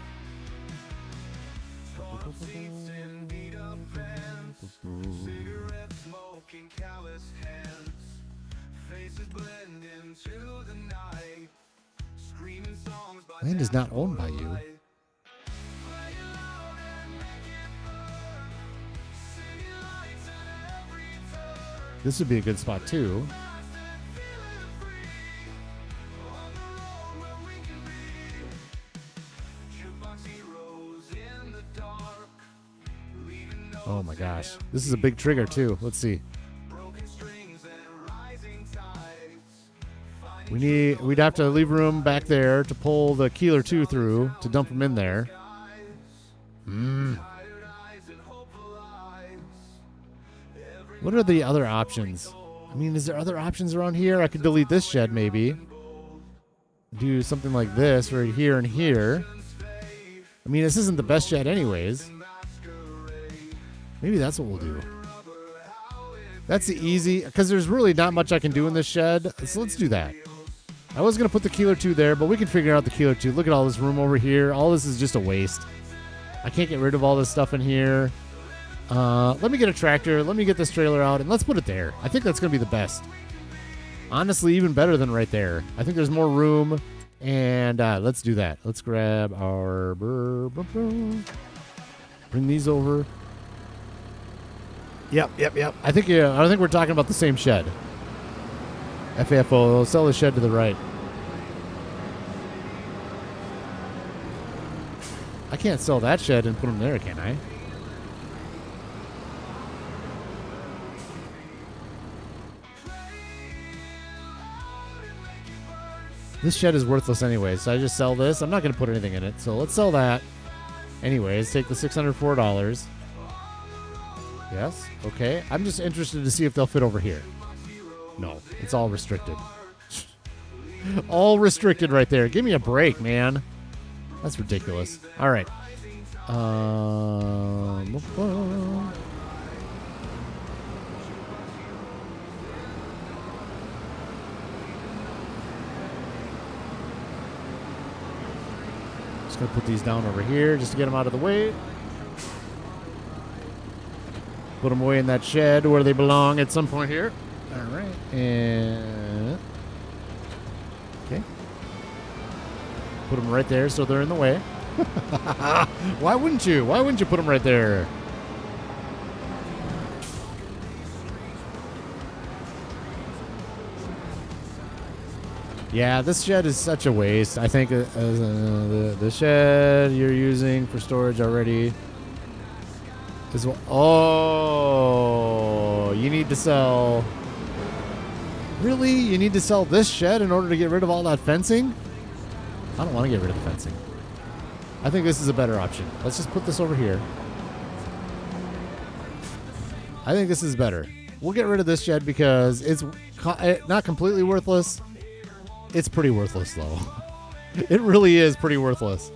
Land is not owned by you. This would be a good spot too. Oh my gosh. This is a big trigger too. Let's see. We'd have to leave room back there to pull the Keeler 2 through to dump them in there. What are the other options? I mean, is there other options around here? I could delete this shed maybe. Do something like this right here and here. I mean, this isn't the best shed anyways. Maybe that's what we'll do. That's the easy, because there's really not much I can do in this shed. So let's do that. I was going to put the Keeler 2 there, but we can figure out the Keeler 2. Look at all this room over here. All this is just a waste. I can't get rid of all this stuff in here. Let me get a tractor. Let me get this trailer out, and let's put it there. I think that's going to be the best. Honestly, even better than right there. I think there's more room, and let's do that. Let's grab our... Bring these over. Yep. I think we're talking about the same shed. FAFO, sell the shed to the right. I can't sell that shed and put them there, can I? This shed is worthless anyway, so I just sell this. I'm not going to put anything in it, so let's sell that. Anyways, take the $604. Yes, okay. I'm just interested to see if they'll fit over here. No, it's all restricted. All restricted right there. Give me a break, man. That's ridiculous. All right. Just gonna put these down over here just to get them out of the way. Put them away in that shed where they belong at some point here. All right. And okay. Put them right there so they're in the way. Why wouldn't you? Why wouldn't you put them right there? Yeah, this shed is such a waste. I think the shed you're using for storage already is... Oh, you need to sell... Really? You need to sell this shed in order to get rid of all that fencing? I don't want to get rid of the fencing. I think this is a better option. Let's just put this over here. I think this is better. We'll get rid of this shed because it's not completely worthless. It's pretty worthless, though. It really is pretty worthless.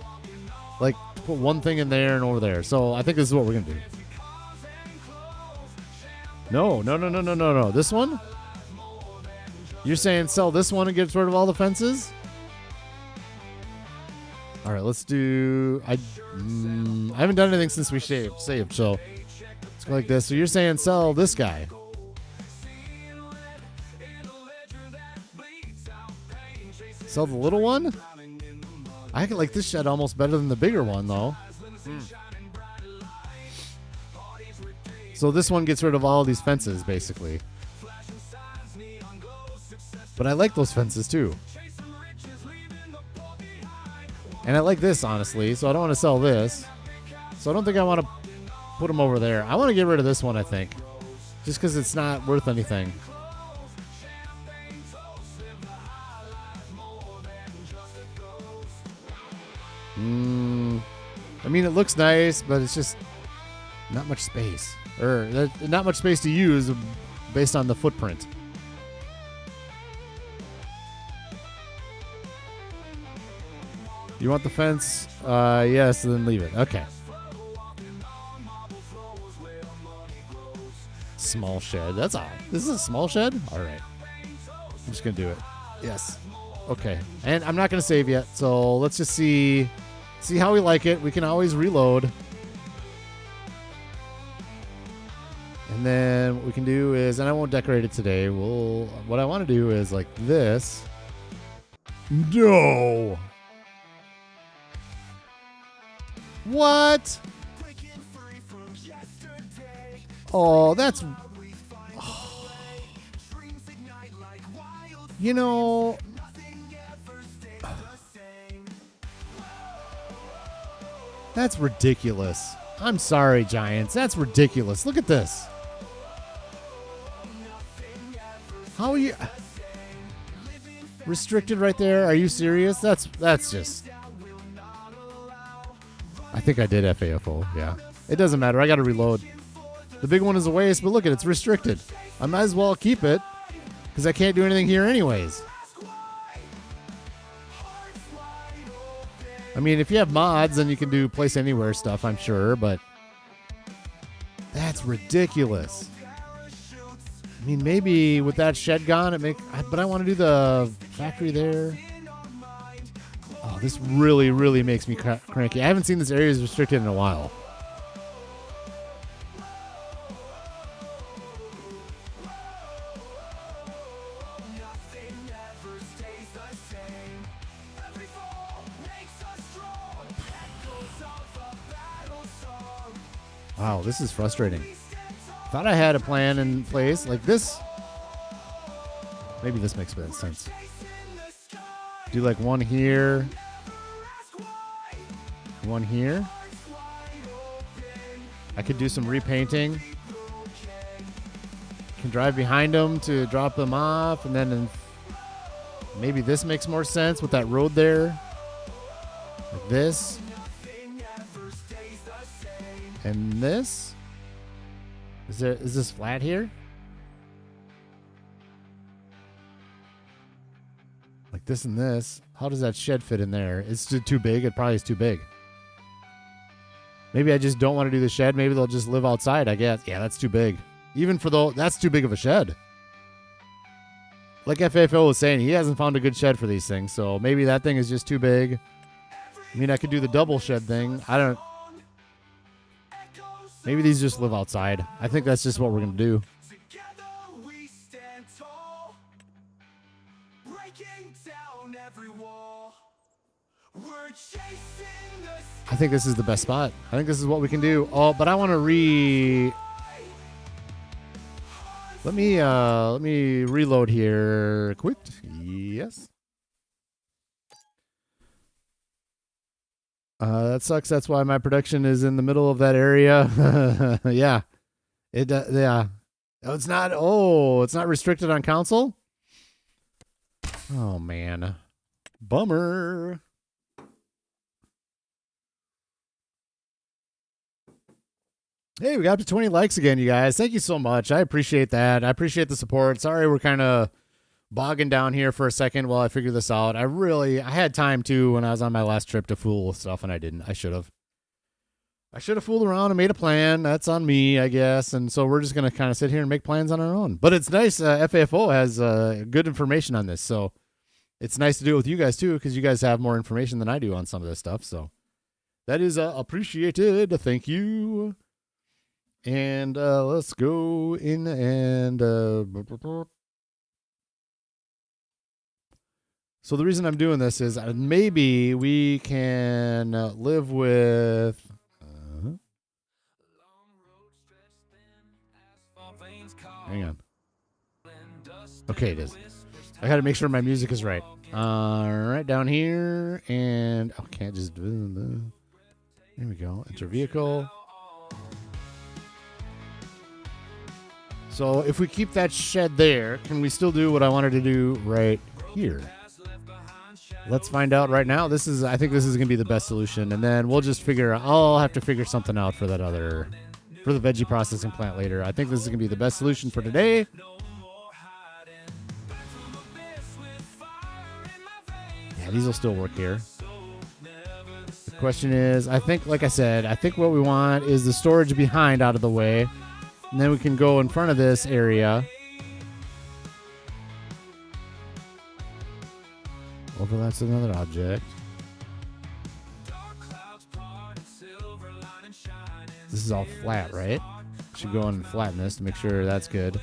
Like, put one thing in there and over there. So I think this is what we're going to do. No. This one? You're saying sell this one and get rid of all the fences? All right, let's do... I haven't done anything since we saved, so let's go like this. So you're saying sell this guy. Sell the little one? I like this shed almost better than the bigger one, though. So this one gets rid of all these fences, basically. But I like those fences, too. And I like this, honestly, so I don't want to sell this. So I don't think I want to put them over there. I want to get rid of this one, I think. Just because it's not worth anything. I mean, it looks nice, but it's just not much space. Or not much space to use based on the footprint. You want the fence? Yes, then leave it. Okay. Small shed. That's odd. This is a small shed? All right. I'm just going to do it. Yes. Okay. And I'm not going to save yet, so let's just see how we like it. We can always reload. And then what we can do is, and I won't decorate it today. What I want to do is like this. No. What? Oh, that's... Oh. You know... That's ridiculous. I'm sorry, Giants. That's ridiculous. Look at this. How are you... Restricted right there? Are you serious? That's just... I think I did FAFO, yeah. It doesn't matter. I got to reload. The big one is a waste, but look at it. It's restricted. I might as well keep it because I can't do anything here anyways. I mean, if you have mods, then you can do place anywhere stuff, I'm sure, but that's ridiculous. I mean, maybe with that shed gone, but I want to do the factory there. Oh, this really, really makes me cranky. I haven't seen this area as restricted in a while. Wow, this is frustrating. Thought I had a plan in place like this. Maybe this makes better sense. Do like one here. One here. I could do some repainting. Can drive behind them to drop them off, and then maybe this makes more sense with that road there. Like this. And this? Is this flat here? Like this and this. How does that shed fit in there? It's too big. It probably is too big. Maybe I just don't want to do the shed. Maybe they'll just live outside, I guess. Yeah, that's too big. Even for that's too big of a shed. Like FFO was saying, he hasn't found a good shed for these things. So maybe that thing is just too big. I mean, I could do the double shed thing. Maybe these just live outside. I think that's just what we're going to do. I think this is the best spot. I think this is what we can do. Oh, but I want to let me reload here. Quit. Yes. That sucks. That's why my production is in the middle of that area. Yeah. Yeah. It's not restricted on console? Oh man. Bummer. Hey, we got up to 20 likes again, you guys. Thank you so much. I appreciate that. I appreciate the support. Sorry we're kind of bogging down here for a second while I figure this out. I had time too when I was on my last trip to fool with stuff, and I didn't. I should have fooled around and made a plan. That's on me, I guess. And so we're just going to kind of sit here and make plans on our own. But it's nice. FAFO has good information on this. So it's nice to do it with you guys too, because you guys have more information than I do on some of this stuff. So that is appreciated. Thank you. And let's go in and so the reason I'm doing this is maybe we can live with hang on. Okay, it is. I got to make sure my music is right. All right, down here, and I can't just do the. Here we go. Enter vehicle. So if we keep that shed there, can we still do what I wanted to do right here? Let's find out right now. I think this is going to be the best solution. And then we'll just I'll have to figure something out for the veggie processing plant later. I think this is going to be the best solution for today. Yeah, these will still work here. The question is, like I said, I think what we want is the storage behind out of the way. And then we can go in front of this area. Overlaps another object. This is all flat, right? Should go and flatten this to make sure that's good.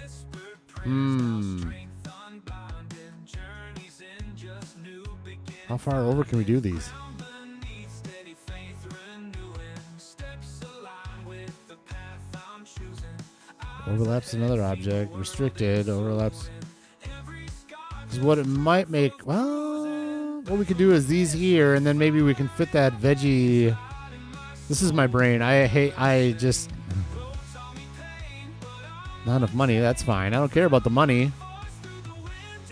How far over can we do these? Overlaps another object. Restricted. Overlaps. Is what it might make. Well, what we could do is these here, and then maybe we can fit that veggie. This is my brain. Not enough money. That's fine. I don't care about the money.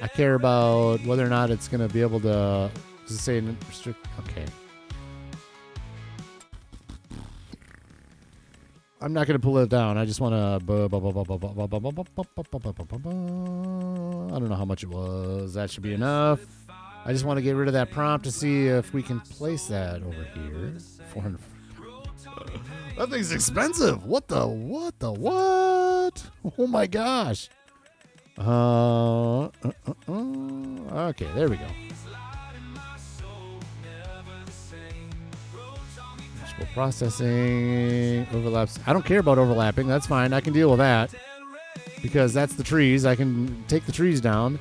I care about whether or not it's going to be able to. Does it say restrict? Okay. I'm not going to pull it down. I just want to. I don't know how much it was. That should be enough. I just want to get rid of that prompt to see if we can place that over here. 400. That thing's expensive. What? Oh my gosh. Okay, there we go. Processing overlaps. I don't care about overlapping. That's fine. I can deal with that because that's the trees. I can take the trees down.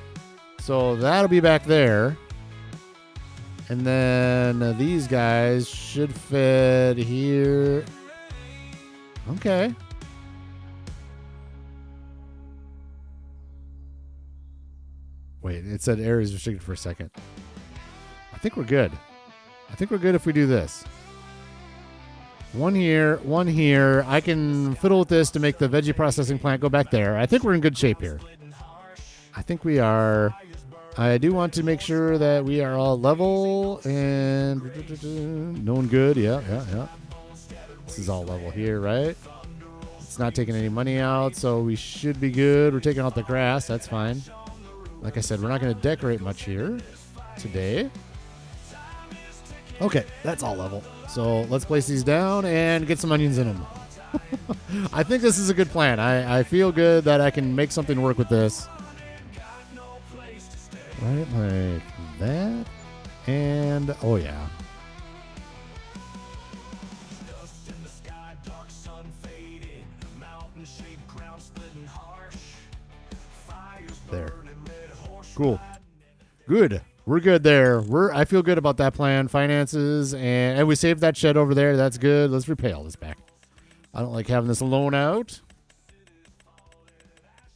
So that'll be back there. And then these guys should fit here. Okay. Wait, it said areas restricted for a second. I think we're good. I think we're good if we do this. One here. I can fiddle with this to make the veggie processing plant go back there. I think we're in good shape here. I think we are. I do want to make sure that we are all level and knowing good. Yeah. This is all level here, right? It's not taking any money out, so we should be good. We're taking out the grass. That's fine. Like I said, we're not going to decorate much here today. Okay, that's all level. So let's place these down and get some onions in them. I think this is a good plan. I feel good that I can make something work with this. Right, like that. And, oh yeah. There. Cool. Good. We're good there. I feel good about that plan. Finances, and we saved that shed over there. That's good. Let's repay all this back. I don't like having this loan out.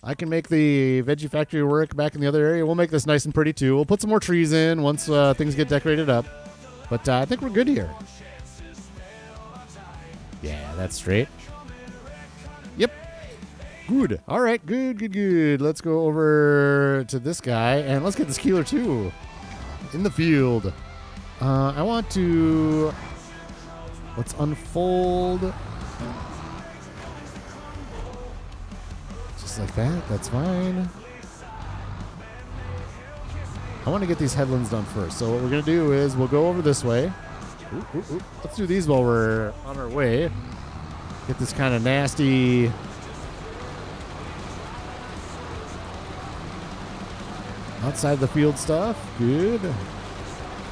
I can make the veggie factory work back in the other area. We'll make this nice and pretty, too. We'll put some more trees in once things get decorated up. But I think we're good here. Yeah, that's straight. Yep. Good. All right. Good. Let's go over to this guy, and let's get this Keeler, too, in the field. I want to... Let's unfold... Just like that. That's fine. I want to get these headlands done first. So what we're going to do is we'll go over this way. Ooh. Let's do these while we're on our way. Get this kind of nasty... outside the field stuff. Good.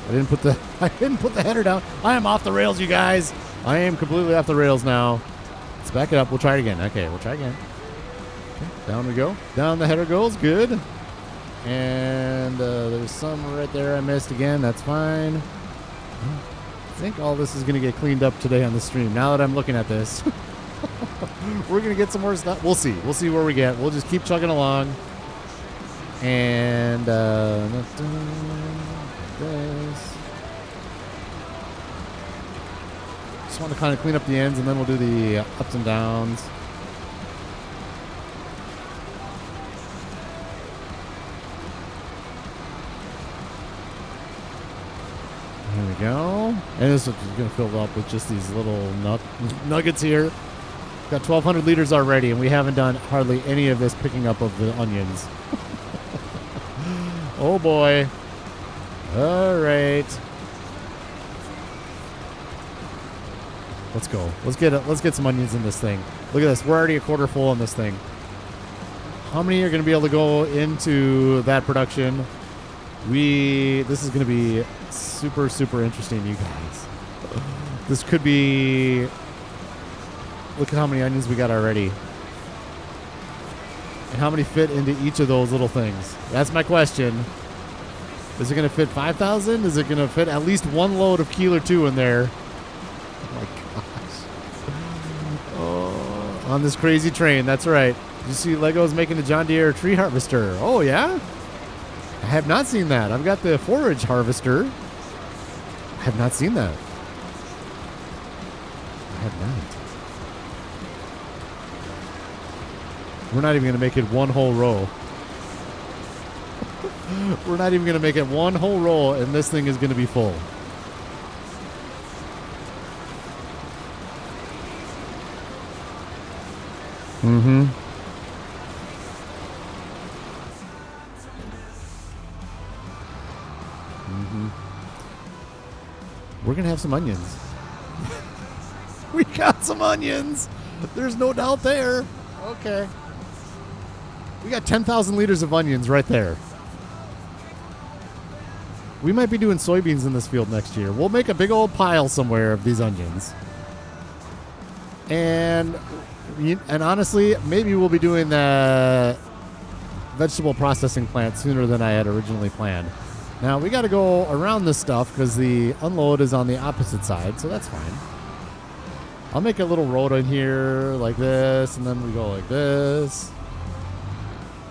I didn't put the header down. I am off the rails, you guys. I am completely off the rails now. Let's back it up. We'll try it again. Okay, we'll try again. Okay, down we go. Down the header goes. Good. And there's some right there I missed again. That's fine. I think all this is going to get cleaned up today on the stream. Now that I'm looking at this, we're going to get some more stuff. We'll see. We'll see where we get. We'll just keep chugging along. And this. Just want to kind of clean up the ends, and then we'll do the ups and downs. There we go. And this is going to fill up with just these little nuggets here. Got 1,200 liters already, and we haven't done hardly any of this picking up of the onions. Oh boy. All right. Let's go. Let's get some onions in this thing. Look at this. We're already a quarter full on this thing. How many are going to be able to go into that production? This is going to be super, super interesting, you guys. This could be... Look at how many onions we got already. And how many fit into each of those little things? That's my question. Is it going to fit 5,000? Is it going to fit at least one load of Keeler 2 in there? Oh my gosh. Oh, on this crazy train. That's right. Did you see Lego's making a John Deere tree harvester? Oh, yeah? I have not seen that. I've got the forage harvester. I have not seen that. I have not. We're not even going to make it one whole row. We're not even going to make it one whole row, and this thing is going to be full. Mm-hmm. Mm-hmm. We're going to have some onions. We got some onions. There's no doubt there. Okay. We got 10,000 liters of onions right there. We might be doing soybeans in this field next year. We'll make a big old pile somewhere of these onions. And honestly, maybe we'll be doing the vegetable processing plant sooner than I had originally planned. Now, we got to go around this stuff because the unload is on the opposite side, so that's fine. I'll make a little road in here like this, and then we go like this.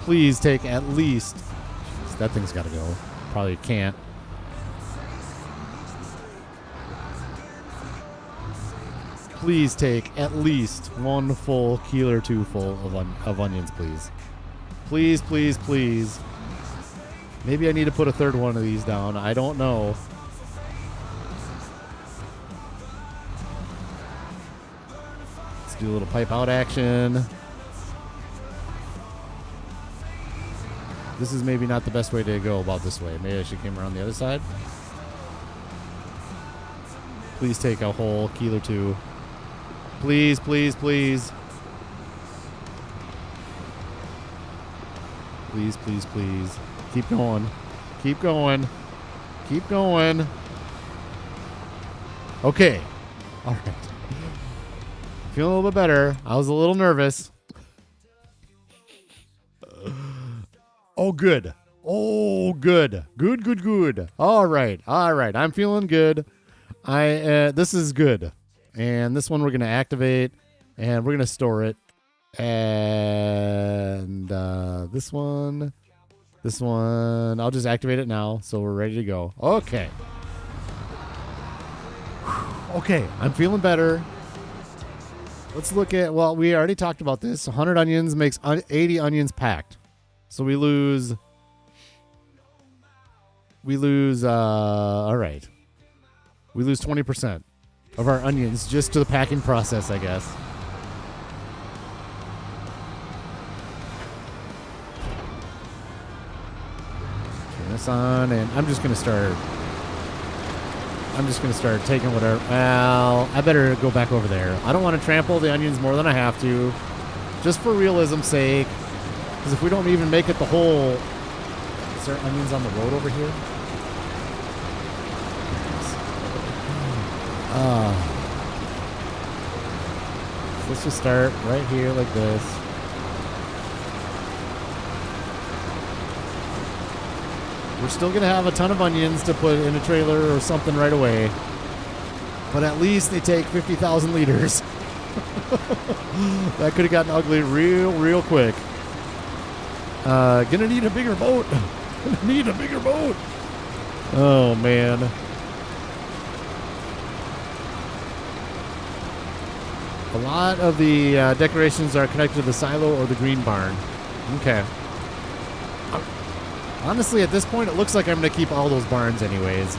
Please take at least... Jeez, that thing's got to go. Probably can't. Please take at least one full Keeler 2 full of onions, please. Please, please, please. Maybe I need to put a third one of these down. I don't know. Let's do a little pipe out action. This is maybe not the best way to go about this way. Maybe I should come around the other side. Please take a whole Keeler 2. Please, please, please. Please, please, please. Keep going. Keep going. Keep going. Okay. All right. Feeling a little bit better. I was a little nervous. Oh, good. Oh, good. Good. All right. I'm feeling good. This is good. And this one we're going to activate, and we're going to store it. And this one, I'll just activate it now, so we're ready to go. Okay. Okay, I'm feeling better. Let's look at, well, we already talked about this. 100 onions makes 80 onions packed. So we lose, all right. We lose 20% of our onions just to the packing process, I guess. Turn this on, and I'm just going to start taking whatever. Well, I better go back over there. I don't want to trample the onions more than I have to, just for realism's sake. Because if we don't even make it the whole... Is there onions on the road over here? Let's just start right here like this. We're still going to have a ton of onions to put in a trailer or something right away. But at least they take 50,000 liters. That could have gotten ugly real quick. Gonna need a bigger boat. Oh, man. A lot of the decorations are connected to the silo or the green barn. Okay. Honestly, at this point, it looks like I'm going to keep all those barns anyways.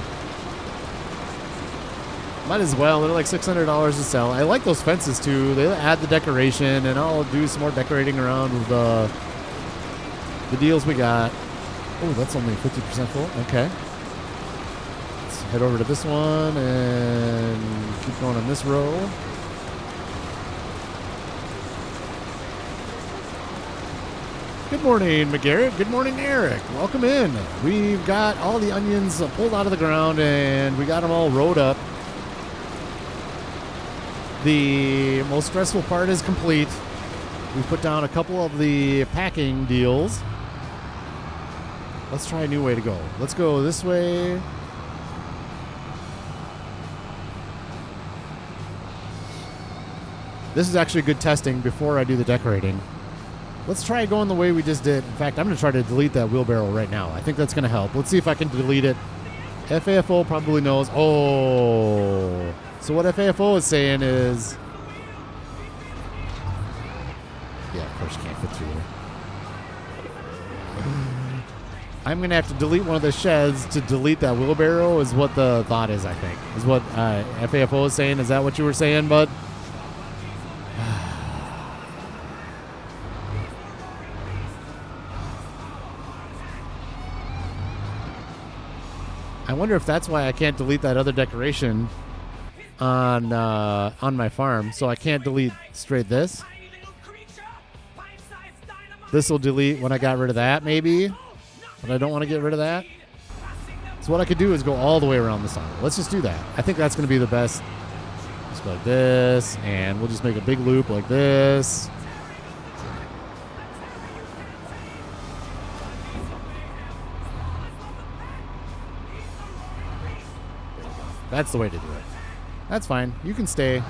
Might as well. They're like $600 to sell. I like those fences, too. They add the decoration, and I'll do some more decorating around with the deals we got. Oh, that's only 50% full. Okay. Let's head over to this one and keep going on this row. Good morning, McGarrett. Good morning, Eric. Welcome in. We've got all the onions pulled out of the ground, and we got them all rowed up. The most stressful part is complete. We put down a couple of the packing deals. Let's try a new way to go. Let's go this way. This is actually good testing before I do the decorating. Let's try going the way we just did. In fact, I'm going to try to delete that wheelbarrow right now. I think that's going to help. Let's see if I can delete it. FAFO probably knows. Oh. So what FAFO is saying is... Yeah, of course you can't fit through there. I'm going to have to delete one of the sheds to delete that wheelbarrow is what the thought is, I think. Is what FAFO is saying. Is that what you were saying, bud? I wonder if that's why I can't delete that other decoration on my farm. So I can't delete straight this. This will delete when I got rid of that, maybe. But I don't want to get rid of that. So what I could do is go all the way around the side. Let's just do that. I think that's going to be the best. Just go like this, and we'll just make a big loop like this. That's the way to do it. That's fine. You can stay.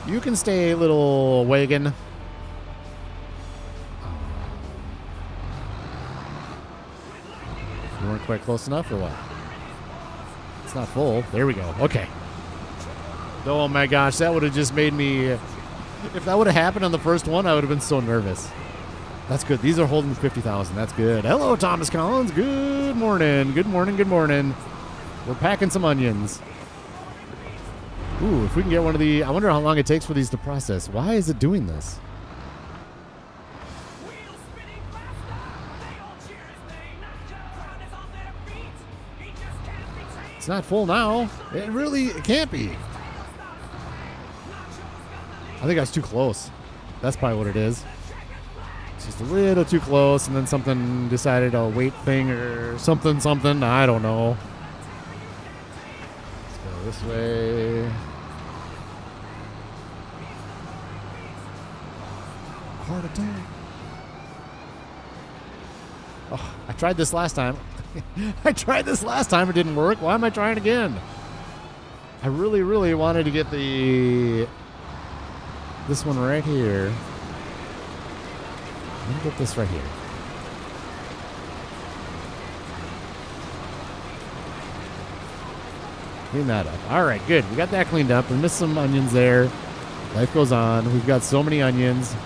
You can stay, little wagon. You weren't quite close enough, or what? It's not full. There we go. Okay. Oh my gosh, that would have just made me... If that would have happened on the first one, I would have been so nervous. That's good. These are holding 50,000. That's good. Hello, Thomas Collins. Good morning. Good morning. Good morning. We're packing some onions. Ooh, if we can get one of the... I wonder how long it takes for these to process. Why is it doing this? It's not full now. It can't be. I think I was too close. That's probably what it is. It's just a little too close, and then something decided a weight thing or something. I don't know. Let's go this way. Heart attack. Oh, I tried this last time. I tried this last time. It didn't work. Why am I trying again? I really, really wanted to get this one right here. Let me get this right here. Clean that up. All right, good. We got that cleaned up. We missed some onions there. Life goes on. We've got so many onions.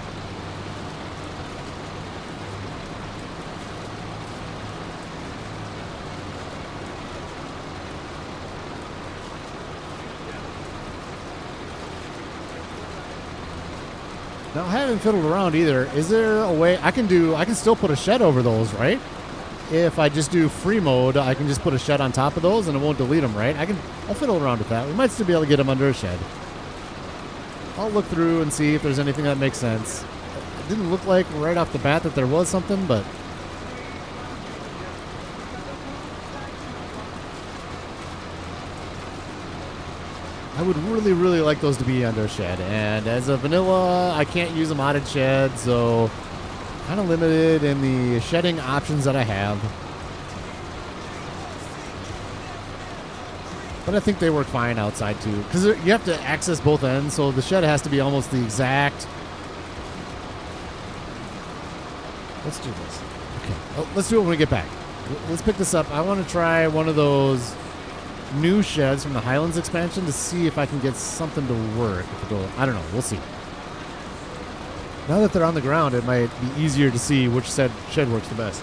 Now, I haven't fiddled around either. Is there a way I can still put a shed over those, right? If I just do free mode, I can just put a shed on top of those and it won't delete them, right? I'll fiddle around with that. We might still be able to get them under a shed. I'll look through and see if there's anything that makes sense. It didn't look like right off the bat that there was something, but I would really, really like those to be under a shed. And as a vanilla, I can't use a modded shed, so kind of limited in the shedding options that I have. But I think they work fine outside too, because you have to access both ends, so the shed has to be almost the exact. Let's do this. Okay, let's do it when we get back. Let's pick this up. I want to try one of those new sheds from the Highlands expansion to see if I can get something to work. I don't know. We'll see. Now that they're on the ground, it might be easier to see which shed works the best.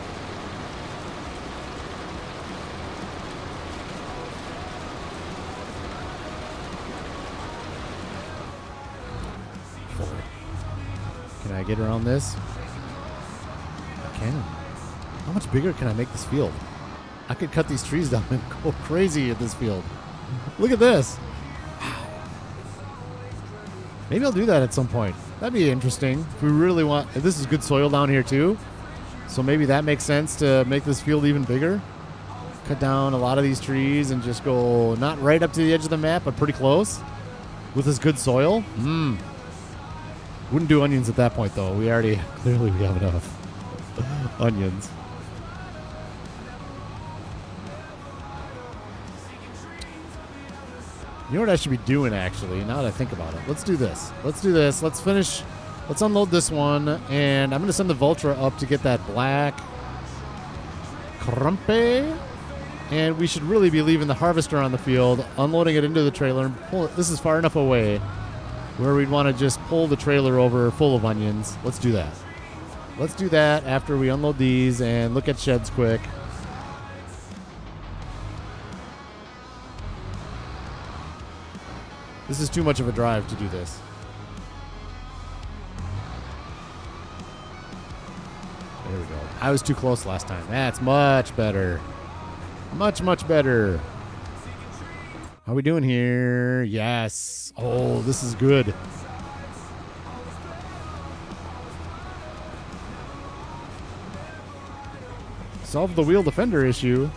Can I get around this? I can. How much bigger can I make this field? I could cut these trees down and go crazy at this field. Look at this. Wow. Maybe I'll do that at some point. That'd be interesting. If we really want... This is good soil down here too. So maybe that makes sense to make this field even bigger. Cut down a lot of these trees and just go not right up to the edge of the map, but pretty close. With this good soil. Wouldn't do onions at that point though. Clearly we have enough onions. You know what I should be doing, actually, now that I think about it? Let's do this. Let's finish. Let's unload this one. And I'm going to send the Vultra up to get that black Crumpe. And we should really be leaving the harvester on the field, unloading it into the trailer, and pull it. This is far enough away where we'd want to just pull the trailer over full of onions. Let's do that. Let's do that after we unload these and look at sheds quick. This is too much of a drive to do this. There we go. I was too close last time. That's much better. Much, much better. How are we doing here? Yes. Oh, this is good. Solve the wheel defender issue.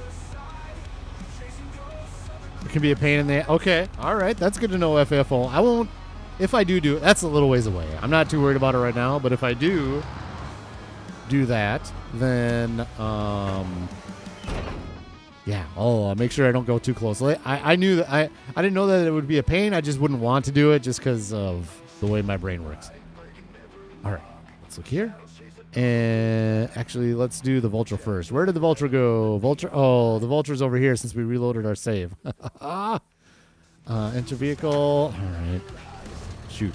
It can be a pain in the... Okay. All right. That's good to know, FFO. I won't... If I do... That's a little ways away. I'm not too worried about it right now, but if I do that, then... Yeah. Oh, I'll make sure I don't go too close. I knew that... I didn't know that it would be a pain. I just wouldn't want to do it just because of the way my brain works. All right. Let's look here. And actually, let's do the Vulture first. Where did the Vulture go? Vulture. Oh, the Vulture's over here since we reloaded our save. Enter vehicle. All right. Shoot.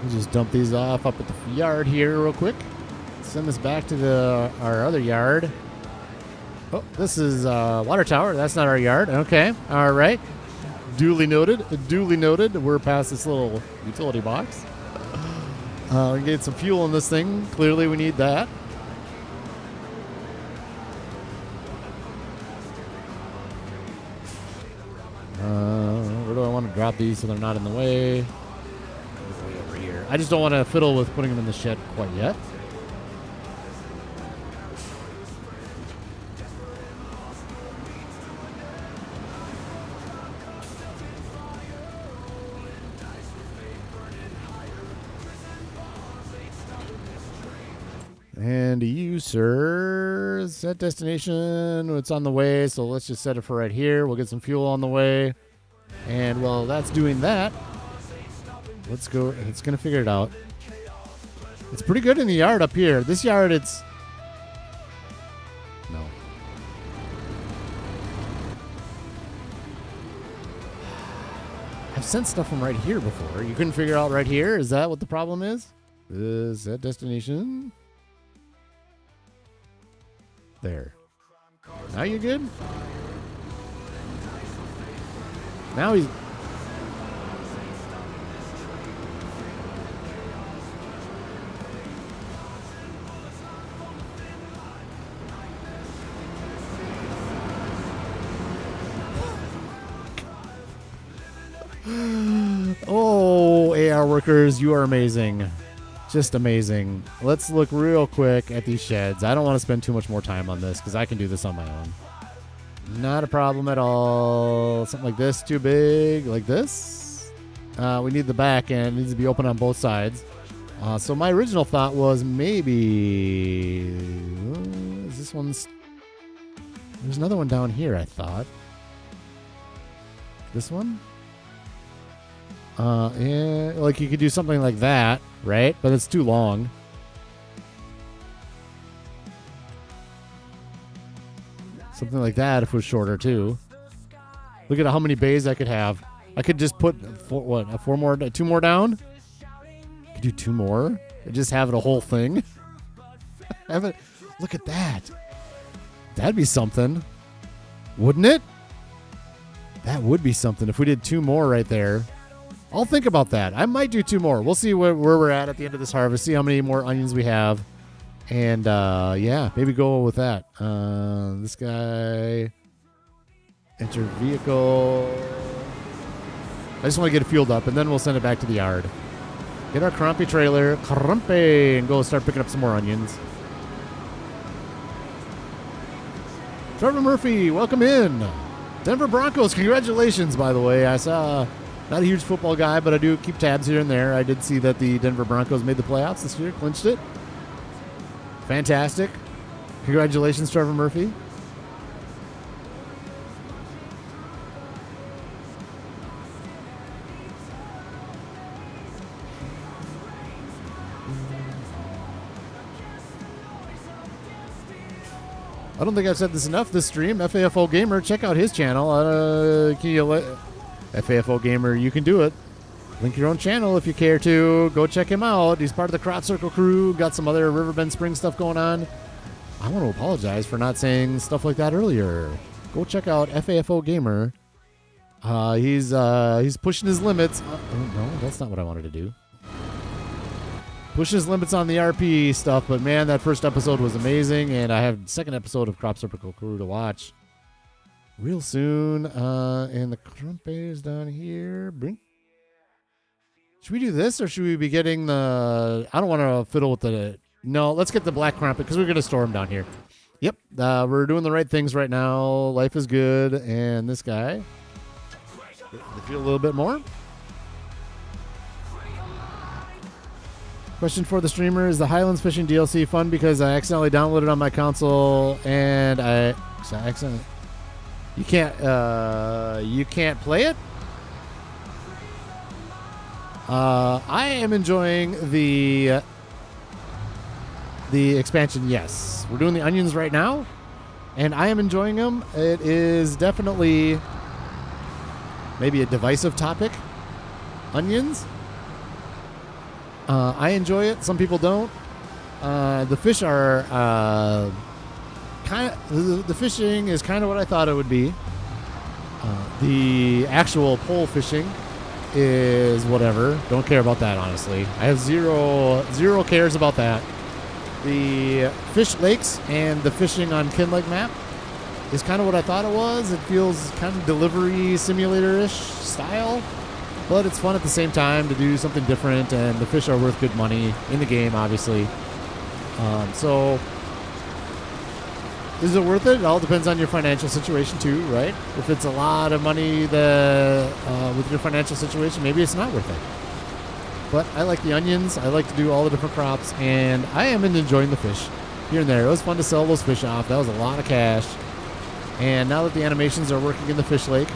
We'll just dump these off up at the yard here real quick. Send this back to our other yard. Oh, this is water tower. That's not our yard. Okay. All right. Duly noted. Duly noted. We're past this little utility box. We get some fuel in this thing. Clearly we need that. Where do I want to drop these so they're not in the way? I just don't want to fiddle with putting them in the shed quite yet. And you, sir, set destination. It's on the way, so let's just set it for right here. We'll get some fuel on the way. And while that's doing that, let's go. It's going to figure it out. It's pretty good in the yard up here. This yard, it's... No. I've sent stuff from right here before. You couldn't figure out right here? Is that what the problem is? Set destination... There. Now you're good? Now he's... Oh, AR workers, you are amazing. Just amazing. Let's look real quick at these sheds. I don't want to spend too much more time on this because I can do this on my own. Not a problem at all. Something like this, too big. Like this. We need the back end. It needs to be open on both sides. So my original thought was maybe... is this one's... There's another one down here, I thought. This one? Yeah, like you could do something like that, right? But it's too long. Something like that if it was shorter too. Look at how many bays I could have. I could just put two more down. I could do two more and just have it a whole thing. Have it. Look at that. That'd be something, wouldn't it? That would be something if we did two more right there. I'll think about that. I might do two more. We'll see where we're at the end of this harvest, see how many more onions we have. And, yeah, maybe go with that. This guy, enter vehicle. I just want to get it fueled up, and then we'll send it back to the yard. Get our crumpy trailer, and go start picking up some more onions. Trevor Murphy, welcome in. Denver Broncos, congratulations, by the way. I saw... Not a huge football guy, but I do keep tabs here and there. I did see that the Denver Broncos made the playoffs this year, clinched it. Fantastic. Congratulations, Trevor Murphy. I don't think I've said this enough this stream. FAFO Gamer, check out his channel. Can you let... FAFO Gamer, you can do it. Link your own channel if you care to. Go check him out. He's part of the Crop Circle crew. Got some other Riverbend Springs stuff going on. I want to apologize for not saying stuff like that earlier. Go check out FAFO Gamer. He's pushing his limits. No, that's not what I wanted to do. Pushing his limits on the RP stuff, but man, that first episode was amazing, and I have the second episode of Crop Circle crew to watch real soon. And the crumpets down here. Should we do this, or should we be getting the... I don't want to fiddle with the... No, let's get the black crumpet, because we're going to store them down here. Yep, we're doing the right things right now. Life is good. And this guy... They feel a little bit more. Question for the streamer. Is the Highlands Fishing DLC fun? Because I accidentally downloaded on my console, and I accidentally... You can't play it? I am enjoying the expansion, yes. We're doing the onions right now, and I am enjoying them. It is definitely maybe a divisive topic. Onions. I enjoy it. Some people don't. The fish are... the fishing is kind of what I thought it would be. The actual pole fishing is whatever. Don't care about that, honestly. I have zero cares about that. The fish lakes and the fishing on Kinlake map is kind of what I thought it was. It feels kind of delivery simulator-ish style. But it's fun at the same time to do something different, and the fish are worth good money in the game, obviously. So, is it worth it? It all depends on your financial situation too, right? If it's a lot of money with your financial situation, maybe it's not worth it. But I like the onions. I like to do all the different crops, and I am enjoying the fish here and there. It was fun to sell those fish off. That was a lot of cash. And now that the animations are working in the fish lake,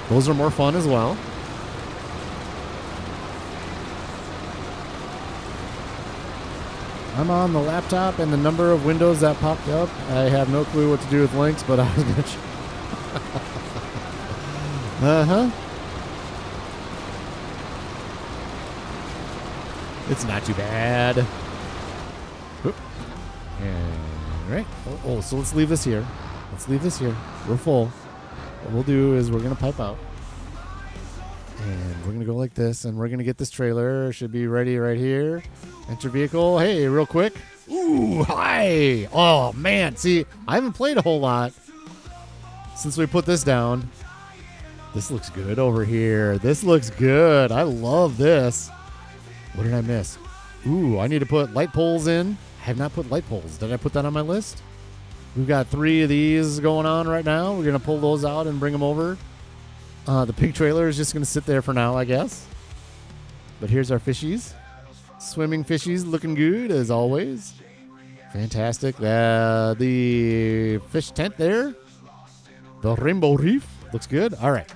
those are more fun as well. I'm on the laptop, and the number of windows that popped up, I have no clue what to do with links, but I was going to... Uh-huh. It's not too bad. Oop. And, right. Oh, so let's leave this here. Let's leave this here. We're full. What we'll do is we're going to pipe out. And we're going to go like this, and we're going to get this trailer. Should be ready right here. Enter vehicle. Hey, real quick. Ooh, hi. Oh, man. See, I haven't played a whole lot since we put this down. This looks good over here. This looks good. I love this. What did I miss? Ooh, I need to put light poles in. I have not put light poles. Did I put that on my list? We've got 3 of these going on right now. We're going to pull those out and bring them over. The pig trailer is just going to sit there for now, I guess. But here's our fishies. Swimming fishies looking good, as always. Fantastic. The fish tent there. The rainbow reef. Looks good. All right.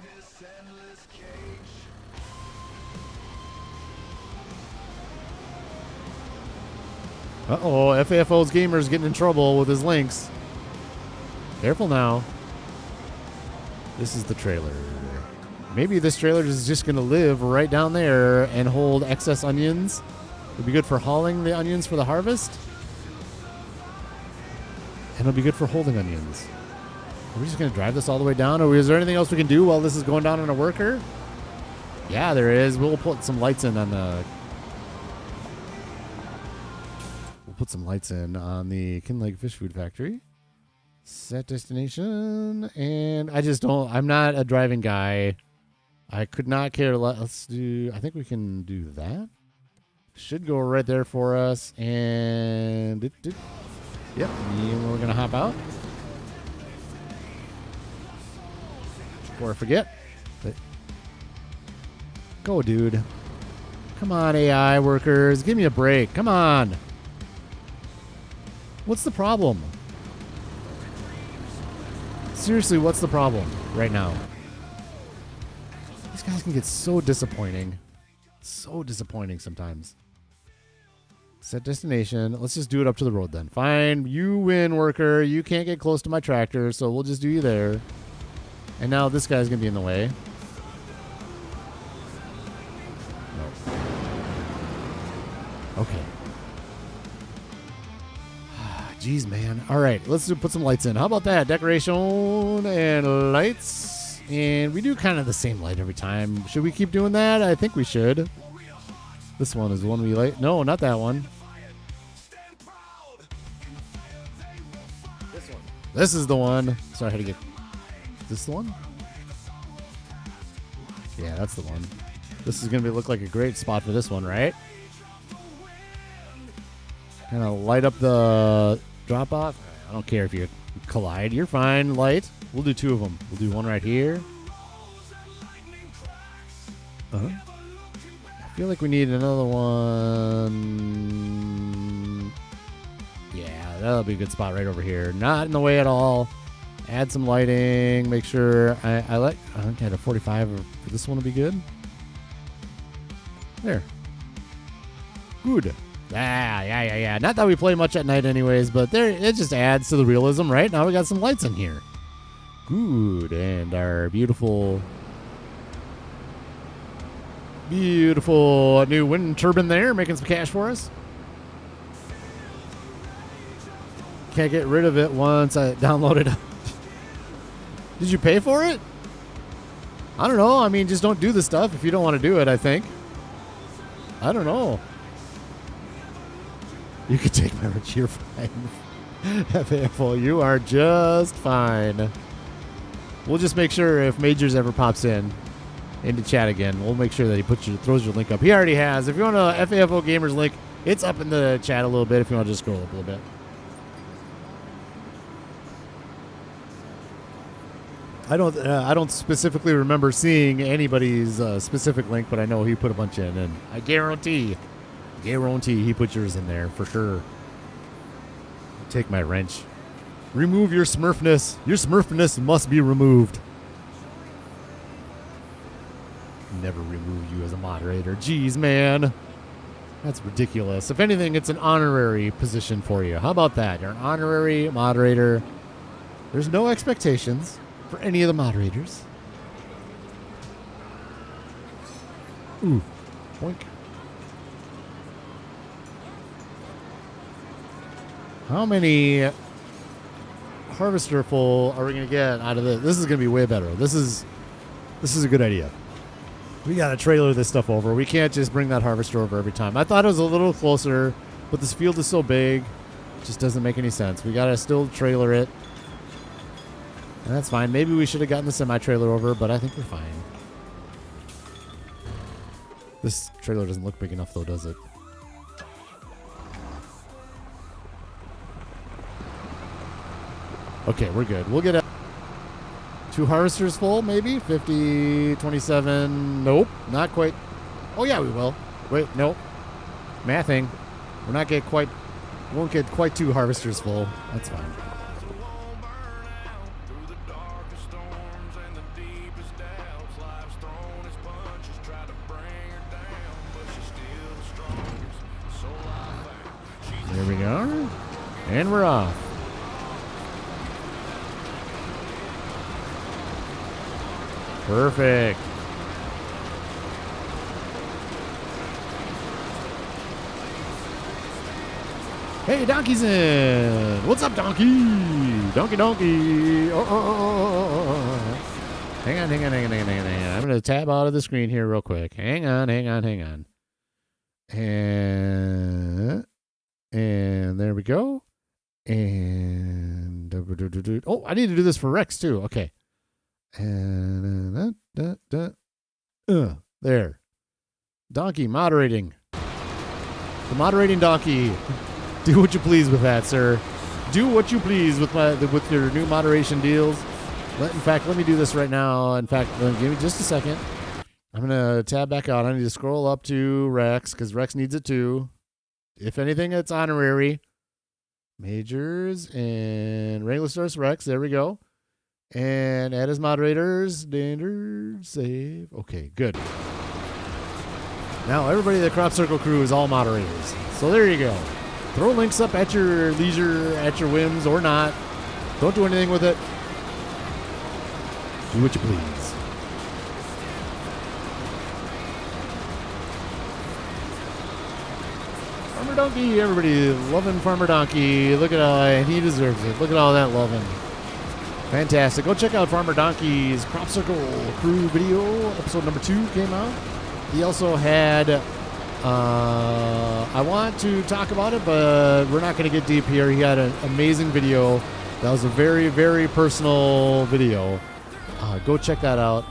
Uh-oh, FAFO's Gamer's getting in trouble with his links. Careful now. This is the trailer. Maybe this trailer is just going to live right down there and hold excess onions. It'll be good for hauling the onions for the harvest. And it'll be good for holding onions. Are we just going to drive this all the way down? Or is there anything else we can do while this is going down on a worker? Yeah, there is. We'll put some lights in on the... We'll put some lights in on the Kinlake Fish Food Factory. Set destination. And I just don't... I'm not a driving guy. I could not care. Let's do... I think we can do that. Should go right there for us. And... Yep. And we're going to hop out. Before I forget. Go, dude. Come on, AI workers. Give me a break. Come on. What's the problem? Seriously, what's the problem right now? These guys can get so disappointing. So disappointing sometimes. Set destination. Let's just do it up to the road then. Fine. You win, worker. You can't get close to my tractor, so we'll just do you there. And now this guy's going to be in the way. No. Okay. Jeez, man. All right. Let's put some lights in. How about that? Decoration and lights. And we do kind of the same light every time. Should we keep doing that? I think we should. This one is the one we light. No, not that one. This one. This is the one. Sorry, I had to get... Is this the one? Yeah, that's the one. This is going to look like a great spot for this one, right? Kind of light up the drop off. I don't care if you collide. You're fine. Light. We'll do 2 of them. We'll do one right here. I feel like we need another one. Yeah, that'll be a good spot right over here. Not in the way at all. Add some lighting. Make sure I think I had a 45 for this one to be good. There. Good. Yeah. Not that we play much at night anyways, but there it just adds to the realism, right? Now we got some lights in here. Good. And our beautiful new wind turbine there, making some cash for us. Can't get rid of it once I download it. Did you pay for it? I don't know. I mean, just don't do the stuff if you don't want to do it, I think. I don't know. You can take my wrench. You're fine. FAFO, you are just fine. We'll just make sure if Majors ever pops in, into chat again. We'll make sure that he throws your link up. He already has. If you want a FAFO Gamers link, it's up in the chat a little bit if you want to just scroll up a little bit. I don't specifically remember seeing anybody's specific link, but I know he put a bunch in, and I guarantee he put yours in there for sure. Take my wrench. Remove your smurfness. Your smurfness must be removed. Never remove you as a moderator. Jeez, man. That's ridiculous. If anything, it's an honorary position for you. How about that? You're an honorary moderator. There's no expectations for any of the moderators. Ooh. Boink. How many harvester full are we going to get out of this? This is going to be way better. This is a good idea. We got to trailer this stuff over. We can't just bring that harvester over every time. I thought it was a little closer, but this field is so big, it just doesn't make any sense. We got to still trailer it. And that's fine. Maybe we should have gotten the semi-trailer over, but I think we're fine. This trailer doesn't look big enough, though, does it? Okay, we're good. We'll get 2 harvesters full, maybe? 50, 27. Nope, not quite. Oh, yeah, we will. Wait, nope. Mathing. Won't get quite 2 harvesters full. That's fine. There we go. And we're off. Perfect. Hey, Donkey's in. What's up, Donkey? Donkey. Oh. Hang on. I'm going to tab out of the screen here real quick. Hang on. And there we go. And oh, I need to do this for Rex too. Okay. And there. Donkey moderating. The moderating donkey. Do what you please with that, sir. Do what you please with your new moderation deals. In fact, let me do this right now. In fact, give me just a second. I'm going to tab back out. I need to scroll up to Rex because Rex needs it too. If anything, it's honorary. Majors and regular source Rex. There we go. And add as moderators. Standard. Save. Okay, good. Now, everybody in the Crop Circle crew is all moderators. So there you go. Throw links up at your leisure, at your whims, or not. Don't do anything with it. Do what you please. Farmer Donkey, everybody loving Farmer Donkey. Look at how he deserves it. Look at all that loving. Fantastic. Go check out Farmer Donkey's Crop Circle crew video. Episode number 2 came out. He also had... I want to talk about it, but we're not going to get deep here. He had an amazing video. That was a very, very personal video. Go check that out,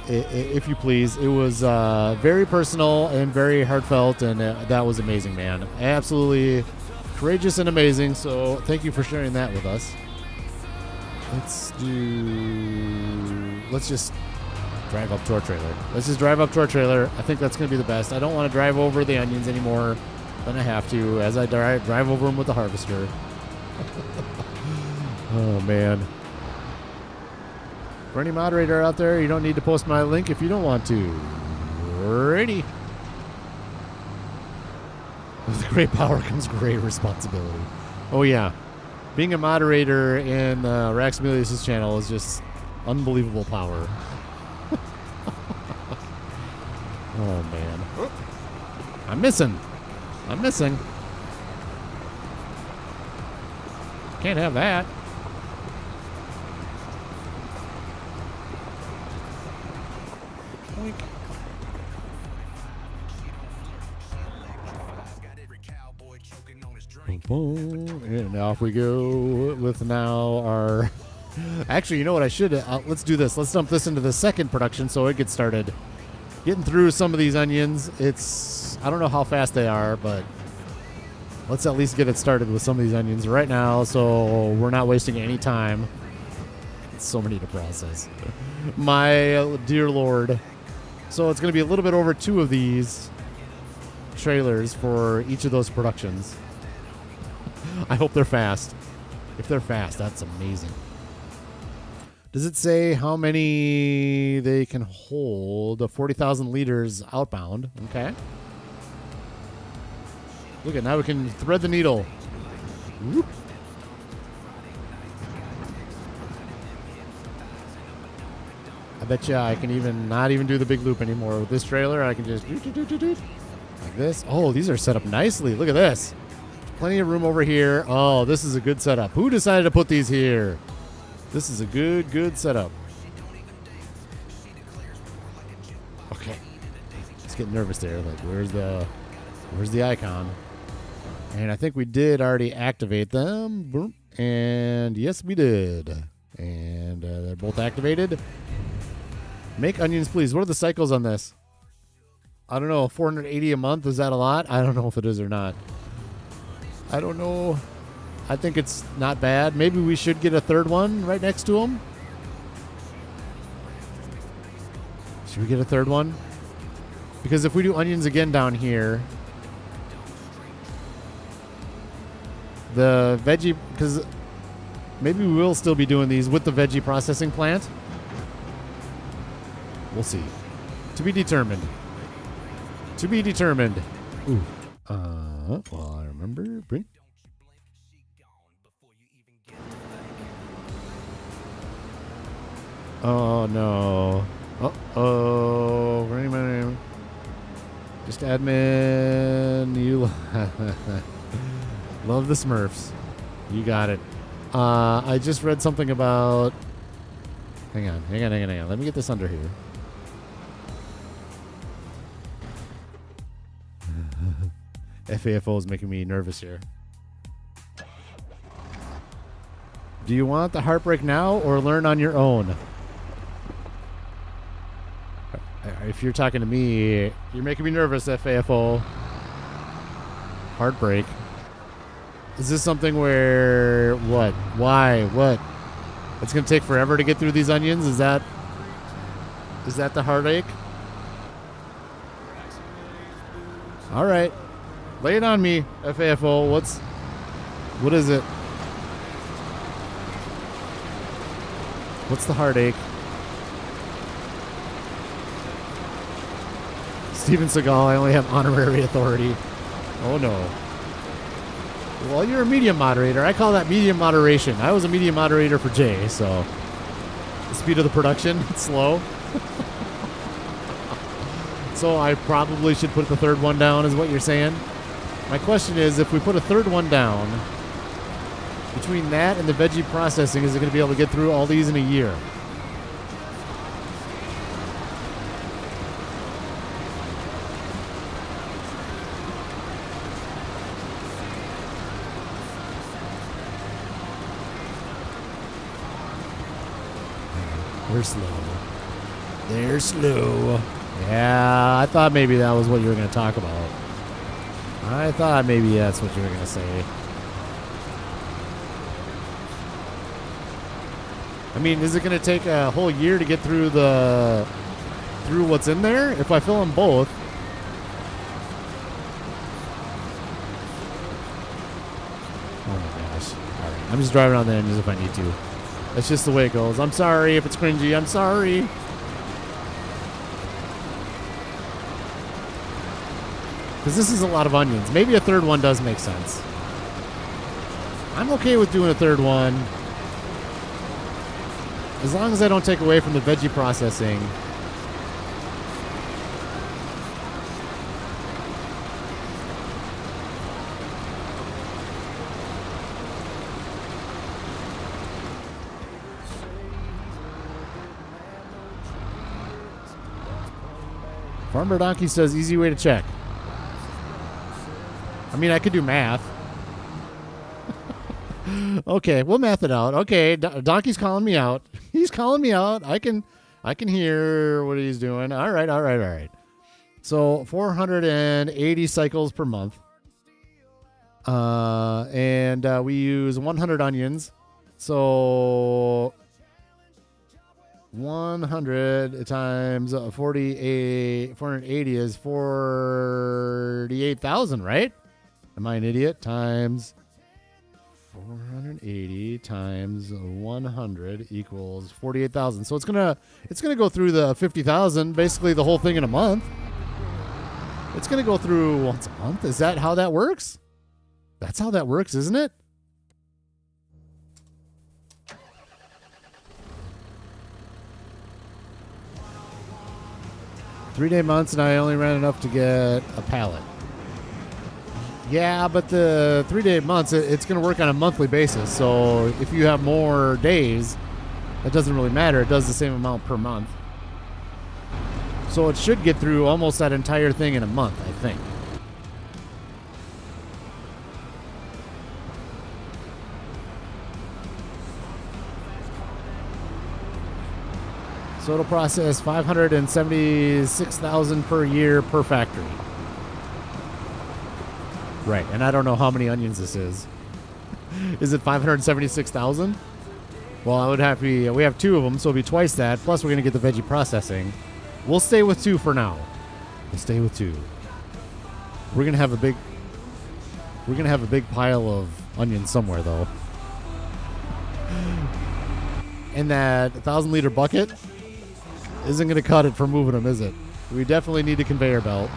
if you please. It was very personal and very heartfelt, and that was amazing, man. Absolutely courageous and amazing. So thank you for sharing that with us. Let's just drive up to our trailer. Let's just drive up to our trailer. I think that's going to be the best. I don't want to drive over the onions anymore than I have to as I drive over them with the harvester. Oh, man. For any moderator out there, you don't need to post my link if you don't want to. Alrighty. With great power comes great responsibility. Oh, yeah. Being a moderator in Raxamelius' channel is just unbelievable power. Oh, man. I'm missing. Can't have that. Boink. And off we go with now our Actually, you know what I should... let's do this. Let's dump this into the second production so it gets started. Getting through some of these onions, it's... I don't know how fast they are, but let's at least get it started with some of these onions right now so we're not wasting any time. It's so many to process. My dear Lord. So it's going to be a little bit over 2 of these trailers for each of those productions. I hope they're fast. If they're fast, that's amazing. Does it say how many they can hold? 40,000 liters outbound. Okay. Look at now we can thread the needle. Whoop. I bet you I can even not even do the big loop anymore with this trailer. I can just like this. Oh, these are set up nicely. Look at this. Plenty of room over here. Oh, this is a good setup. Who decided to put these here? This is a good setup. Okay. Just getting nervous there. Like, where's the icon? And I think we did already activate them. Boom. And yes, we did. And they're both activated. Make onions, please. What are the cycles on this? I don't know. 480 a month. Is that a lot? I don't know if it is or not. I don't know. I think it's not bad. Maybe we should get a third one right next to them. Should we get a third one? Because if we do onions again down here, the veggie, because maybe we will still be doing these with the veggie processing plant. We'll see. To be determined. To be determined. Ooh. Well, I remember. Bring. Oh, no. Uh-oh. Just admin. You love the Smurfs. You got it. I just read something about... Hang on. Let me get this under here. FAFO is making me nervous here. Do you want the heartbreak now or learn on your own? If you're talking to me, you're making me nervous, FAFO. Heartbreak. Is this something where... What? Why? What? It's going to take forever to get through these onions? Is that the heartache? All right. Lay it on me, FAFO. What is it? What's the heartache? Steven Seagal, I only have honorary authority. Oh, no. Well, you're a medium moderator. I call that medium moderation. I was a medium moderator for Jay, so... The speed of the production, it's slow. So I probably should put the third one down, is what you're saying? My question is, if we put a third one down, between that and the veggie processing, is it going to be able to get through all these in a year? They're slow. They're slow. Yeah, I thought maybe that was what you were going to talk about. I thought maybe that's what you were going to say. I mean, is it going to take a whole year to get through what's in there? If I fill them both. Oh my gosh. All right. I'm just driving around the engines if I need to. That's just the way it goes. I'm sorry if it's cringy. I'm sorry. Because this is a lot of onions. Maybe a third one does make sense. I'm okay with doing a third one. As long as I don't take away from the veggie processing. Farmer Donkey says easy way to check. I mean, I could do math. Okay, we'll math it out. Okay, Donkey's calling me out. He's calling me out. I can hear what he's doing. All right. So 480 cycles per month. And we use 100 onions. So 100 times 480 is 48,000, right? Am I an idiot? Times 480 times 100 equals 48,000. So it's gonna go through the 50,000, basically the whole thing in a month. It's gonna go through once a month. Is that how that works? That's how that works, isn't it? Three-day months, and I only ran enough to get a pallet. Yeah, but the 3-day months, it's going to work on a monthly basis. So if you have more days, that doesn't really matter. It does the same amount per month. So it should get through almost that entire thing in a month, I think. So it'll process 576,000 per year per factory. Right, and I don't know how many onions this is. Is it 576,000? Well, I would have to be, we have 2 of them, so it'll be twice that. Plus, we're going to get the veggie processing. We'll stay with 2 for now. We'll stay with 2. We're going to have a big pile of onions somewhere, though. And that 1,000-liter bucket isn't going to cut it for moving them, is it? We definitely need a conveyor belt.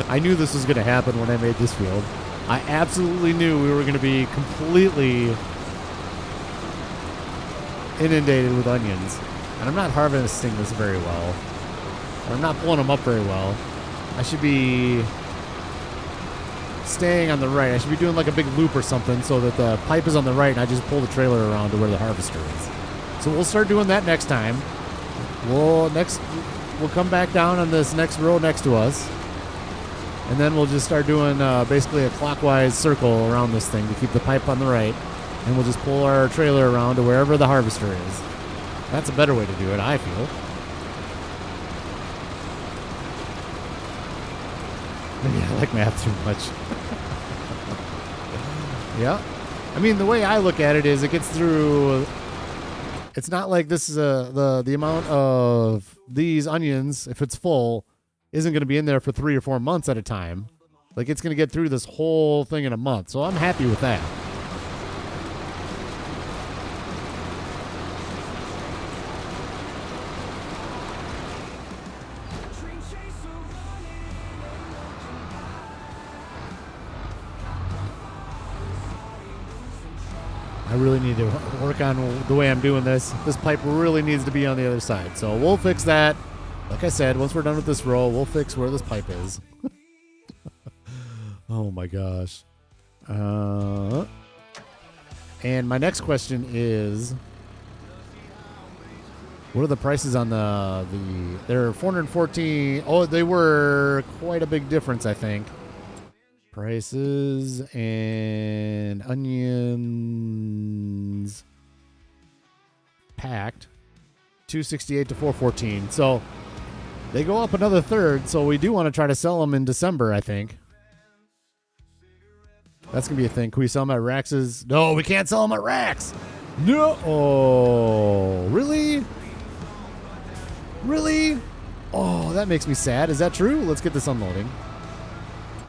I knew this was going to happen when I made this field. I absolutely knew we were going to be completely inundated with onions. And I'm not harvesting this very well. I'm not pulling them up very well. I should be staying on the right. I should be doing like a big loop or something so that the pipe is on the right and I just pull the trailer around to where the harvester is. So we'll start doing that next time. We'll come back down on this next row next to us. And then we'll just start doing basically a clockwise circle around this thing to keep the pipe on the right. And we'll just pull our trailer around to wherever the harvester is. That's a better way to do it, I feel. Maybe I like math too much. Yeah. I mean, the way I look at it is it gets through... It's not like this is the amount of these onions, if it's full... isn't going to be in there for 3 or 4 months at a time. Like, it's going to get through this whole thing in a month. So I'm happy with that. I really need to work on the way I'm doing this. This pipe really needs to be on the other side. So we'll fix that. Like I said, once we're done with this row, we'll fix where this pipe is. Oh my gosh. And my next question is, what are the prices on they're 414. Oh, they were quite a big difference, I think. Prices and onions packed 268 to 414. So they go up another third, so we do want to try to sell them in December, I think. That's going to be a thing. Can we sell them at Rax's? No, we can't sell them at Rax. No. Oh, really? Really? Oh, that makes me sad. Is that true? Let's get this unloading.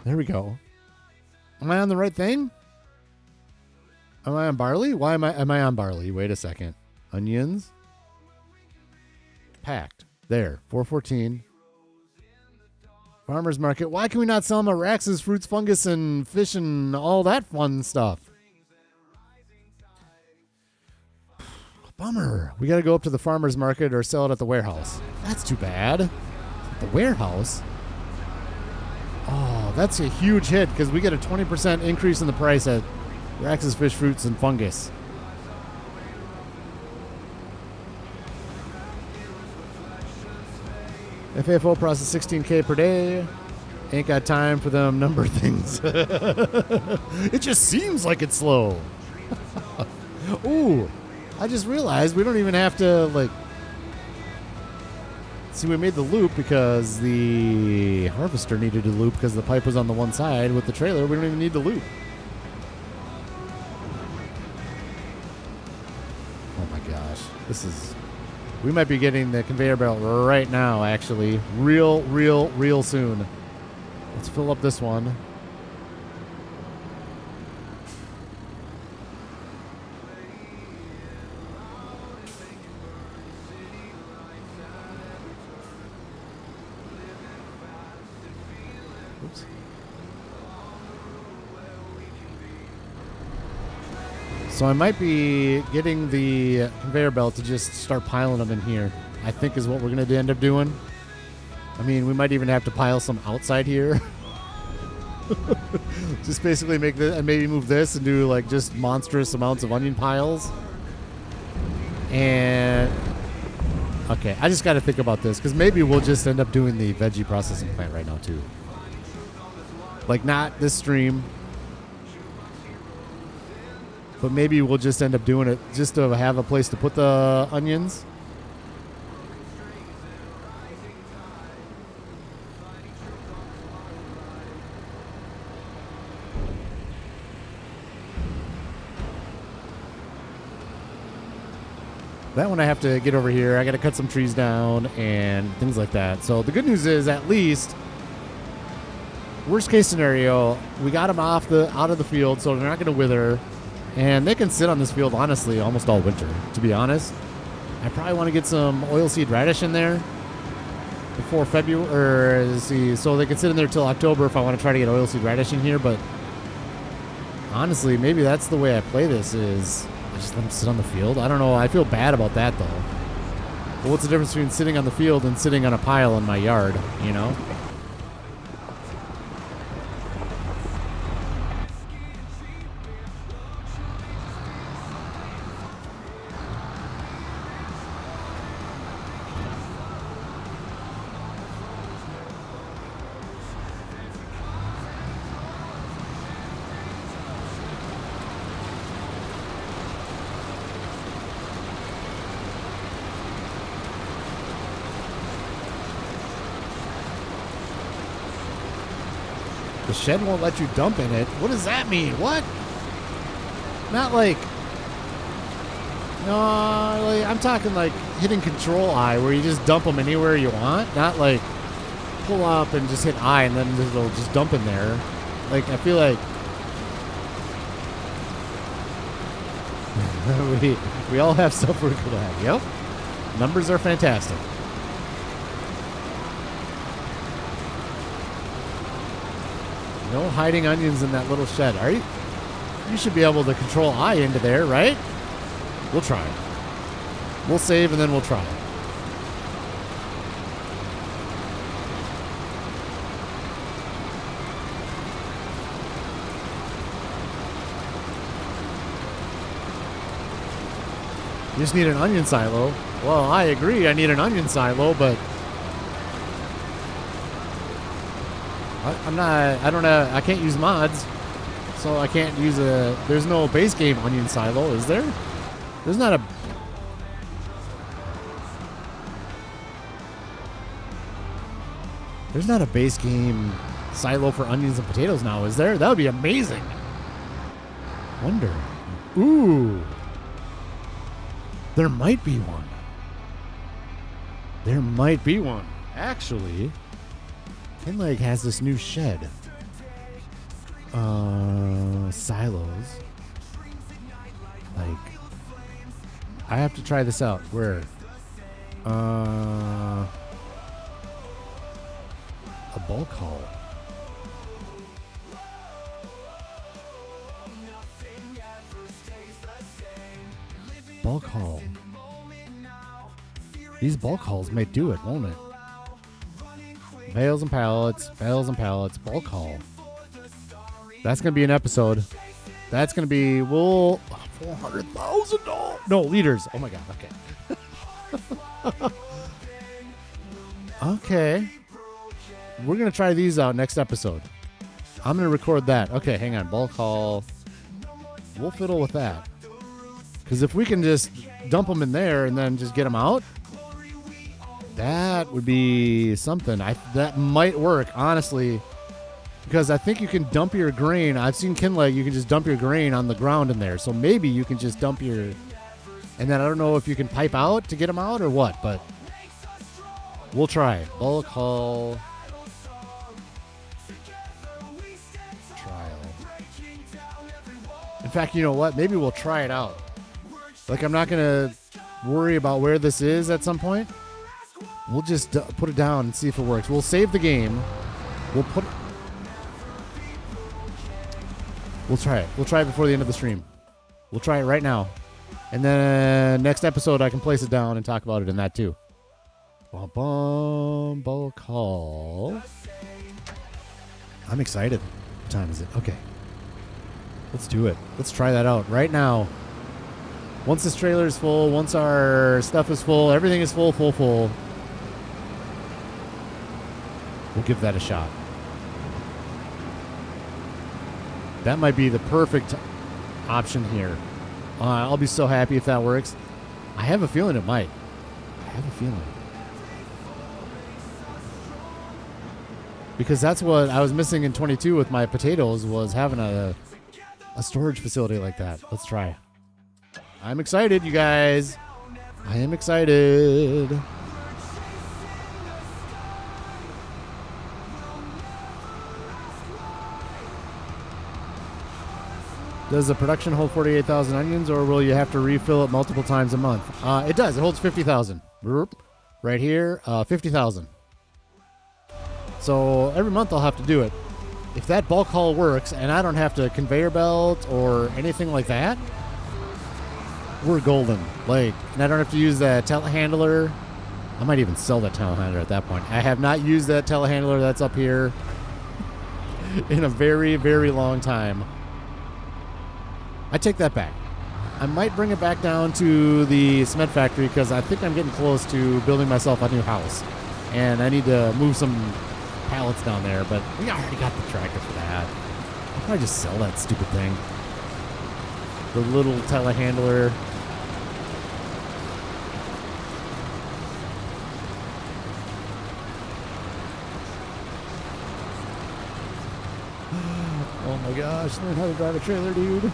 There we go. Am I on the right thing? Am I on barley? Why am I on barley? Wait a second. Onions. Packed. There. 414. Farmer's market. Why can we not sell them at Rax's fruits, fungus, and fish and all that fun stuff? Bummer. We got to go up to the farmer's market or sell it at the warehouse. That's too bad. At the warehouse? Oh, that's a huge hit because we get a 20% increase in the price at Rax's Fish, Fruits, and Fungus. FAFO process 16K per day. Ain't got time for them number things. It just seems like it's slow. Ooh, I just realized we don't even have to, like... See, we made the loop because the harvester needed to loop because the pipe was on the one side. With the trailer, we don't even need to loop. Oh my gosh. This is... We might be getting the conveyor belt right now, actually. Real soon. Let's fill up this one. Oops. So I might be getting the conveyor belt to just start piling them in here. I think is what we're going to end up doing. I mean, we might even have to pile some outside here. Just basically make this and maybe move this and do like just monstrous amounts of onion piles. And okay, I just got to think about this because maybe we'll just end up doing the veggie processing plant right now too. Like not this stream, but maybe we'll just end up doing it just to have a place to put the onions. That one I have to get over here. I got to cut some trees down and things like that. So the good news is, at least, worst case scenario, we got them out of the field, so they're not going to wither, and they can sit on this field honestly almost all winter. To be honest, I probably want to get some oilseed radish in there before February, or let's see, so they can sit in there till October if I want to try to get oilseed radish in here. But honestly, maybe that's the way I play this is. I just let them sit on the field. I don't know. I feel bad about that, though. But what's the difference between sitting on the field and sitting on a pile in my yard, you know? The shed won't let you dump in it. What does that mean? What? Not like... No, like, I'm talking like hitting Control I, where you just dump them anywhere you want. Not like pull up and just hit I and then it'll just dump in there. Like, I feel like... we all have stuff we're good at. Yep. Numbers are fantastic. No hiding onions in that little shed. Are you? You should be able to Control I into there, right? We'll try. We'll save and then we'll try. You just need an onion silo. Well, I agree. I need an onion silo, but I can't use mods, so I can't use there's no base game onion silo, is there? There's not a base game silo for onions and potatoes now, is there? That would be amazing. Wonder. Ooh. There might be one. There might be one. Actually, Kinlake has this new shed. Silos. Like, I have to try this out. Where? A bulk haul. Bulk haul. These bulk hauls may do it, won't it? Bales and pallets, bulk haul. That's going to be an episode. That's going to be, well, $400,000. No, liters. Oh my God. Okay. Okay. We're going to try these out next episode. I'm going to record that. Okay, hang on. Bulk haul. We'll fiddle with that. Because if we can just dump them in there and then just get them out, that would be something. That might work, honestly. Because I think you can dump your grain. I've seen Kinley, you can just dump your grain on the ground in there. So maybe you can just dump your... And then I don't know if you can pipe out to get them out or what, but we'll try. Bulk haul trial. In fact, you know what? Maybe we'll try it out. Like, I'm not going to worry about where this is at some point. We'll just put it down and see if it works. We'll save the game. We'll try it. We'll try it before the end of the stream. We'll try it right now. And then next episode, I can place it down and talk about it in that too. Bulk haul. I'm excited. What time is it? Okay. Let's do it. Let's try that out right now. Once this trailer is full, once our stuff is full, everything is full. We'll give that a shot. That might be the perfect option here. I'll be so happy if that works. I have a feeling it might. Because that's what I was missing in 22 with my potatoes, was having a storage facility like that. Let's try. I'm excited, you guys. I am excited. Does the production hold 48,000 onions, or will you have to refill it multiple times a month? It does. It holds 50,000. Right here, 50,000. So every month I'll have to do it. If that bulk haul works and I don't have to conveyor belt or anything like that, we're golden. Like, and I don't have to use that telehandler. I might even sell that telehandler at that point. I have not used that telehandler that's up here in a very, very long time. I take that back. I might bring it back down to the cement factory because I think I'm getting close to building myself a new house. And I need to move some pallets down there, but we already got the tractor for that. I'll probably just sell that stupid thing. The little telehandler. Oh my gosh, learn how to drive a trailer, dude.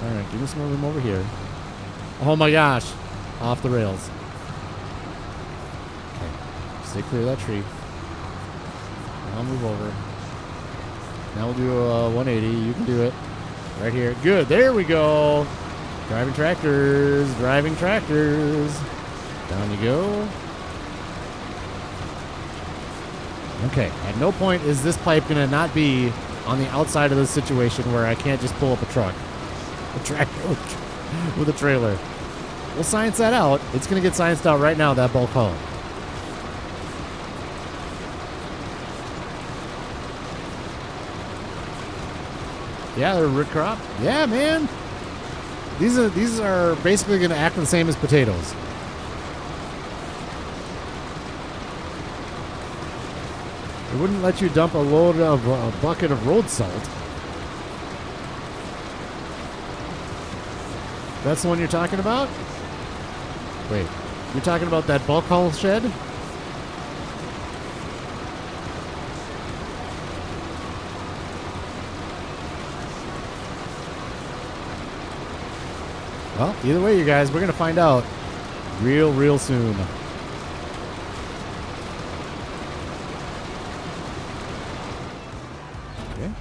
Alright, give me some more room over here. Oh my gosh. Off the rails. Okay. Stay clear of that tree. Now I'll move over. Now we'll do a 180. You can do it. Right here. Good. There we go. Driving tractors. Driving tractors. Down you go. Okay. At no point is this pipe going to not be on the outside of this situation where I can't just pull up a truck. A tractor with a trailer. We'll science that out. It's going to get scienced out right now, that bulk haul. Yeah, they're root crop. Yeah, man. These are basically going to act the same as potatoes. It wouldn't let you dump a bucket of road salt. That's the one you're talking about? Wait, you're talking about that bulk haul shed? Well, either way, you guys, we're going to find out real soon. Okay.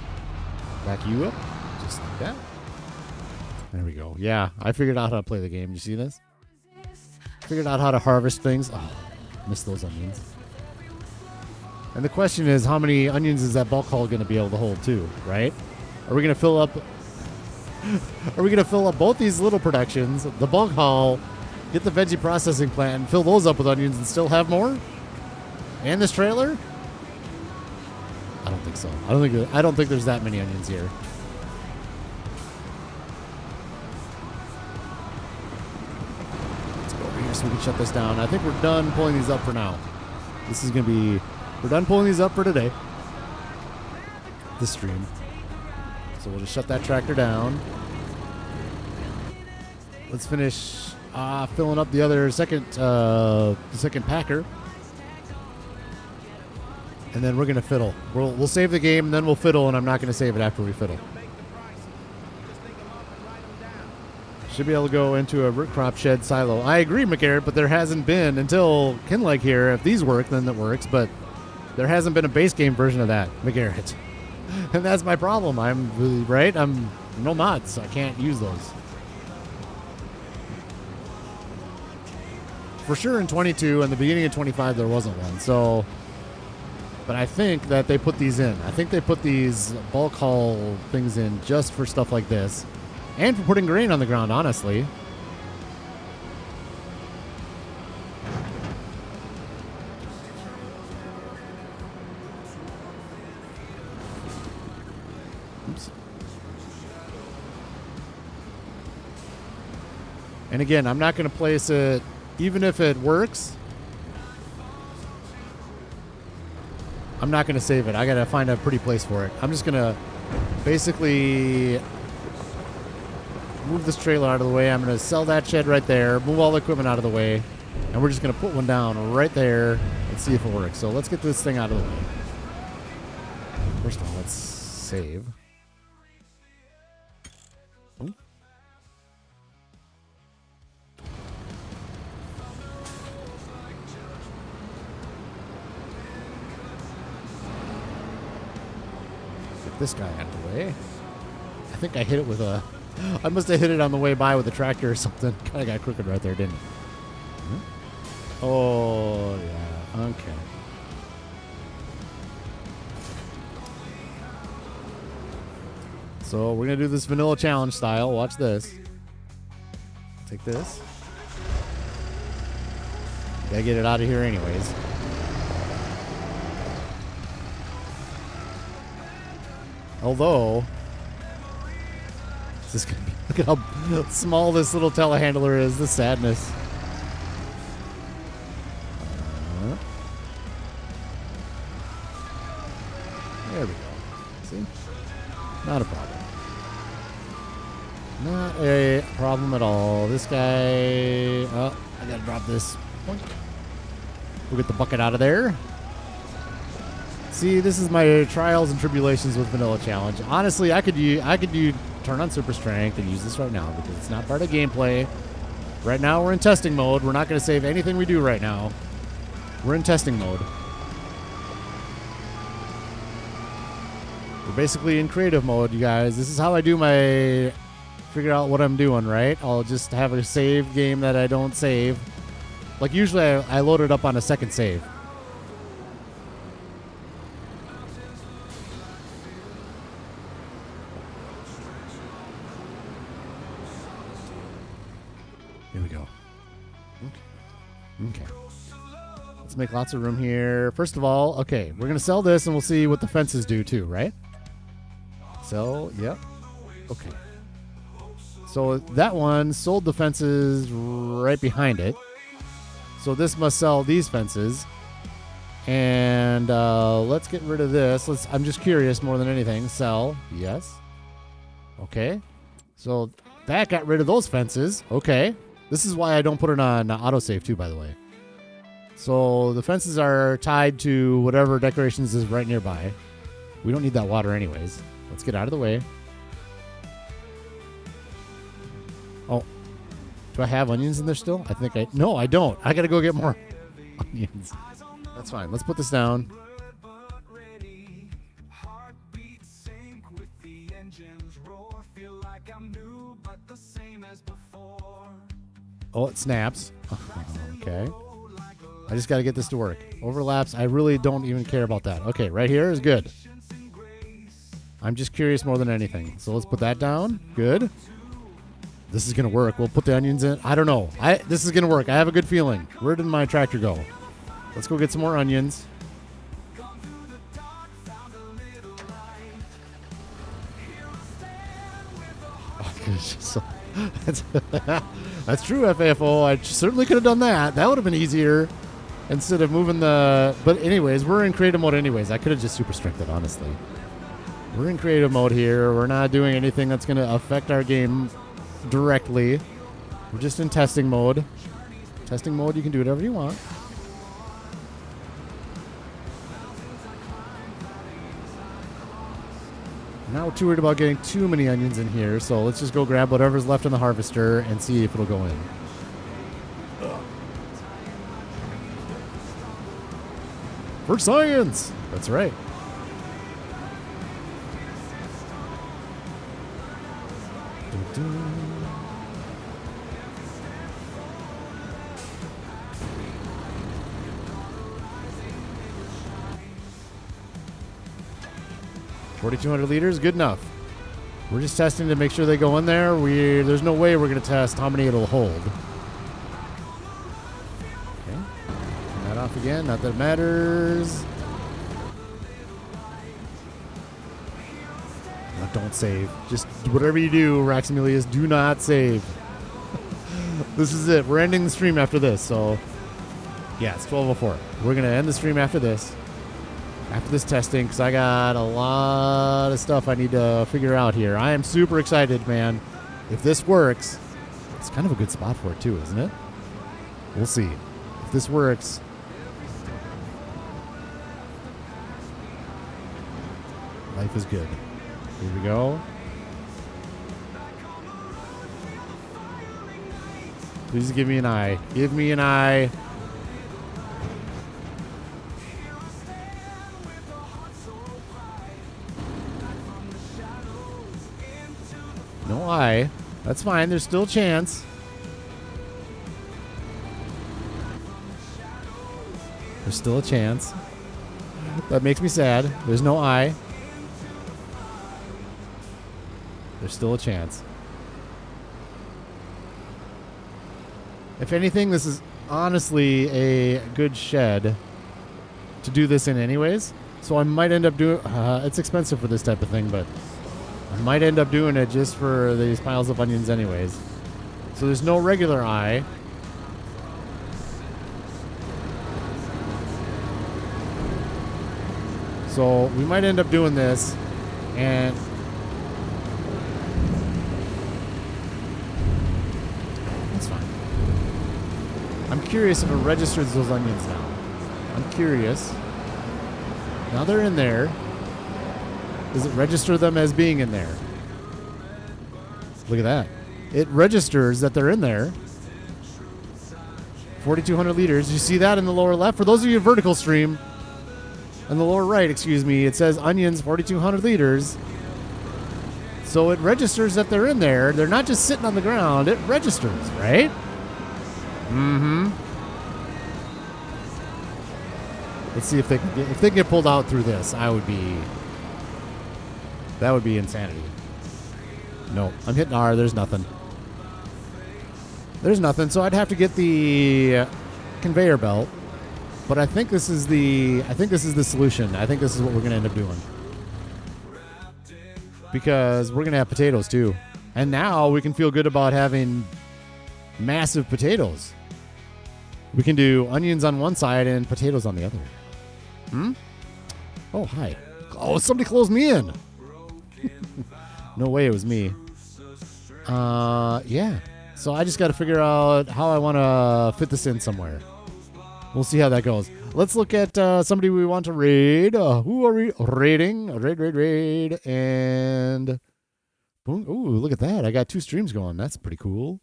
Back you up. Just like that. There we go. Yeah, I figured out how to play the game. You see this? Figured out how to harvest things. Oh, miss those onions. And the question is, how many onions is that bulk haul going to be able to hold too, right? Are we going to fill up... Are we going to fill up both these little productions, the bulk haul, Get the veggie processing plant and fill those up with onions and still have more? And this trailer? I don't think so. I don't think there's that many onions here. Let's go over here so we can shut this down. I think we're done pulling these up for now. This is going to be... We're done pulling these up for today. This stream. So we'll just shut that tractor down. Let's finish filling up the other second packer. And then we're going to fiddle. We'll save the game, and then we'll fiddle, and I'm not going to save it after we fiddle. Should be able to go into a root crop shed silo. I agree, McGarrett, but there hasn't been until Kinlike here. If these work, then that works, but there hasn't been a base game version of that, McGarrett. And that's my problem. I'm no mods. I can't use those. For sure in 22 and the beginning of 25 there wasn't one. So, but I think that they put these in. I think they put these bulk haul things in just for stuff like this. And for putting grain on the ground, honestly. Oops. And again, I'm not going to place it, even if it works, I'm not going to save it. I got to find a pretty place for it. I'm just going to basically move this trailer out of the way. I'm going to sell that shed right there, move all the equipment out of the way, and we're just going to put one down right there and see if it works. So let's get this thing out of the way. First of all, let's save. Ooh. Get this guy out of the way. I think I hit it with a... I must have hit it on the way by with the tractor or something. Kind of got crooked right there, didn't it? Mm-hmm. Oh, yeah. Okay. So we're going to do this vanilla challenge style. Watch this. Take this. Gotta get it out of here anyways. Although... This is gonna be, look at how small this little telehandler is. The sadness. There we go. See? Not a problem. Not a problem at all. This guy... Oh, I gotta drop this. We'll get the bucket out of there. See, this is my trials and tribulations with Vanilla Challenge. Honestly, I could turn on Super Strength and use this right now because it's not part of gameplay. Right now, we're in testing mode. We're not going to save anything we do right now. We're in testing mode. We're basically in creative mode, you guys. This is how I do my... Figure out what I'm doing, right? I'll just have a save game that I don't save. Like, usually I load it up on a second save. Here we go. Okay. Let's make lots of room here. First of all, okay, we're going to sell this and we'll see what the fences do too, right? Sell, yep. Okay. So that one sold the fences right behind it. So this must sell these fences. And let's get rid of this. I'm just curious more than anything. Sell, yes. Okay. So that got rid of those fences. Okay. This is why I don't put it on autosave too, by the way. So the fences are tied to whatever decorations is right nearby. We don't need that water anyways. Let's get out of the way. Oh, do I have onions in there still? No, I don't. I got to go get more onions. That's fine. Let's put this down. Oh, it snaps. Okay. I just got to get this to work. Overlaps, I really don't even care about that. Okay, right here is good. I'm just curious more than anything. So let's put that down. Good. This is going to work. We'll put the onions in. I don't know. This is going to work. I have a good feeling. Where did my tractor go? Let's go get some more onions. So, that's true, FAFO. I certainly could have done that. That would have been easier instead of moving the... But anyways, we're in creative mode anyways. I could have just super strengthened, honestly. We're in creative mode here. We're not doing anything that's going to affect our game directly. We're just in testing mode. Testing mode, you can do whatever you want. Not too worried about getting too many onions in here, so let's just go grab whatever's left in the harvester and see if it'll go in. For science! That's right. Dun-dun. $4,200 liters, good enough. We're just testing to make sure they go in there. There's no way we're going to test how many it'll hold. Okay. Turn that off again. Not that it matters. No, don't save. Just whatever you do, Raxamelius, do not save. This is it. We're ending the stream after this. So, yeah, it's 12:04. We're going to end the stream after this. After this testing, because I got a lot of stuff I need to figure out here. I am super excited, man. If this works, it's kind of a good spot for it too, isn't it? We'll see. If this works. Life is good. Here we go. Please give me an eye. Give me an eye. No eye. That's fine. There's still a chance. There's still a chance. That makes me sad. There's no eye. There's still a chance. If anything, this is honestly a good shed to do this in anyways. So I might end up doing... it's expensive for this type of thing, but... I might end up doing it just for these piles of onions anyways. So there's no regular eye. So we might end up doing this. And that's fine. I'm curious if it registers those onions now. I'm curious. Now they're in there. Does it register them as being in there? Look at that. It registers that they're in there. 4,200 liters. You see that in the lower left? For those of you vertical stream, in the lower right, excuse me, it says onions, 4,200 liters. So it registers that they're in there. They're not just sitting on the ground. It registers, right? Mm-hmm. Let's see if they can get pulled out through this. That would be insanity. No, I'm hitting R. There's nothing. There's nothing. So I'd have to get the conveyor belt. But I think this is the solution. I think this is what we're going to end up doing. Because we're going to have potatoes too. And now we can feel good about having massive potatoes. We can do onions on one side and potatoes on the other. Oh, hi. Oh, somebody closed me in. No way it was me. Yeah. So I just got to figure out how I want to fit this in somewhere. We'll see how that goes. Let's look at somebody we want to raid. Who are we raiding? Raid. And boom. Ooh, look at that. I got 2 streams going. That's pretty cool.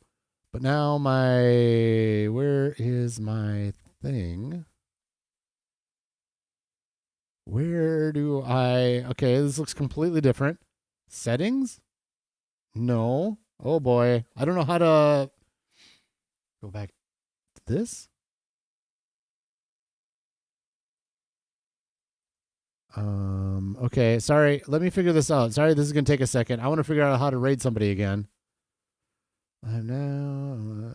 But now where is my thing? Where do okay, this looks completely different. Settings? No. Oh boy. I don't know how to go back to this. Okay, sorry. Let me figure this out. Sorry, this is going to take a second. I want to figure out how to raid somebody again. I'm now.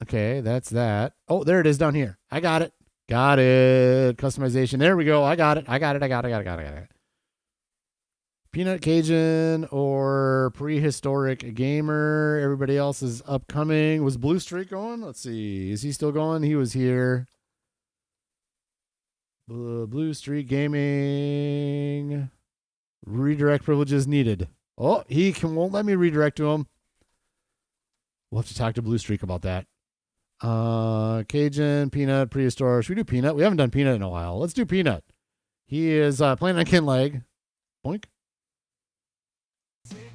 Okay, that's that. Oh, there it is down here. I got it. Got it. Customization. There we go. I got it. I got it. Peanut Cajun or prehistoric gamer. Everybody else is upcoming. Was Blue Streak going? Let's see. Is he still going? He was here. Blue Streak Gaming. Redirect privileges needed. Oh, won't let me redirect to him. We'll have to talk to Blue Streak about that. Cajun, Peanut, Prehistoric. Should we do Peanut? We haven't done Peanut in a while. Let's do Peanut. He is playing on Kinleg. Boink.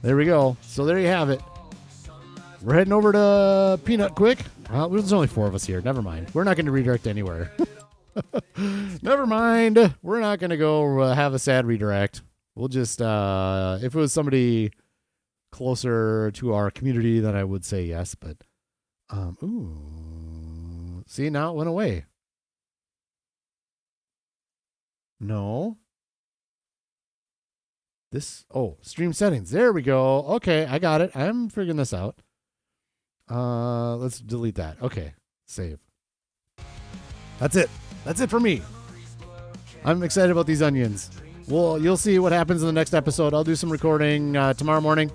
There we go. So there you have it. We're heading over to Peanut quick. Well, there's only 4 of us here. Never mind. We're not going to redirect anywhere. Never mind. We're not going to go have a sad redirect. We'll just, if it was somebody closer to our community, then I would say yes. But, ooh. See, now it went away. No. Stream settings. There we go. Okay, I got it. I'm figuring this out. Let's delete that. Okay, save. That's it. That's it for me. I'm excited about these onions. Well, you'll see what happens in the next episode. I'll do some recording tomorrow morning,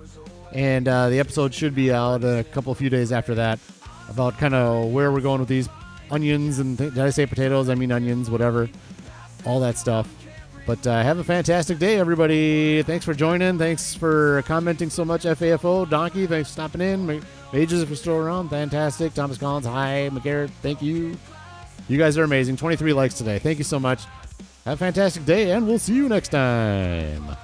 and the episode should be out a few days after that about kind of where we're going with these onions and did I say potatoes? I mean onions, whatever, all that stuff. But have a fantastic day, everybody. Thanks for joining. Thanks for commenting so much, FAFO. Donkey, thanks for stopping in. Mages, if you're still around, fantastic. Thomas Collins, hi. McGarrett, thank you. You guys are amazing. 23 likes today. Thank you so much. Have a fantastic day, and we'll see you next time.